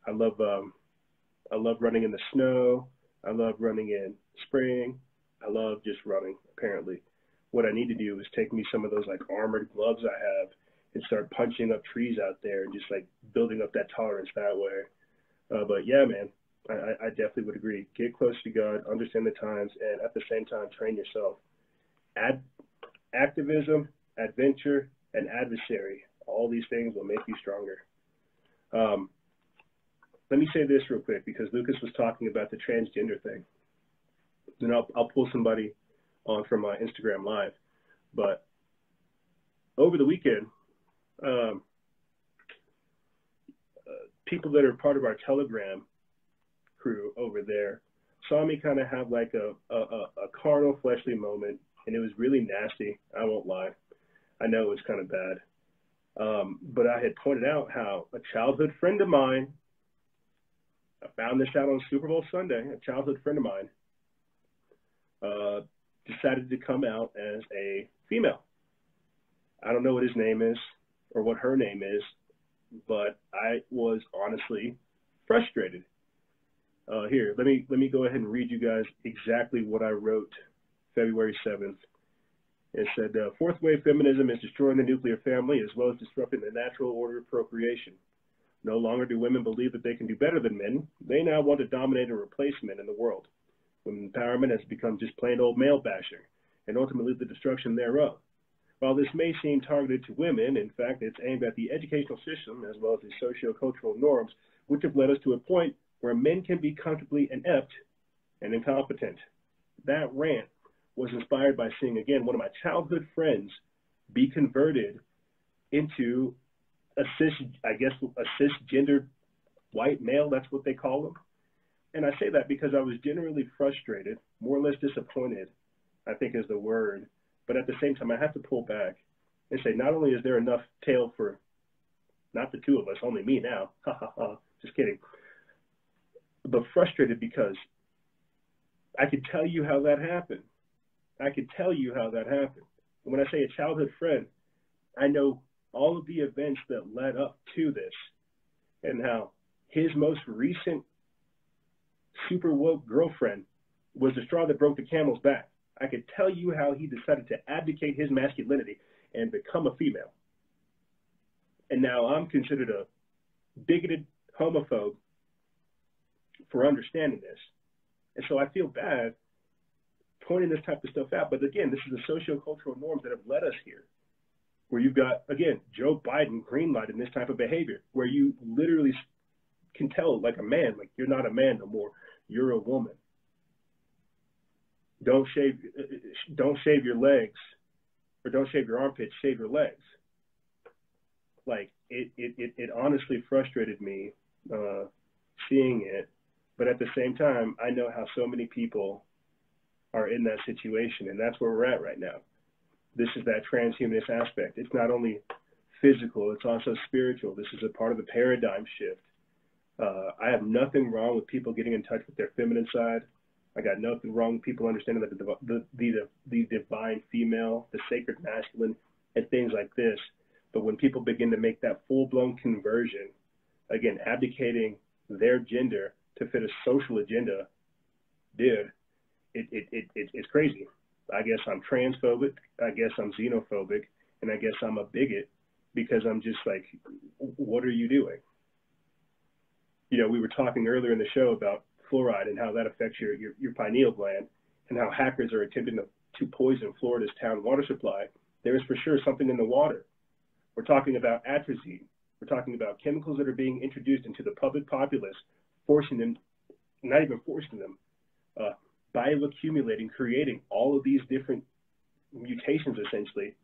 I love running in the snow. I love running in spring. I love just running, apparently. What I need to do is take me some of those like armored gloves I have and start punching up trees out there and just like building up that tolerance that way. But yeah, man, I definitely would agree. Get close to God, understand the times, and at the same time, train yourself. Activism, adventure, and adversary. All these things will make you stronger. Let me say this real quick because Lucas was talking about the transgender thing. And I'll pull somebody on from my Instagram Live. But over the weekend, people that are part of our Telegram crew over there saw me kind of have like a carnal, fleshly moment, and it was really nasty. I won't lie. I know it was kind of bad. But I had pointed out how a childhood friend of mine, I found this out on Super Bowl Sunday, a childhood friend of mine decided to come out as a female. I don't know what his name is or what her name is, but I was honestly frustrated. Here, let me go ahead and read you guys exactly what I wrote February 7th. It said, fourth wave feminism is destroying the nuclear family as well as disrupting the natural order of procreation. No longer do women believe that they can do better than men. They now want to dominate and replace men in the world. Women empowerment has become just plain old male bashing and ultimately the destruction thereof. While this may seem targeted to women, in fact, it's aimed at the educational system as well as the socio-cultural norms, which have led us to a point where men can be comfortably inept and incompetent. That rant was inspired by seeing, again, one of my childhood friends be converted into a cisgendered white male. That's what they call them. And I say that because I was generally frustrated, more or less disappointed, I think is the word. But at the same time, I have to pull back and say, not only is there enough tail for not the two of us, only me now, just kidding, but frustrated because I could tell you how that happened. And when I say a childhood friend, I know all of the events that led up to this and how his most recent super woke girlfriend was the straw that broke the camel's back. I could tell you how he decided to abdicate his masculinity and become a female. And now I'm considered a bigoted homophobe for understanding this. And so I feel bad pointing this type of stuff out. But again, this is the socio-cultural norms that have led us here, where you've got, again, Joe Biden greenlighting this type of behavior, where you literally can tell like a man, like you're not a man no more, you're a woman. Don't shave your legs, or don't shave your armpits, shave your legs. Like it honestly frustrated me seeing it, but at the same time, I know how so many people are in that situation, and that's where we're at right now. This is that transhumanist aspect. It's not only physical, it's also spiritual. This is a part of the paradigm shift. I have nothing wrong with people getting in touch with their feminine side. I got nothing wrong with people understanding that the divine female, the sacred masculine, and things like this. But when people begin to make that full-blown conversion, again, abdicating their gender to fit a social agenda, dude, it's crazy. I guess I'm transphobic, I guess I'm xenophobic, and I guess I'm a bigot because I'm just like, what are you doing? You know, we were talking earlier in the show about fluoride and how that affects your pineal gland and how hackers are attempting to poison Florida's town water supply. There is for sure something in the water. We're talking about atrazine. We're talking about chemicals that are being introduced into the public populace, forcing them, not even forcing them, bioaccumulating, creating all of these different mutations essentially,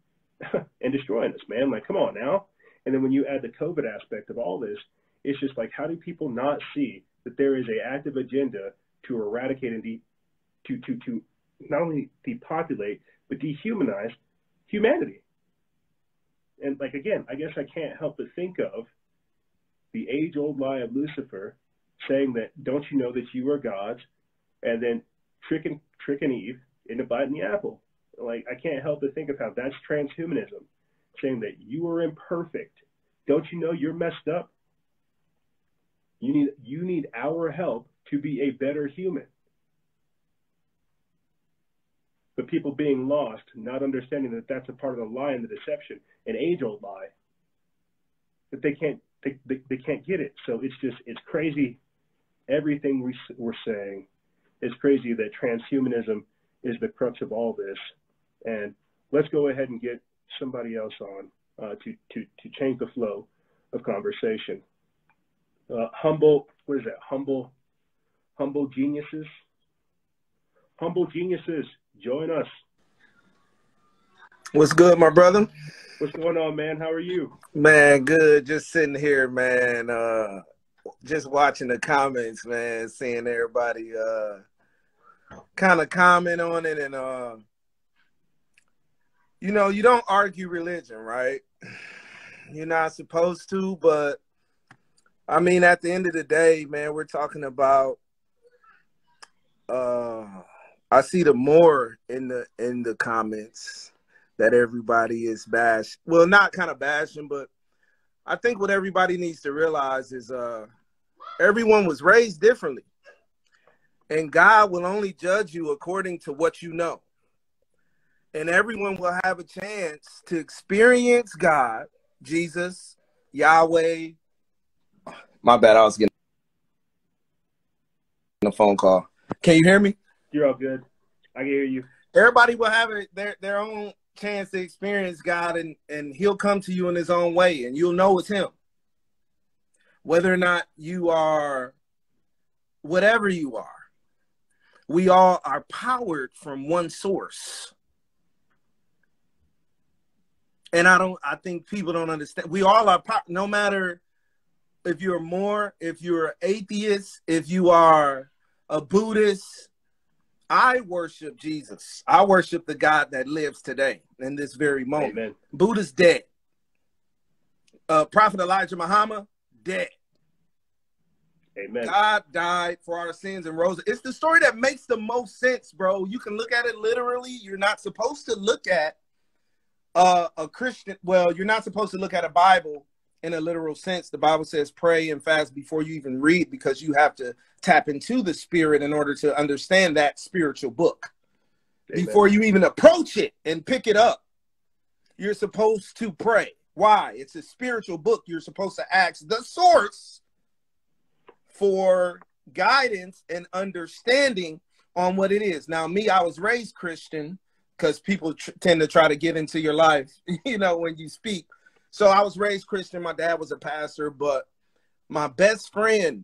and destroying us, man. Like, come on now. And then when you add the COVID aspect of all this, it's just like, how do people not see that there is an active agenda to eradicate and to not only depopulate, but dehumanize humanity? And like, again, I guess I can't help but think of the age-old lie of Lucifer saying that, don't you know that you are gods? And then tricking Eve into biting the apple. Like, I can't help but think of how that's transhumanism, saying that you are imperfect. Don't you know you're messed up? You need our help to be a better human. But people being lost, not understanding that that's a part of the lie and the deception, an age-old lie, that they can't get it. So it's crazy. Everything we're saying is crazy, that transhumanism is the crux of all this. And let's go ahead and get somebody else on to change the flow of conversation. Humble geniuses. Humble geniuses, join us. What's good, my brother? What's going on, man? How are you? Man, good. Just sitting here, man. Just watching the comments, man. Seeing everybody kind of comment on it. And, you know, you don't argue religion, right? You're not supposed to. But, I mean, at the end of the day, man, we're talking about I see the more in the comments that everybody is bashed. Well, not kind of bashing, but I think what everybody needs to realize is everyone was raised differently. And God will only judge you according to what you know. And everyone will have a chance to experience God, Jesus, Yahweh. My bad, I was getting a phone call. Can you hear me? You're all good. I can hear you. Everybody will have their own chance to experience God, and he'll come to you in his own way, and you'll know it's him. Whether or not you are whatever you are, we all are powered from one source. And I think people don't understand. We all are powered, no matter if you're an atheist, if you are a Buddhist. I worship Jesus. I worship the God that lives today in this very moment. Amen. Buddha's dead. Prophet Elijah Muhammad, dead. Amen. God died for our sins and rose. It's the story that makes the most sense, bro. You can look at it literally. You're not supposed to look at a Christian. Well, you're not supposed to look at a Bible in a literal sense. The Bible says pray and fast before you even read, because you have to tap into the spirit in order to understand that spiritual book. Amen. Before you even approach it and pick it up, you're supposed to pray. Why? It's a spiritual book. You're supposed to ask the source for guidance and understanding on what it is. Now, me, I was raised Christian, because people tend to try to get into your life, you know, when you speak. So I was raised Christian. My dad was a pastor, but my best friend,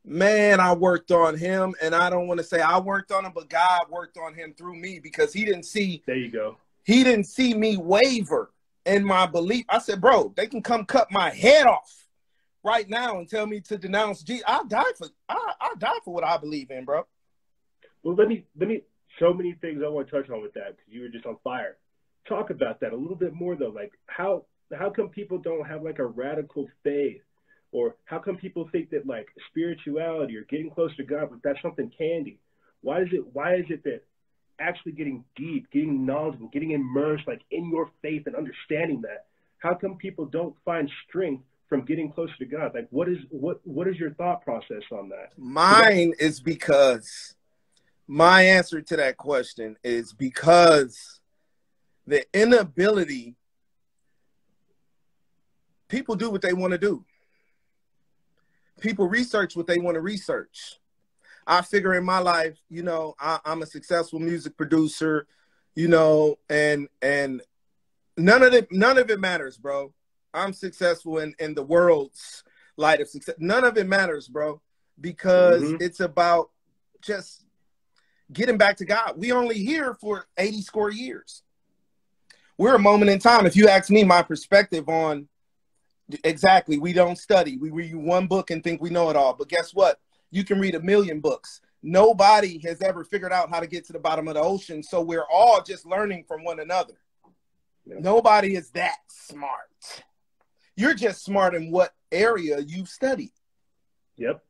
man, I worked on him. And I don't want to say I worked on him, but God worked on him through me, because he didn't see. There you go. He didn't see me waver in my belief. I said, bro, they can come cut my head off right now and tell me to denounce Jesus. I'll die for what I believe in, bro. Well, let me so many things I want to touch on with that, because you were just on fire. Talk about that a little bit more, though. Like, how come people don't have like a radical faith, or how come people think that like spirituality or getting close to God, like that's something candy? Why is it that actually getting deep, getting knowledgeable, getting immersed like in your faith and understanding that, how come people don't find strength from getting closer to God? Like, what is your thought process on that? Mine is because my answer to that question is because the inability, people do what they want to do. People research what they want to research. I figure in my life, you know, I'm a successful music producer, you know, and none of it matters, bro. I'm successful in the world's light of success. None of it matters, bro, because it's about just getting back to God. We only here for 80 score years. We're a moment in time. If you ask me my perspective on exactly, we don't study. We read one book and think we know it all. But guess what? You can read 1,000,000 books. Nobody has ever figured out how to get to the bottom of the ocean. So we're all just learning from one another. Yeah. Nobody is that smart. You're just smart in what area you've studied. Yep.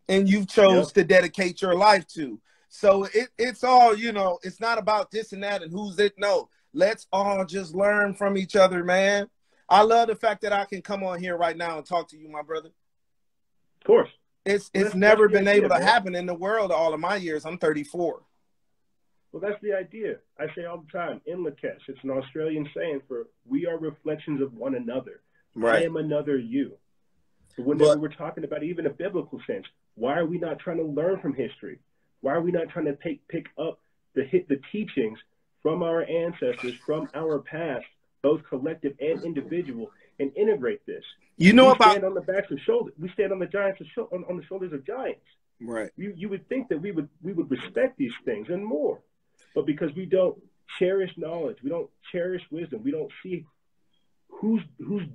And you've chose to dedicate your life to. So it's all, you know, it's not about this and that and who's it. No, let's all just learn from each other, man. I love the fact that I can come on here right now and talk to you, my brother. Of course. It's never been able to happen in the world all of my years. I'm 34. Well, that's the idea. I say all the time, in Lakesh, it's an Australian saying for we are reflections of one another. Right. I am another you. But whenever we're talking about even a biblical sense, why are we not trying to learn from history? Why are we not trying to pick up the teachings from our ancestors, from our past, both collective and individual, and integrate this? We stand on the backs of shoulders. We stand on the giants on the shoulders of giants. Right. You would think that we would respect these things and more, but because we don't cherish knowledge, we don't cherish wisdom, we don't see who's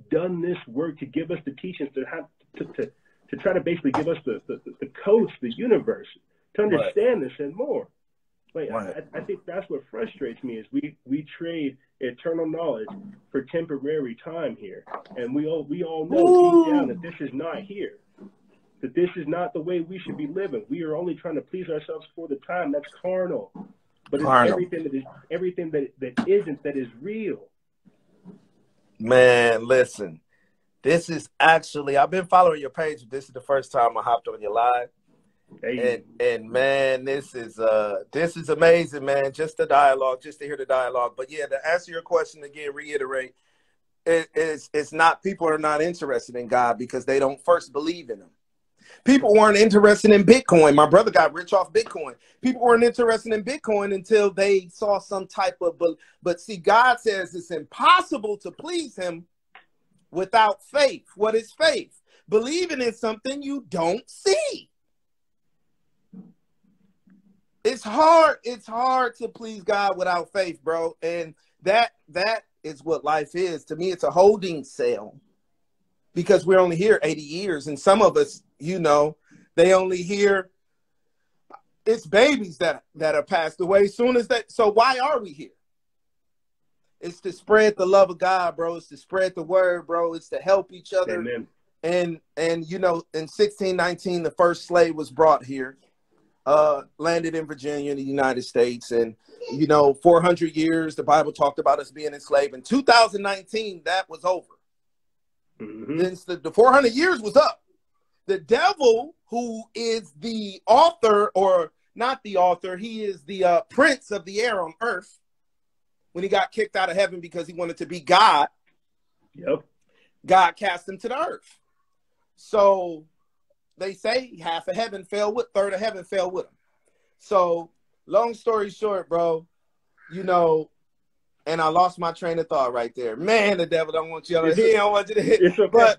done this work to give us the teachings to try to basically give us the codes, the universe, to understand this and more. Like, I think that's what frustrates me is we trade eternal knowledge for temporary time here, and we all know deep down that this is not here, that this is not the way we should be living. We are only trying to please ourselves for the time. That's carnal, but it's everything that isn't that is real. Man, listen, this is actually, I've been following your page. This is the first time I hopped on your live. Hey. And man, this is amazing, man. Just the dialogue, just to hear the dialogue. But yeah, to answer your question again, reiterate, it's not, people are not interested in God because they don't first believe in him. People weren't interested in Bitcoin. My brother got rich off Bitcoin. People weren't interested in Bitcoin until they saw some type of, but see, God says it's impossible to please him without faith. What is faith? Believing in something you don't see. It's hard to please God without faith, bro. And that is what life is. To me, it's a holding cell because we're only here 80 years. And some of us, you know, they only hear it's babies that are passed away soon as that. So why are we here? It's to spread the love of God, bro. It's to spread the word, bro. It's to help each other. Amen. And you know, in 1619, the first slave was brought here. Landed in Virginia in the United States, and you know, 400 years the Bible talked about us being enslaved. In 2019, that was over. Then the 400 years was up. The devil, who is the author, or not the author, he is the prince of the air on earth. When he got kicked out of heaven because he wanted to be God, God cast him to the earth. So they say half of heaven fell with, third of heaven fell with him. So long story short, bro, you know, and I lost my train of thought right there. Man, the devil don't want you to hit. He don't want you to hit. It's okay.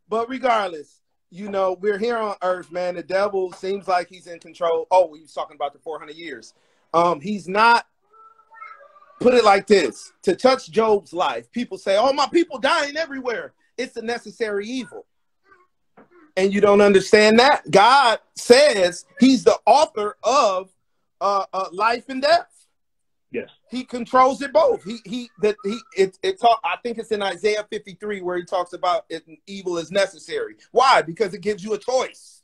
But regardless, you know, we're here on earth, man. The devil seems like he's in control. Oh, we was talking about the 400 years. He's not. Put it like this: to touch Job's life, people say, "Oh, my people dying everywhere." It's a necessary evil. And you don't understand that. God says he's the author of life and death. Yes. He controls it both. I think it's in Isaiah 53 where he talks about evil is necessary. Why? Because it gives you a choice.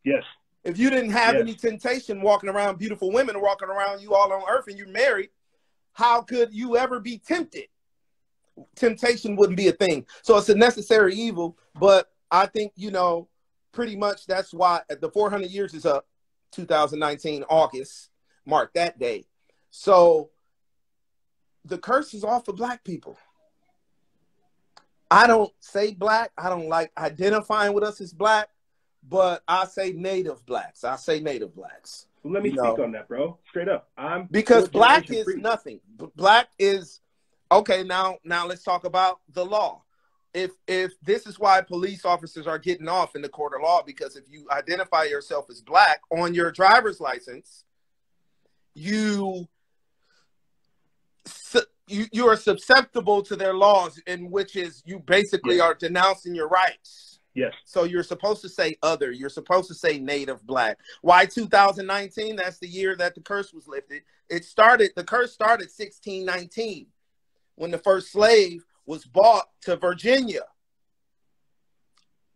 Yes. If you didn't have any temptation walking around, beautiful women walking around you all on earth, and you're married, how could you ever be tempted? Temptation wouldn't be a thing. So it's a necessary evil, but I think, you know, pretty much that's why the 400 years is up, 2019, August, mark that day. So the curse is off of black people. I don't say black. I don't like identifying with us as black, but I say native blacks. I say native blacks. Well, let me speak on that, bro. Straight up. Because black is nothing. Black is Okay, now let's talk about the law. If this is why police officers are getting off in the court of law, because if you identify yourself as black on your driver's license, you are susceptible to their laws, in which is you basically are denouncing your rights. Yes. So you're supposed to say other. You're supposed to say native black. Why 2019? That's the year that the curse was lifted. The curse started 1619 when the first slave was bought to Virginia.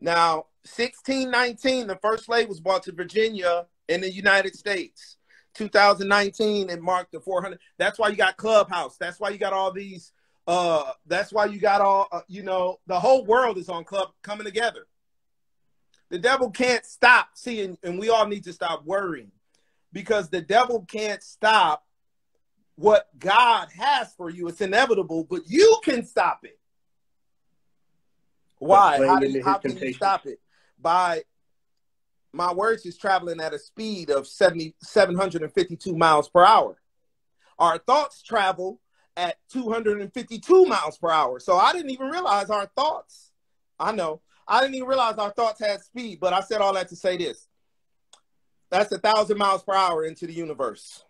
Now, 1619, the first slave was bought to Virginia in the United States. 2019, it marked the 400. That's why you got Clubhouse. That's why you got all these. That's why you got all. The whole world is on Club coming together. The devil can't stop seeing, and we all need to stop worrying, because the devil can't stop what God has for you. It's inevitable, but you can stop it. Why? How can you stop it? By my words is traveling at a speed of 752 miles per hour. Our thoughts travel at 252 miles per hour. So I didn't even realize our thoughts. I didn't even realize our thoughts had speed, but I said all that to say this. That's 1,000 miles per hour into the universe.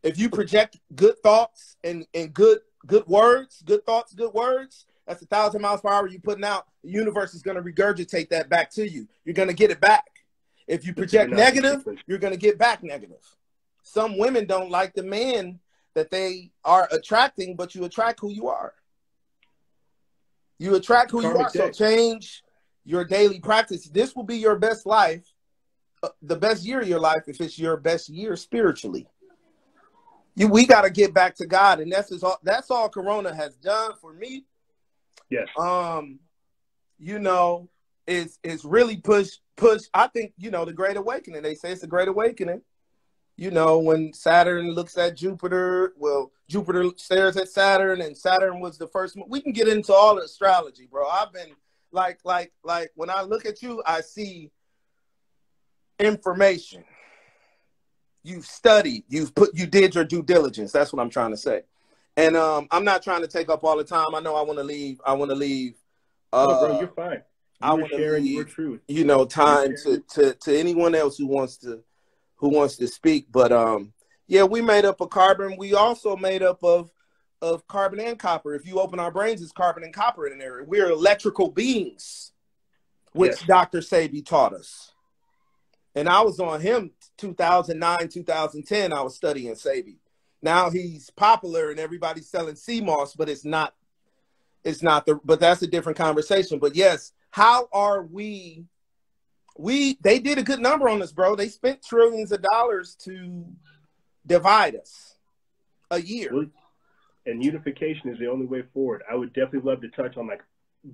If you project good thoughts and good words, good thoughts, good words, that's 1,000 miles per hour you're putting out. The universe is going to regurgitate that back to you. You're going to get it back. If you project negative, you're going to get back negative. Some women don't like the man that they are attracting, but you attract who you are. You attract who you are. So change your daily practice. This will be your best life, the best year of your life, if it's your best year spiritually. We got to get back to God, and that's all Corona has done for me. Yes. Is really push. I think, the Great Awakening. They say it's a Great Awakening. When Saturn looks at Jupiter, Jupiter stares at Saturn, and Saturn was the first. We can get into all the astrology, bro. I've been like when I look at you, I see information. You've studied, you did your due diligence. That's what I'm trying to say. And I'm not trying to take up all the time. I know I want to leave. Bro, you're fine. I want to sharing your truth. Time to anyone else who wants to speak. But we made up of carbon. We also made up of carbon and copper. If you open our brains, it's carbon and copper in an area. We're electrical beings, which Dr. Sebi taught us. And I was on him 2009, 2010. I was studying Sebi. Now he's popular and everybody's selling CMOS, but but that's a different conversation. But yes, how are they did a good number on us, bro. They spent trillions of dollars to divide us a year. And unification is the only way forward. I would definitely love to touch on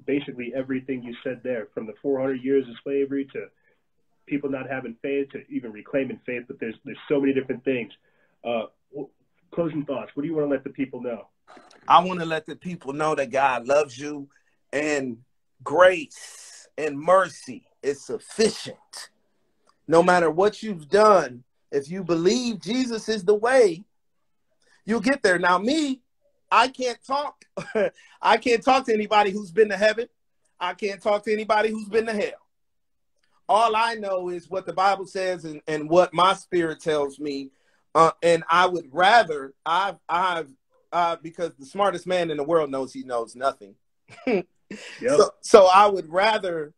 basically everything you said there, from the 400 years of slavery to people not having faith to even reclaiming faith. But there's so many different things. Closing thoughts. What do you want to let the people know? I want to let the people know that God loves you, and grace and mercy is sufficient. No matter what you've done, if you believe Jesus is the way, you'll get there. Now, I can't talk. I can't talk to anybody who's been to heaven. I can't talk to anybody who's been to hell. All I know is what the Bible says and what my spirit tells me. And I would rather, because the smartest man in the world knows he knows nothing. So I would rather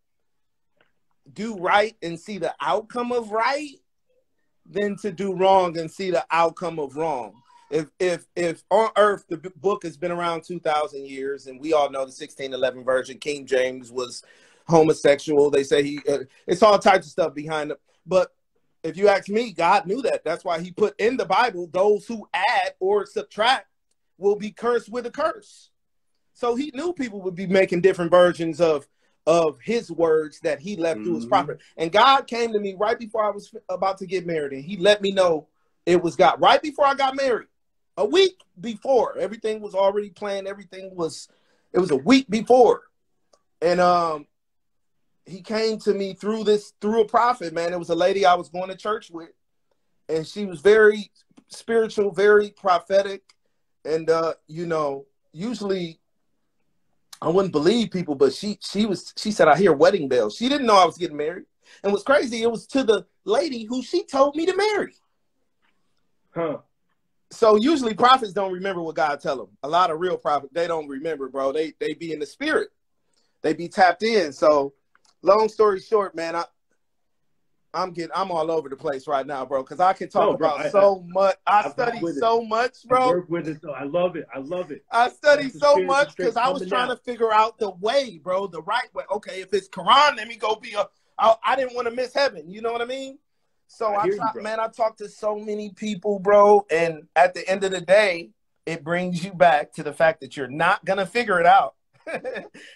do right and see the outcome of right than to do wrong and see the outcome of wrong. If on earth the book has been around 2,000 years, and we all know the 1611 version, King James was homosexual. They say it's all types of stuff behind it. But if you ask me, God knew that. That's why he put in the Bible, those who add or subtract will be cursed with a curse. So he knew people would be making different versions of his words that he left through his prophet. And God came to me right before I was about to get married, and he let me know it was God. Right before I got married, a week before, everything was already planned. It was a week before. And he came to me through a prophet, man. It was a lady I was going to church with, and she was very spiritual, very prophetic. And, usually I wouldn't believe people, but she said, I hear wedding bells. She didn't know I was getting married. And what's crazy, it was to the lady who she told me to marry. Huh. So usually prophets don't remember what God tell them. A lot of real prophets, they don't remember, bro. They be in the spirit. They be tapped in. So long story short, man, I'm all over the place right now, bro, because I can talk about so much. I study so much, bro. I work with it, though. I love it. I love it. I study so much because I was trying to figure out the way, bro, the right way. Okay, if it's Quran, let me go be I didn't want to miss heaven. You know what I mean? So I talked to so many people, bro, and at the end of the day, it brings you back to the fact that you're not gonna figure it out,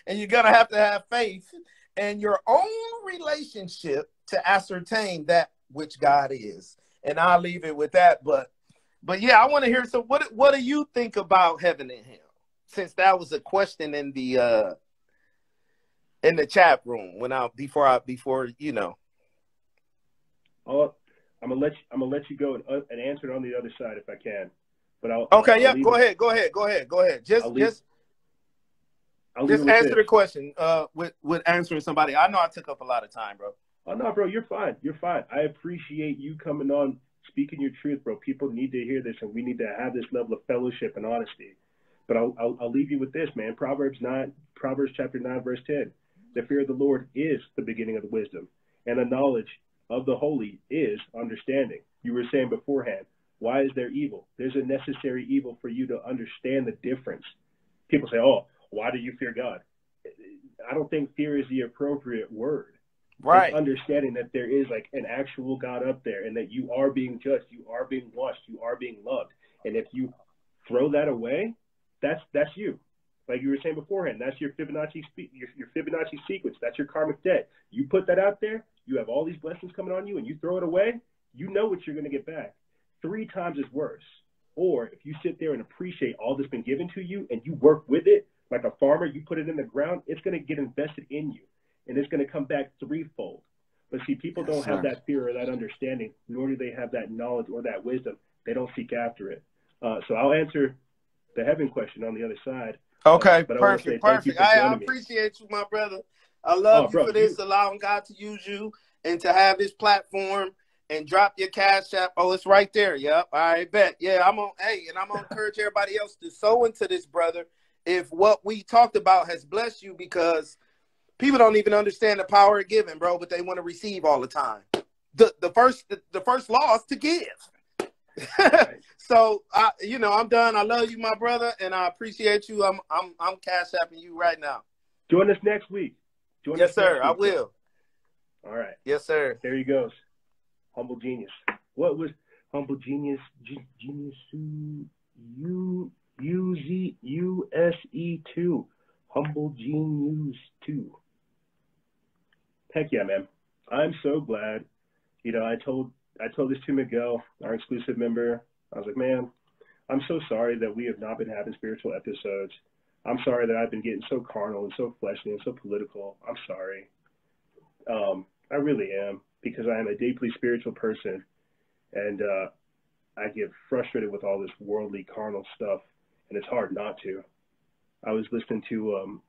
and you're gonna have to have faith and your own relationship to ascertain that which God is. And I'll leave it with that. But yeah, I want to hear. So what do you think about heaven and hell? Since that was a question in the chat room before you know. I'm gonna let you go and answer it on the other side if I can. But I'll go ahead. Just answer the question with answering somebody. I know I took up a lot of time, bro. Oh no, bro, you're fine. You're fine. I appreciate you coming on, speaking your truth, bro. People need to hear this, and we need to have this level of fellowship and honesty. But I'll leave you with this, man. Proverbs chapter 9, verse 10. The fear of the Lord is the beginning of the wisdom, and the knowledge of the holy is understanding. You were saying beforehand, why is there evil? There's a necessary evil for you to understand the difference. People say, oh, why do you fear God? I don't think fear is the appropriate word. Right. It's understanding that there is like an actual God up there, and that you are being judged, you are being watched, you are being loved. And if you throw that away, that's you. Like you were saying beforehand, that's your Fibonacci your Fibonacci sequence. That's your karmic debt. You put that out there, you have all these blessings coming on you, and you throw it away, you know what you're going to get back. 3 times as worse. Or if you sit there and appreciate all that's been given to you and you work with it like a farmer, you put it in the ground, it's going to get invested in you. And it's going to come back 3-fold. But see, people don't have that fear or that understanding, nor do they have that knowledge or that wisdom. They don't seek after it. So I'll answer the heaven question on the other side. Okay, but perfect. I appreciate you, my brother. I love you for this, allowing God to use you and to have this platform. And drop your cash app. Oh, it's right there. Yep. All right, bet. Yeah, I'm gonna encourage everybody else to sow into this, brother. If what we talked about has blessed you, because people don't even understand the power of giving, bro, but they want to receive all the time. The first law is to give. So I'm done. I love you, my brother, and I appreciate you. I'm cash apping you right now. Join us next week. Yes, sir. I will. All right. Yes, sir. There he goes. Humble Genius. What was Humble Genius? Genius USE2. Humble Genius 2. Heck yeah, man. I'm so glad. I told this to Miguel, our exclusive member. I was like, man, I'm so sorry that we have not been having spiritual episodes. I'm sorry that I've been getting so carnal and so fleshly and so political. I'm sorry. I really am, because I am a deeply spiritual person, and I get frustrated with all this worldly, carnal stuff, and it's hard not to. I was listening to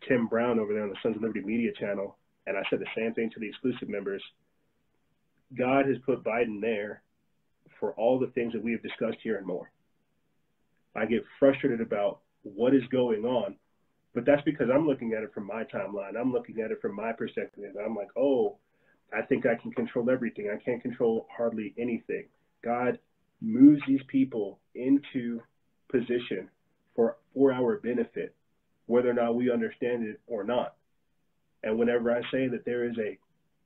Tim Brown over there on the Sons of Liberty Media channel, and I said the same thing to the exclusive members. God has put Biden there for all the things that we have discussed here and more. I get frustrated about what is going on, but that's because I'm looking at it from my timeline. I'm looking at it from my perspective. I'm like, oh, I think I can control everything. I can't control hardly anything. God moves these people into position for our benefit, whether or not we understand it or not. And whenever I say that there is a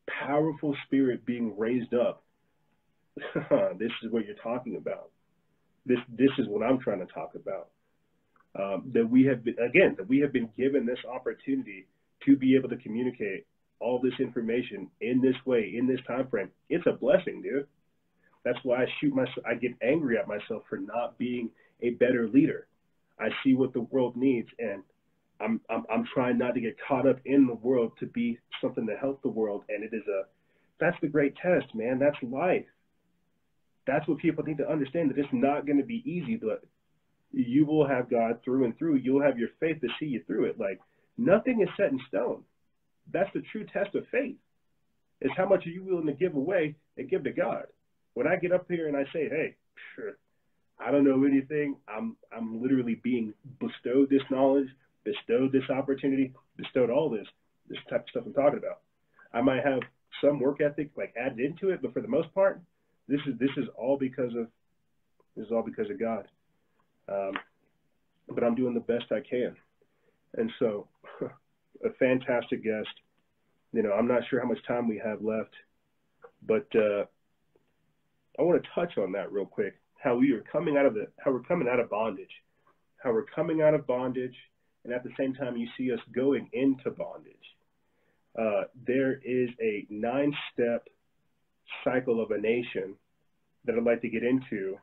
powerful spirit being raised up, this is what you're talking about. This is what I'm trying to talk about. That we have been given this opportunity to be able to communicate all this information in this way, in this time frame. It's a blessing, dude. That's why I get angry at myself for not being a better leader. I see what the world needs, and I'm trying not to get caught up in the world to be something to help the world. And that's the great test, man. That's life. That's what people need to understand, that it's not going to be easy, but you will have God through and through. You'll have your faith to see you through it. Like, nothing is set in stone. That's the true test of faith. Is how much are you willing to give away and give to God? When I get up here and I say, hey, sure, I don't know anything. I'm literally being bestowed this knowledge, bestowed this opportunity, bestowed all this type of stuff I'm talking about. I might have some work ethic like added into it, but for the most part, this is all because of God. But I'm doing the best I can. And so, a fantastic guest. You know, I'm not sure how much time we have left, but I want to touch on that real quick. How we're coming out of bondage, and at the same time you see us going into bondage. There is a 9-step cycle of a nation that I'd like to get into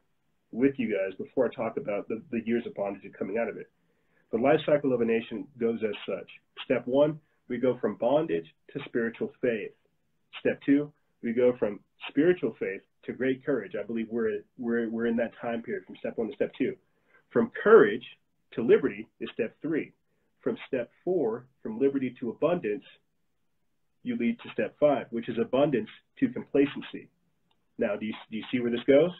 with you guys before I talk about the years of bondage and coming out of it. The life cycle of a nation goes as such. Step 1, we go from bondage to spiritual faith. Step 2, we go from spiritual faith to great courage. I believe we're in that time period from step 1 to step 2. From courage to liberty is step 3. From step 4, from liberty to abundance, you lead to step 5, which is abundance to complacency. Now, do you see where this goes?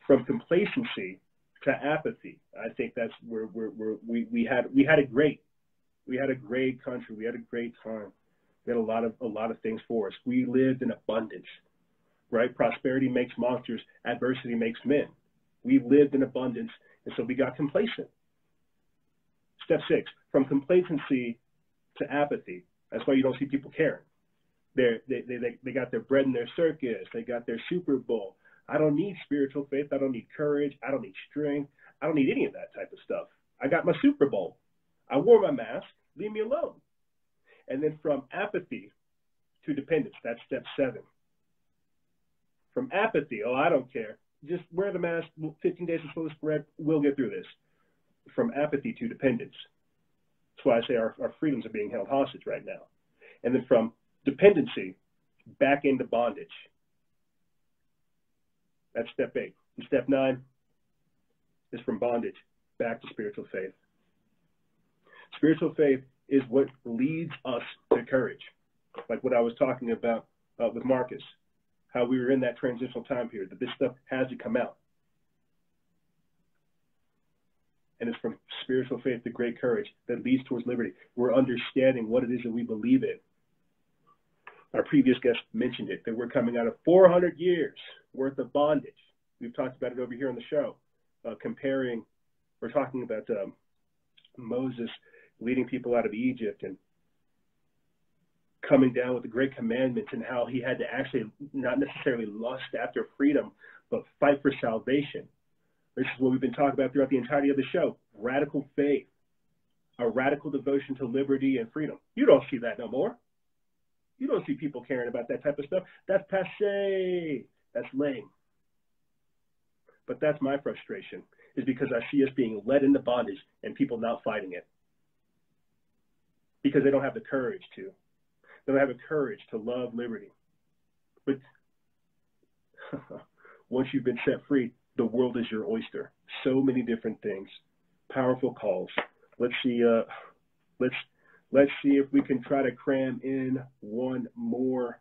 From complacency to apathy. I think that's where we had a great country. We had a great time. We had a lot of things for us. We lived in abundance, right? Prosperity makes monsters. Adversity makes men. We lived in abundance, and so we got complacent. Step 6, from complacency to apathy. That's why you don't see people caring. They got their bread in their circus. They got their Super Bowl. I don't need spiritual faith. I don't need courage. I don't need strength. I don't need any of that type of stuff. I got my Super Bowl. I wore my mask. Leave me alone. And then from apathy to dependence, that's step 7. From apathy, oh, I don't care. Just wear the mask. 15 days of slow spread. We'll get through this. From apathy to dependence. That's why I say our freedoms are being held hostage right now. And then from dependency back into bondage. That's step 8. And step 9 is from bondage back to spiritual faith. Spiritual faith is what leads us to courage. Like what I was talking about with Marcus, how we were in that transitional time period, that this stuff has to come out. And it's from spiritual faith to great courage that leads towards liberty. We're understanding what it is that we believe in. Our previous guest mentioned it, that we're coming out of 400 years worth of bondage. We've talked about it over here on the show, we're talking about Moses leading people out of Egypt and coming down with the great commandments and how he had to actually not necessarily lust after freedom, but fight for salvation. This is what we've been talking about throughout the entirety of the show. Radical faith, a radical devotion to liberty and freedom. You don't see that no more. You don't see people caring about that type of stuff. That's passé. That's lame. But that's my frustration, is because I see us being led into bondage and people not fighting it. Because they don't have the courage to. They don't have the courage to love liberty. But once you've been set free, the world is your oyster. So many different things. Powerful calls. Let's see if we can try to cram in one more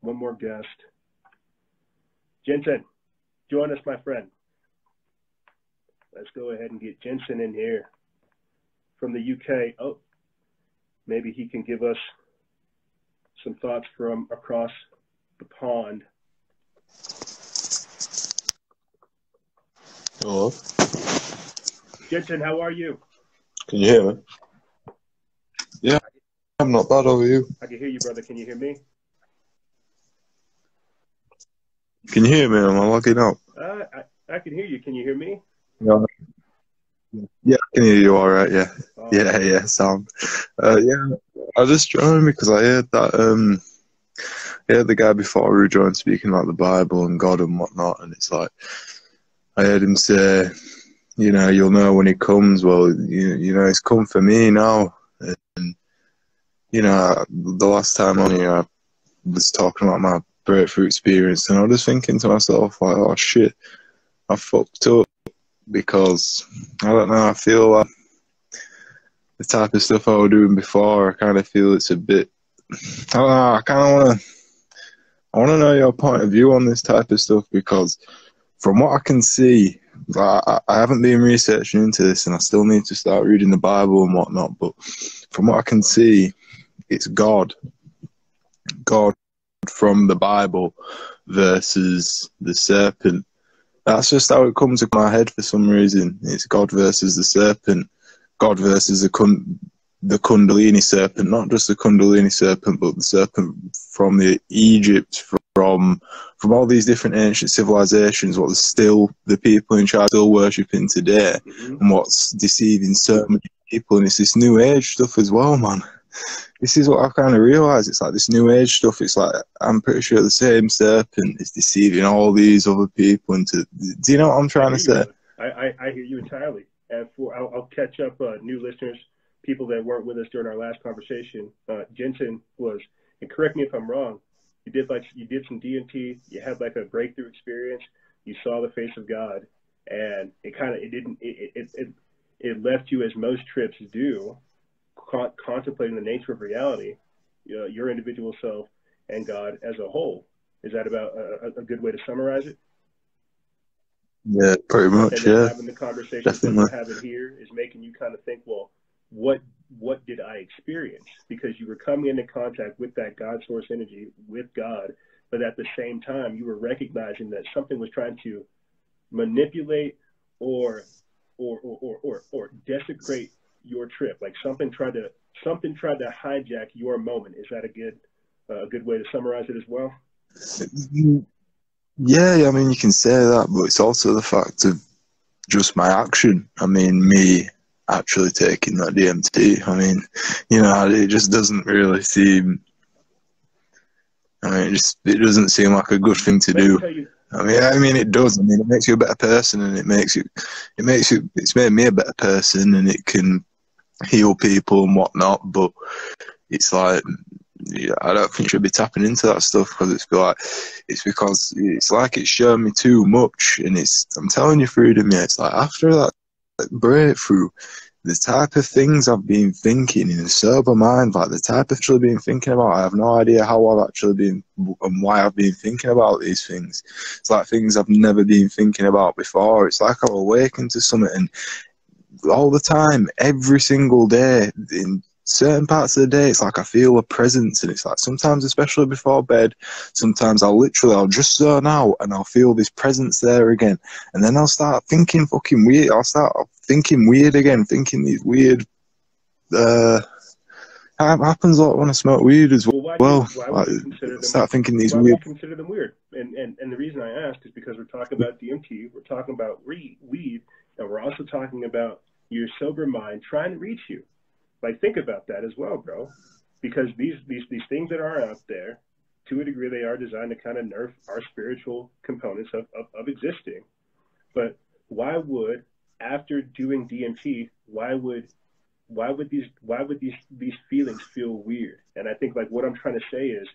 guest. Jensen, join us, my friend. Let's go ahead and get Jensen in here from the UK. Oh, maybe he can give us some thoughts from across the pond. Hello. Jensen, how are you? Can you hear me? Yeah, I'm not bad. How are you? I can hear you, brother. Can you hear me? Can you hear me? Am I lagging out? I can hear you. Can you hear me? No. Yeah, I can hear you all right, yeah. Yeah, sound. Yeah, I just joined because I heard that, I heard the guy before who joined speaking about the Bible and God and whatnot, and it's like, I heard him say, you know, you'll know when he comes. Well, you know, he's come for me now. And, you know, the last time on here, I was talking about my breakthrough experience, and I was just thinking to myself, like, oh shit, I fucked up. because I don't know. I feel like the type of stuff I was doing before, I kind of feel it's a bit. I don't know. I kind of want to. I want to know your point of view on this type of stuff, because from what I can see, I haven't been researching into this, and I still need to start reading the Bible and whatnot. But from what I can see, it's God from the Bible versus the serpent. That's just how it comes to my head for some reason. It's God versus the serpent, God versus the Kundalini serpent, not just the Kundalini serpent, but the serpent from the Egypt, from all these different ancient civilizations, what still the people in charge still worshipping today, and what's deceiving so many people. And it's this new age stuff as well, man. This is what I've kind of realised. It's like this new age stuff. It's like, I'm pretty sure the same serpent is deceiving all these other people into. Do you know what I'm trying to say? I hear you entirely. And I'll catch up new listeners, people that weren't with us during our last conversation. Jensen was, and correct me if I'm wrong, you did some DMT, you had like a breakthrough experience, you saw the face of God, and it left you, as most trips do, contemplating the nature of reality, your individual self and God as a whole. Is that about a good way to summarize it? Yeah, pretty much. And then Yeah, having the conversations definitely. that we're having here is making you kind of think, well, what did I experience? Because you were coming into contact with that God source energy, with God, but at the same time you were recognizing that something was trying to manipulate or desecrate your trip. Like something tried to hijack your moment. Is that a good way to summarize it as well? Yeah, I mean, you can say that, but it's also the fact of just my action. I mean, me actually taking that DMT. I mean, it just doesn't really seem. I mean, it doesn't seem like a good thing to do. I mean, it does. I mean, it makes you a better person, and it's made me a better person, and it can heal people and whatnot. But it's like, I don't think you should be tapping into that stuff, because it's because it's like it's shown me too much, and I'm telling you, Freedom, yeah, it's like after that breakthrough, the type of things I've been thinking in a sober mind, like the type of actually been thinking about, I have no idea how I've actually been and why I've been thinking about these things. It's like things I've never been thinking about before. It's like I've awakened to something, and all the time, every single day, in certain parts of the day, it's like I feel a presence, and it's like sometimes, especially before bed, sometimes I'll just zone out and I'll feel this presence there again, and then I'll start thinking fucking weird. I'll start thinking weird again, thinking these weird. Happens a lot when I smoke weed as well. Why would you consider them? Start thinking these why weird. Would you consider them weird? And the reason I ask is because we're talking about DMT, we're talking about weed, and we're also talking about your sober mind trying to reach you. Like, think about that as well, bro. Because these things that are out there, to a degree, they are designed to kind of nerf our spiritual components of existing. But why would, after doing DMT, why would these feelings feel weird? And I think, like, what I'm trying to say is,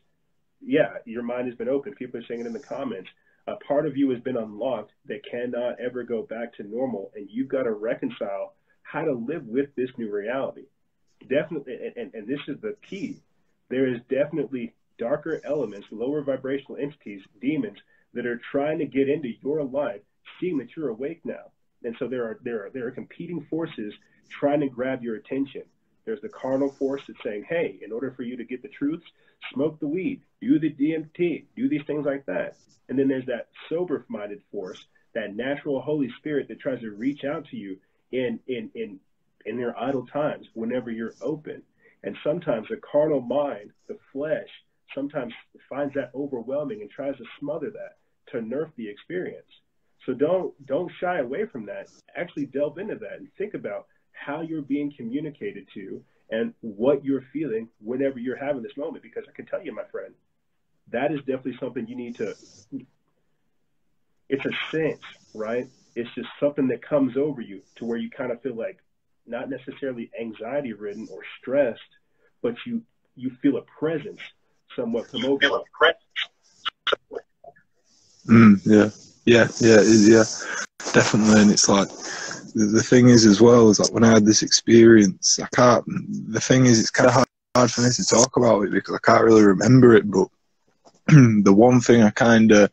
yeah, your mind has been open. People are saying it in the comments. A part of you has been unlocked that cannot ever go back to normal, and you've got to reconcile how to live with this new reality. Definitely, and this is the key. There is definitely darker elements, lower vibrational entities, demons, that are trying to get into your life, seeing that you're awake now. And so there are competing forces trying to grab your attention. There's the carnal force that's saying, hey, in order for you to get the truths, smoke the weed, do the DMT, do these things like that. And then there's that sober-minded force, that natural Holy Spirit that tries to reach out to you in their idle times, whenever you're open. And sometimes the carnal mind, the flesh, sometimes finds that overwhelming and tries to smother that to nerf the experience. So don't shy away from that. Actually delve into that and think about how you're being communicated to and what you're feeling whenever you're having this moment. Because I can tell you, my friend, that is definitely something you need to, it's a sense, right? It's just something that comes over you to where you kind of feel like, not necessarily anxiety ridden or stressed, but you feel a presence somewhat come over you. Yeah. definitely. And it's like, the thing is as well, is like when I had this experience, the thing is, it's kind of hard for me to talk about it because I can't really remember it, but the one thing I kind of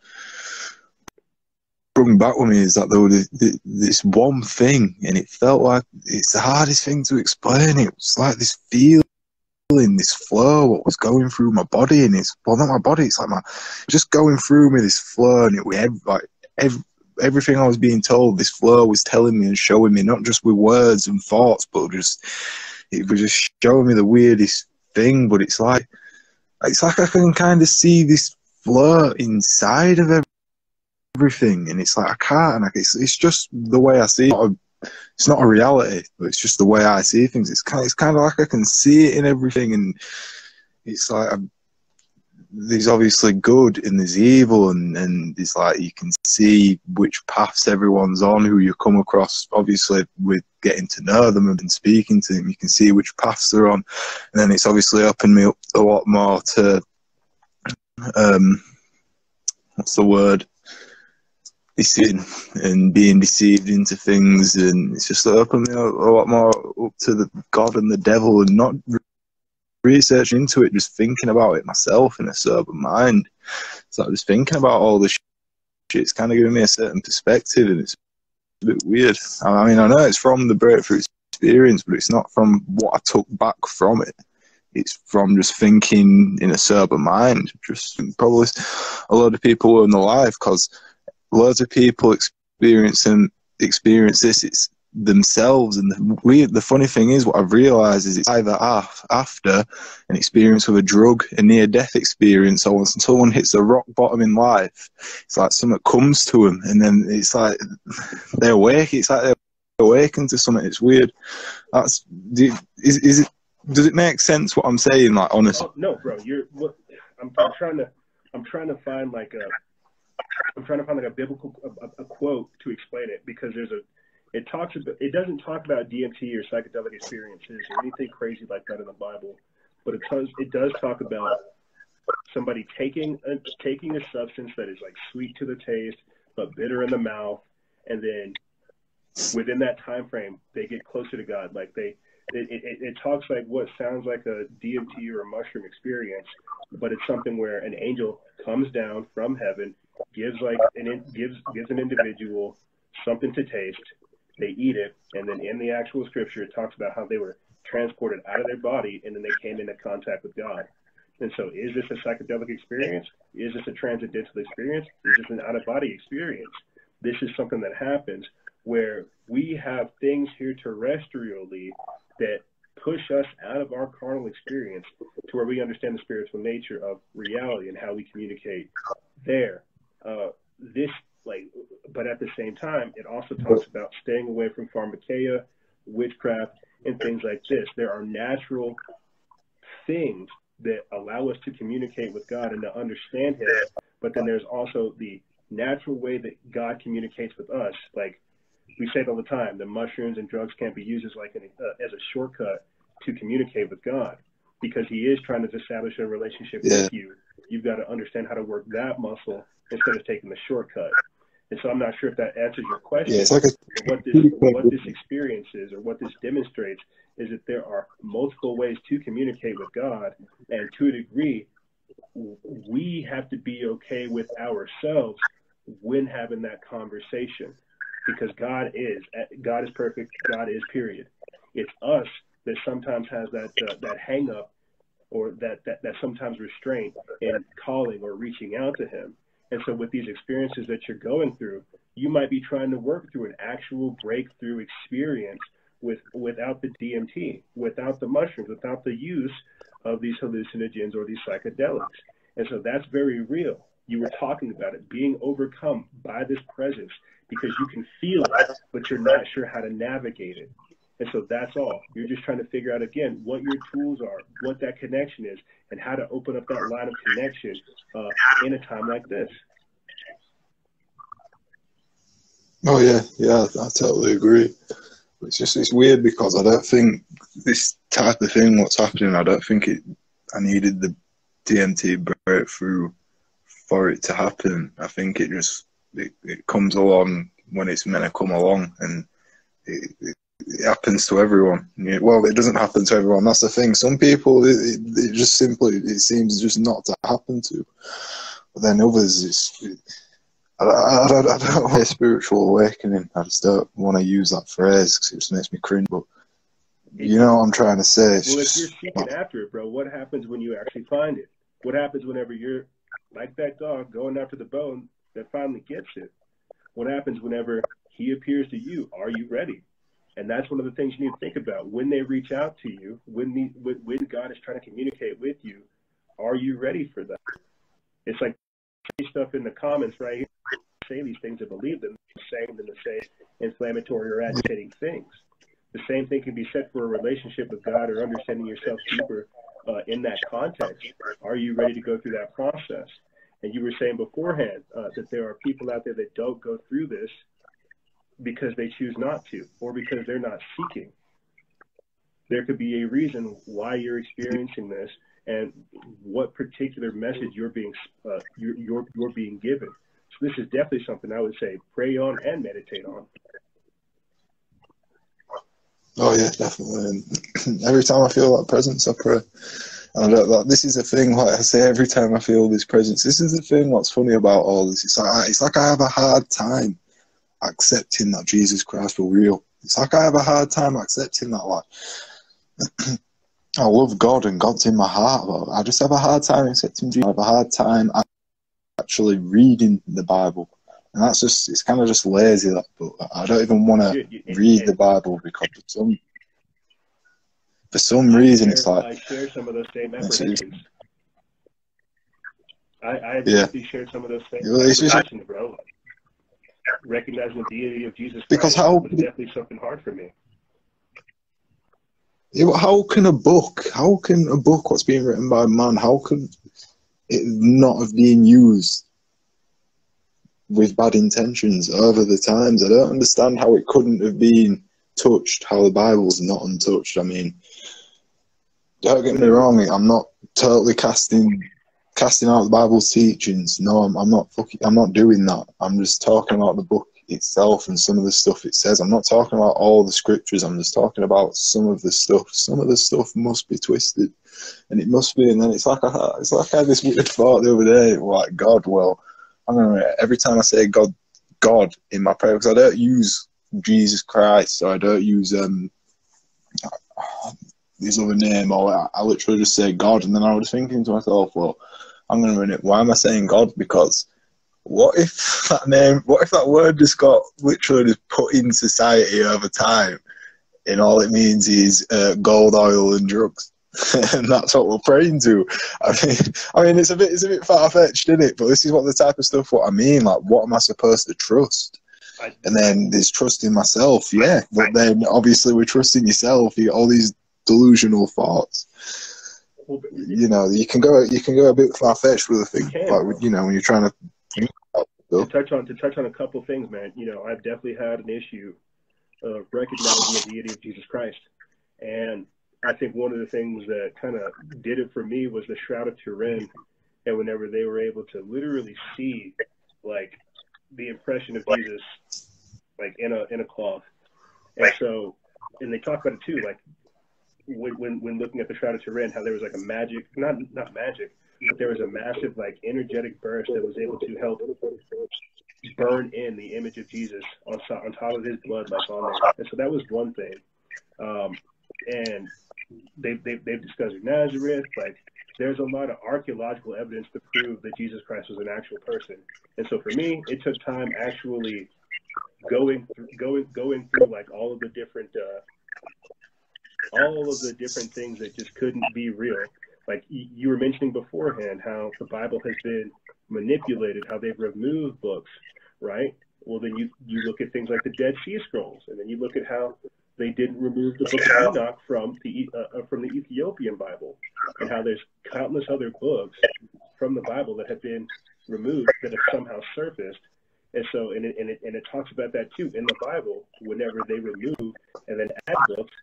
brought back with me is that there was this one thing, and it felt like it's the hardest thing to explain. It was like this feeling, this flow, what was going through my body, and it's, well, not my body, it's like just going through me, this flow, and it was everything I was being told, this flow was telling me and showing me, not just with words and thoughts, but it was just showing me the weirdest thing. But it's like I can kind of see this flow inside of everything, and it's like I can't, and it's just the way I see it. It's not a reality, but it's just the way I see things. It's kind of like I can see it in everything, and it's like there's obviously good and there's evil, and it's like you can see which paths everyone's on, who you come across, obviously with getting to know them and speaking to them, you can see which paths they're on. And then it's obviously opened me up a lot more to what's the word, deceiving and being deceived into things, and it's just opened me a lot more up to the God and the devil, and not researching into it, just thinking about it myself in a sober mind. So just thinking about all this shit, it's kind of giving me a certain perspective, and it's a bit weird. I mean, I know it's from the breakthrough experience, but it's not from what I took back from it. It's from just thinking in a sober mind. Just probably a lot of people weren't alive, because loads of people experience this. It's themselves, and the funny thing is, what I've realised is it's either after an experience with a drug, a near-death experience, or when someone hits a rock bottom in life, it's like something comes to them, and then it's like they're awake. It's like they're awakened to something. It's weird. Does it make sense what I'm saying? Like, honestly. Oh, no, bro. I'm trying to find like a biblical a quote to explain it, because it doesn't talk about DMT or psychedelic experiences or anything crazy like that in the Bible, but it does talk about somebody taking a substance that is like sweet to the taste but bitter in the mouth, and then within that time frame they get closer to God. Like it talks like what sounds like a DMT or a mushroom experience, but it's something where an angel comes down from heaven, gives an individual something to taste. They eat it, and then in the actual scripture, it talks about how they were transported out of their body, and then they came into contact with God. And so, is this a psychedelic experience? Is this a transcendental experience? Is this an out-of-body experience? This is something that happens where we have things here terrestrially that push us out of our carnal experience to where we understand the spiritual nature of reality and how we communicate there. But at the same time, it also talks about staying away from pharmakeia, witchcraft, and things like this. There are natural things that allow us to communicate with God and to understand Him, but then there's also the natural way that God communicates with us. Like we say it all the time, the mushrooms and drugs can't be used as as a shortcut to communicate with God, because He is trying to establish a relationship with you. You've got to understand how to work that muscle instead of taking the shortcut. And so I'm not sure if that answers your question. Yeah, it's like what this experience is, or what this demonstrates, is that there are multiple ways to communicate with God, and to a degree, we have to be okay with ourselves when having that conversation, because God is perfect. God is, period. It's us that sometimes has that hang up, or that sometimes restraint in calling or reaching out to Him. And so with these experiences that you're going through, you might be trying to work through an actual breakthrough experience without the DMT, without the mushrooms, without the use of these hallucinogens or these psychedelics. And so that's very real. You were talking about it, being overcome by this presence, because you can feel it, but you're not sure how to navigate it. And so that's all. You're just trying to figure out, again, what your tools are, what that connection is, and how to open up that line of connection in a time like this. Oh, yeah, I totally agree. It's weird, because I don't think this type of thing, what's happening, I don't think I needed the DMT breakthrough for it to happen. I think it comes along when it's meant to come along, and it happens to everyone. Well, it doesn't happen to everyone. That's the thing. Some people, it just simply, it seems just not to happen to. But then others, I don't want a spiritual awakening. I just don't want to use that phrase because it just makes me cringe. But you know what I'm trying to say. Well, if you're seeking after it, bro, what happens when you actually find it? What happens whenever you're like that dog going after the bone that finally gets it? What happens whenever he appears to you? Are you ready? And that's one of the things you need to think about. When they reach out to you, when God is trying to communicate with you, are you ready for that? It's like stuff in the comments right here. Say these things and believe them, saying them to say inflammatory or agitating things. The same thing can be said for a relationship with God or understanding yourself deeper in that context. Are you ready to go through that process? And you were saying beforehand that there are people out there that don't go through this because they choose not to, or because they're not seeking. There could be a reason why you're experiencing this and what particular message you're being given. So this is definitely something I would say pray on and meditate on. Oh yeah, definitely. And every time I feel that presence, I pray. And this is the thing, like I say, every time I feel this presence, this is the thing what's funny about all this. It's like I have a hard time accepting that Jesus Christ was real. It's like I have a hard time accepting that. Like, I love God and God's in my heart, but I just have a hard time accepting Jesus. I have a hard time actually reading the Bible. And that's just, it's kind of just lazy, that, but I don't even want to read the Bible because for some reason it's like... I share some of those same apprehensions. I definitely shared some of those same apprehensions, bro. Recognizing the deity of Jesus Christ was definitely something hard for me. Yeah, how can a book what's being written by man, how can it not have been used with bad intentions over the times? I don't understand how it couldn't have been touched, how the Bible's not untouched. I mean, don't get me wrong, I'm not totally casting out the Bible's teachings. No, I'm not doing that. I'm just talking about the book itself and some of the stuff it says. I'm not talking about all the scriptures. I'm just talking about some of the stuff. Some of the stuff must be twisted, and it must be. And then it's like I had this weird thought the other day, like God. Well, every time I say God in my prayer, because I don't use Jesus Christ, so I don't use his other name, or I literally just say God. And then I was thinking to myself, well, why am I saying God? Because what if that word just got literally just put in society over time, and all it means is gold, oil, and drugs, and that's what we're praying to? I mean, it's a bit far fetched, isn't it? But this is what the type of stuff what I mean. Like, what am I supposed to trust? And then there's trust in myself, yeah. But then obviously we're trusting yourself. You get all these delusional thoughts. You know, you can go a bit far fetched with a thing, like, you know, when you're trying to. To touch on a couple of things, man. You know, I've definitely had an issue of recognizing the deity of Jesus Christ, and I think one of the things that kind of did it for me was the Shroud of Turin, and whenever they were able to literally see, like, the impression of Jesus, like in a cloth, and so, and they talk about it too, like when looking at the Shroud of Turin, how there was like a magic, not magic, but there was a massive, like, energetic burst that was able to help burn in the image of Jesus on top of his blood, like, on there. And so that was one thing. And they've discussed Nazareth. Like, there's a lot of archaeological evidence to prove that Jesus Christ was an actual person. And so for me, it took time actually going through like all of the different things that just couldn't be real. Like you were mentioning beforehand, how the Bible has been manipulated, how they've removed books, right? Well, then you look at things like the Dead Sea Scrolls, and then you look at how they didn't remove the Book of Enoch from the Ethiopian Bible, and how there's countless other books from the Bible that have been removed that have somehow surfaced. And so, and it talks about that too in the Bible. Whenever they remove and then add books,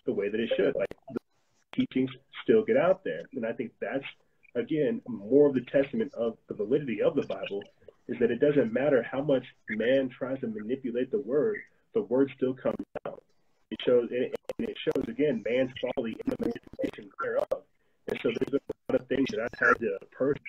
the way that it should, like, the teachings still get out there. And I think that's again, more of the testament of the validity of the Bible is that it doesn't matter how much man tries to manipulate the word still comes out. It shows, and it shows again man's folly in the manipulation thereof. And so there's a lot of things that I've had to personally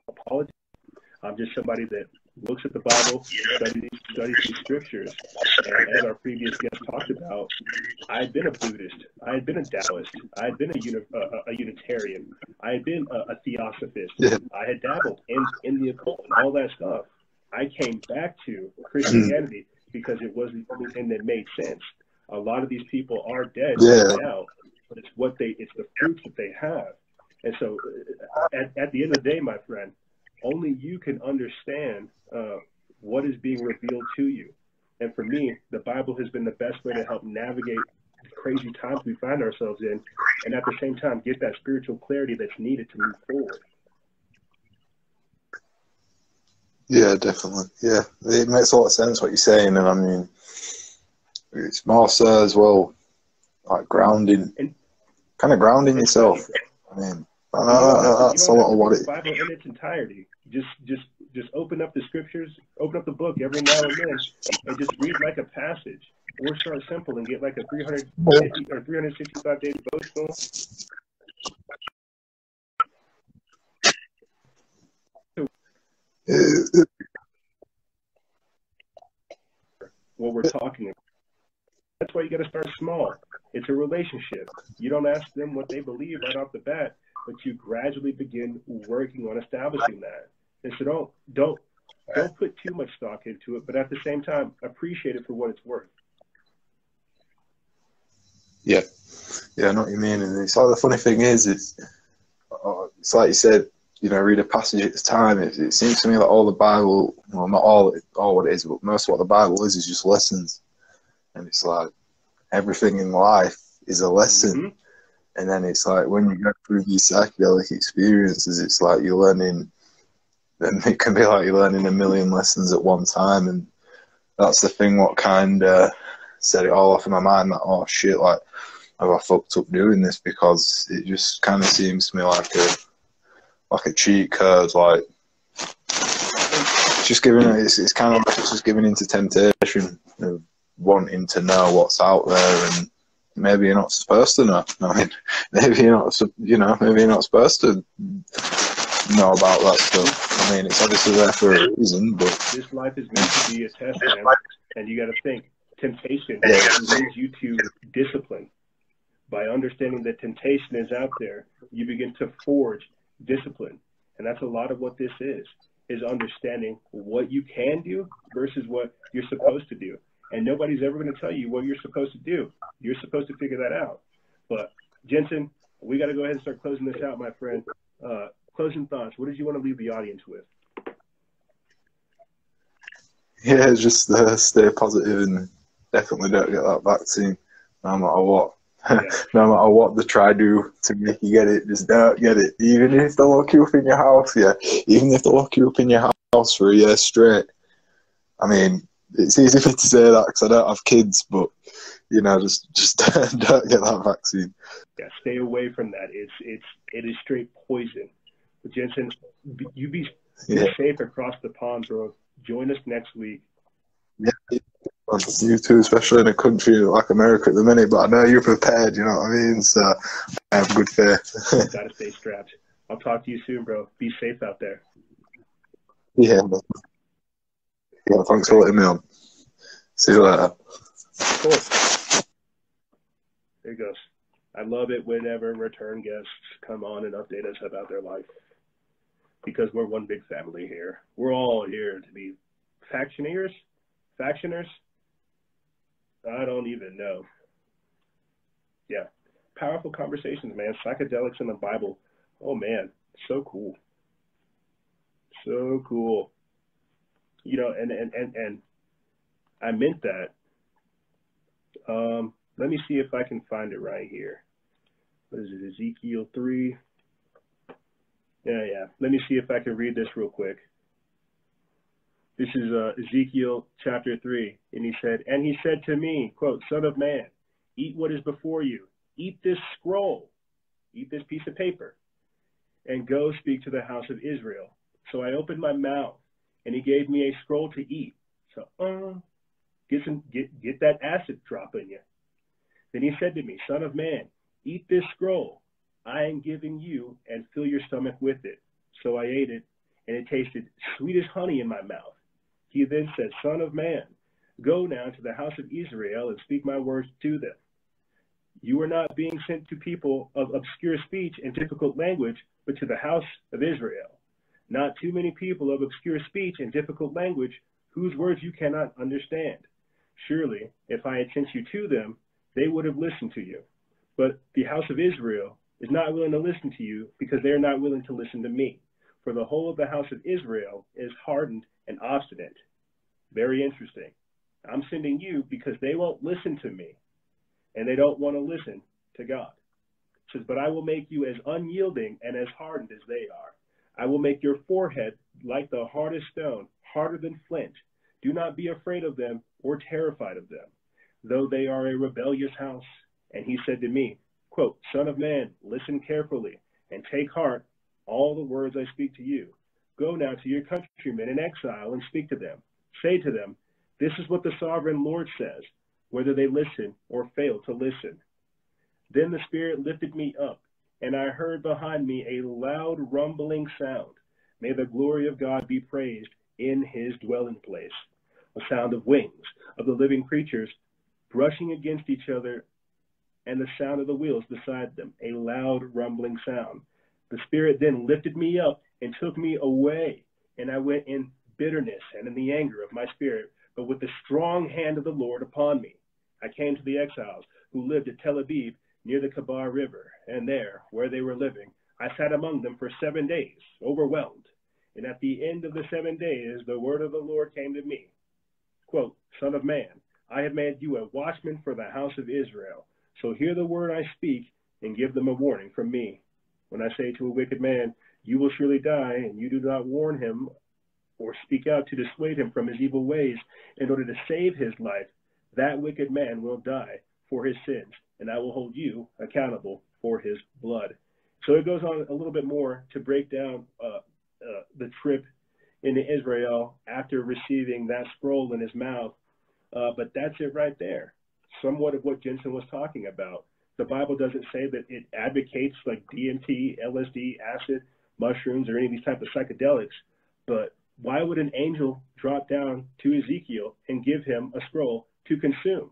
apologize. I'm just somebody that looks at the Bible, studies these scriptures, and as our previous guest talked about, I had been a Buddhist, I had been a Taoist, I had been a Unitarian, I had been a Theosophist, I had dabbled in the occult and all that stuff. I came back to Christianity because it was the only thing that made sense. A lot of these people are dead right now, but it's the fruits that they have. And so at the end of the day, my friend, only you can understand what is being revealed to you. And for me, the Bible has been the best way to help navigate the crazy times we find ourselves in, and at the same time, get that spiritual clarity that's needed to move forward. Yeah, definitely. Yeah, it makes a lot of sense what you're saying, and I mean, it's more so as well, like grounding yourself. I mean, that's a lot of what it. Bible in its entirety. Just open up the scriptures, open up the book every now and then, and just read like a passage, or start simple and get like a 350 or 365 day devotional. What we're talking about. That's why you got to start small. It's a relationship. You don't ask them what they believe right off the bat, but you gradually begin working on establishing that. And so don't put too much stock into it, but at the same time, appreciate it for what it's worth. Yeah, I know what you mean. And it's like the funny thing is, it's like you said, you know, read a passage at a time. It seems to me like all the Bible, well, not all what it is, but most of what the Bible is just lessons. And it's like everything in life is a lesson. Mm-hmm. And then it's like when you go through these psychedelic experiences, it's like you're learning, and it can be like you're learning a million lessons at one time. And that's the thing what kind of set it all off in my mind, that, oh shit, like, have I fucked up doing this? Because it just kind of seems to me like a cheat code, like it's just giving, it's kind of like it's just giving into temptation of wanting to know what's out there, and maybe you're not supposed to know. I mean, maybe you're not supposed to know about that stuff. I mean, it's obviously there for a reason, but this life is meant to be a test, man. And you got to think, temptation leads you to discipline. By understanding that temptation is out there, you begin to forge discipline. And that's a lot of what this is understanding what you can do versus what you're supposed to do. And nobody's ever going to tell you what you're supposed to do. You're supposed to figure that out. But Jensen, we got to go ahead and start closing this out, my friend. Closing thoughts. What did you want to leave the audience with? Yeah, just stay positive and definitely don't get that vaccine, no matter what. Yeah. No matter what they try to do to make you get it, just don't get it. Even if they lock you up in your house, even if they lock you up in your house for a year straight. I mean, it's easy for me to say that because I don't have kids, but you know, just don't get that vaccine. Yeah, stay away from that. It is straight poison. But Jensen, you be safe across the pond, bro. Join us next week. Yeah, you too, especially in a country like America at the minute. But I know you're prepared. You know what I mean? So I have good faith. Gotta stay strapped. I'll talk to you soon, bro. Be safe out there. Yeah. Yeah, thanks for letting me on. See you later. Cool. There it goes. I love it whenever return guests come on and update us about their life. Because we're one big family here. We're all here to be factioners? I don't even know. Yeah. Powerful conversations, man. Psychedelics in the Bible. Oh, man. So cool. So cool. You know, and I meant that. Let me see if I can find it right here. What is it? Ezekiel 3. Yeah. Let me see if I can read this real quick. This is Ezekiel chapter 3. And he said to me, quote, Son of man, eat what is before you. Eat this scroll. Eat this piece of paper. And go speak to the house of Israel. So I opened my mouth, and he gave me a scroll to eat. So, get that acid drop in you. Then he said to me, Son of man, eat this scroll I am giving you, and fill your stomach with it. So I ate it, and it tasted sweet as honey in my mouth. He then said, Son of man, go now to the house of Israel and speak my words to them. You are not being sent to people of obscure speech and difficult language, but to the house of Israel. Not too many people of obscure speech and difficult language, whose words you cannot understand. Surely, if I had sent you to them, they would have listened to you. But the house of Israel is not willing to listen to you, because they are not willing to listen to me. For the whole of the house of Israel is hardened and obstinate. Very interesting. I'm sending you because they won't listen to me, and they don't want to listen to God. It says, but I will make you as unyielding and as hardened as they are. I will make your forehead like the hardest stone, harder than flint. Do not be afraid of them or terrified of them, though they are a rebellious house. And he said to me, quote, Son of man, listen carefully and take heart all the words I speak to you. Go now to your countrymen in exile and speak to them. Say to them, this is what the sovereign Lord says, whether they listen or fail to listen. Then the Spirit lifted me up, and I heard behind me a loud rumbling sound. May the glory of God be praised in his dwelling place. A sound of wings of the living creatures brushing against each other, and the sound of the wheels beside them, a loud rumbling sound. The Spirit then lifted me up and took me away, and I went in bitterness and in the anger of my spirit, but with the strong hand of the Lord upon me. I came to the exiles who lived at Tel Aviv near the Kabar River, and there, where they were living, I sat among them for 7 days, overwhelmed. And at the end of the 7 days, the word of the Lord came to me. Quote, Son of man, I have made you a watchman for the house of Israel. So hear the word I speak and give them a warning from me. When I say to a wicked man, you will surely die, and you do not warn him or speak out to dissuade him from his evil ways in order to save his life, that wicked man will die for his sins, and I will hold you accountable for his blood. So it goes on a little bit more to break down the trip into Israel after receiving that scroll in his mouth. But that's it right there. Somewhat of what Jensen was talking about. The Bible doesn't say that it advocates like DMT, LSD, acid, mushrooms, or any of these type of psychedelics, but why would an angel drop down to Ezekiel and give him a scroll to consume?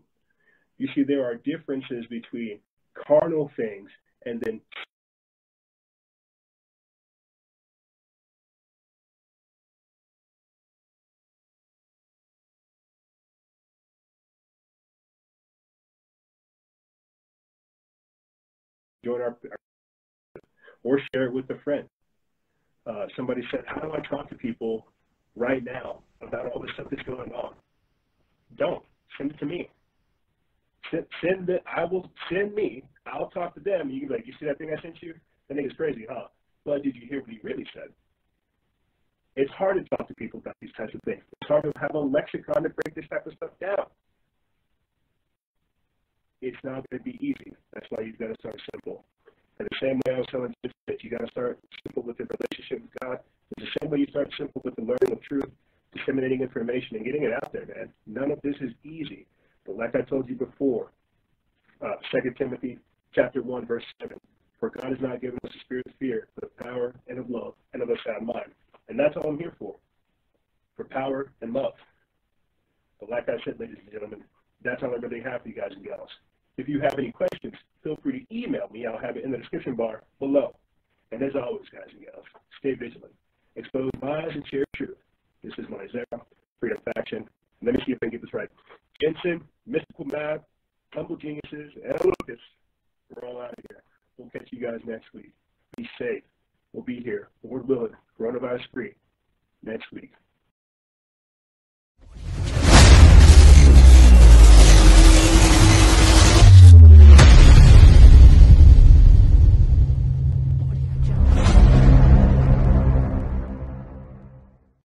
You see, there are differences between carnal things and then join our or share it with a friend. Somebody said, how do I talk to people right now about all the stuff that's going on? Don't. Send it to me. Send it. I'll talk to them. You can be like, you see that thing I sent you? That thing is crazy, huh? But did you hear what he really said? It's hard to talk to people about these types of things. It's hard to have a lexicon to break this type of stuff down. It's not going to be easy. That's why you've got to start simple. And the same way I was telling you that you got to start simple with the relationship with God, it's the same way you start simple with the learning of truth, disseminating information, and getting it out there, man. None of this is easy. But like I told you before, 2 Timothy chapter 1, verse 7, for God has not given us a spirit of fear, but of power and of love and of a sound mind. And that's all I'm here for power and love. But like I said, ladies and gentlemen, that's all I really have for you guys and gals. If you have any questions, feel free to email me. I'll have it in the description bar below. And as always, guys and gals, stay vigilant. Expose lies and share truth. This is Moisera, Freedom Faction. Let me see if I can get this right. Jensen, Mystical Mad, Humble Geniuses, and Lucas. We're all out of here. We'll catch you guys next week. Be safe. We'll be here, Lord willing, coronavirus free, next week.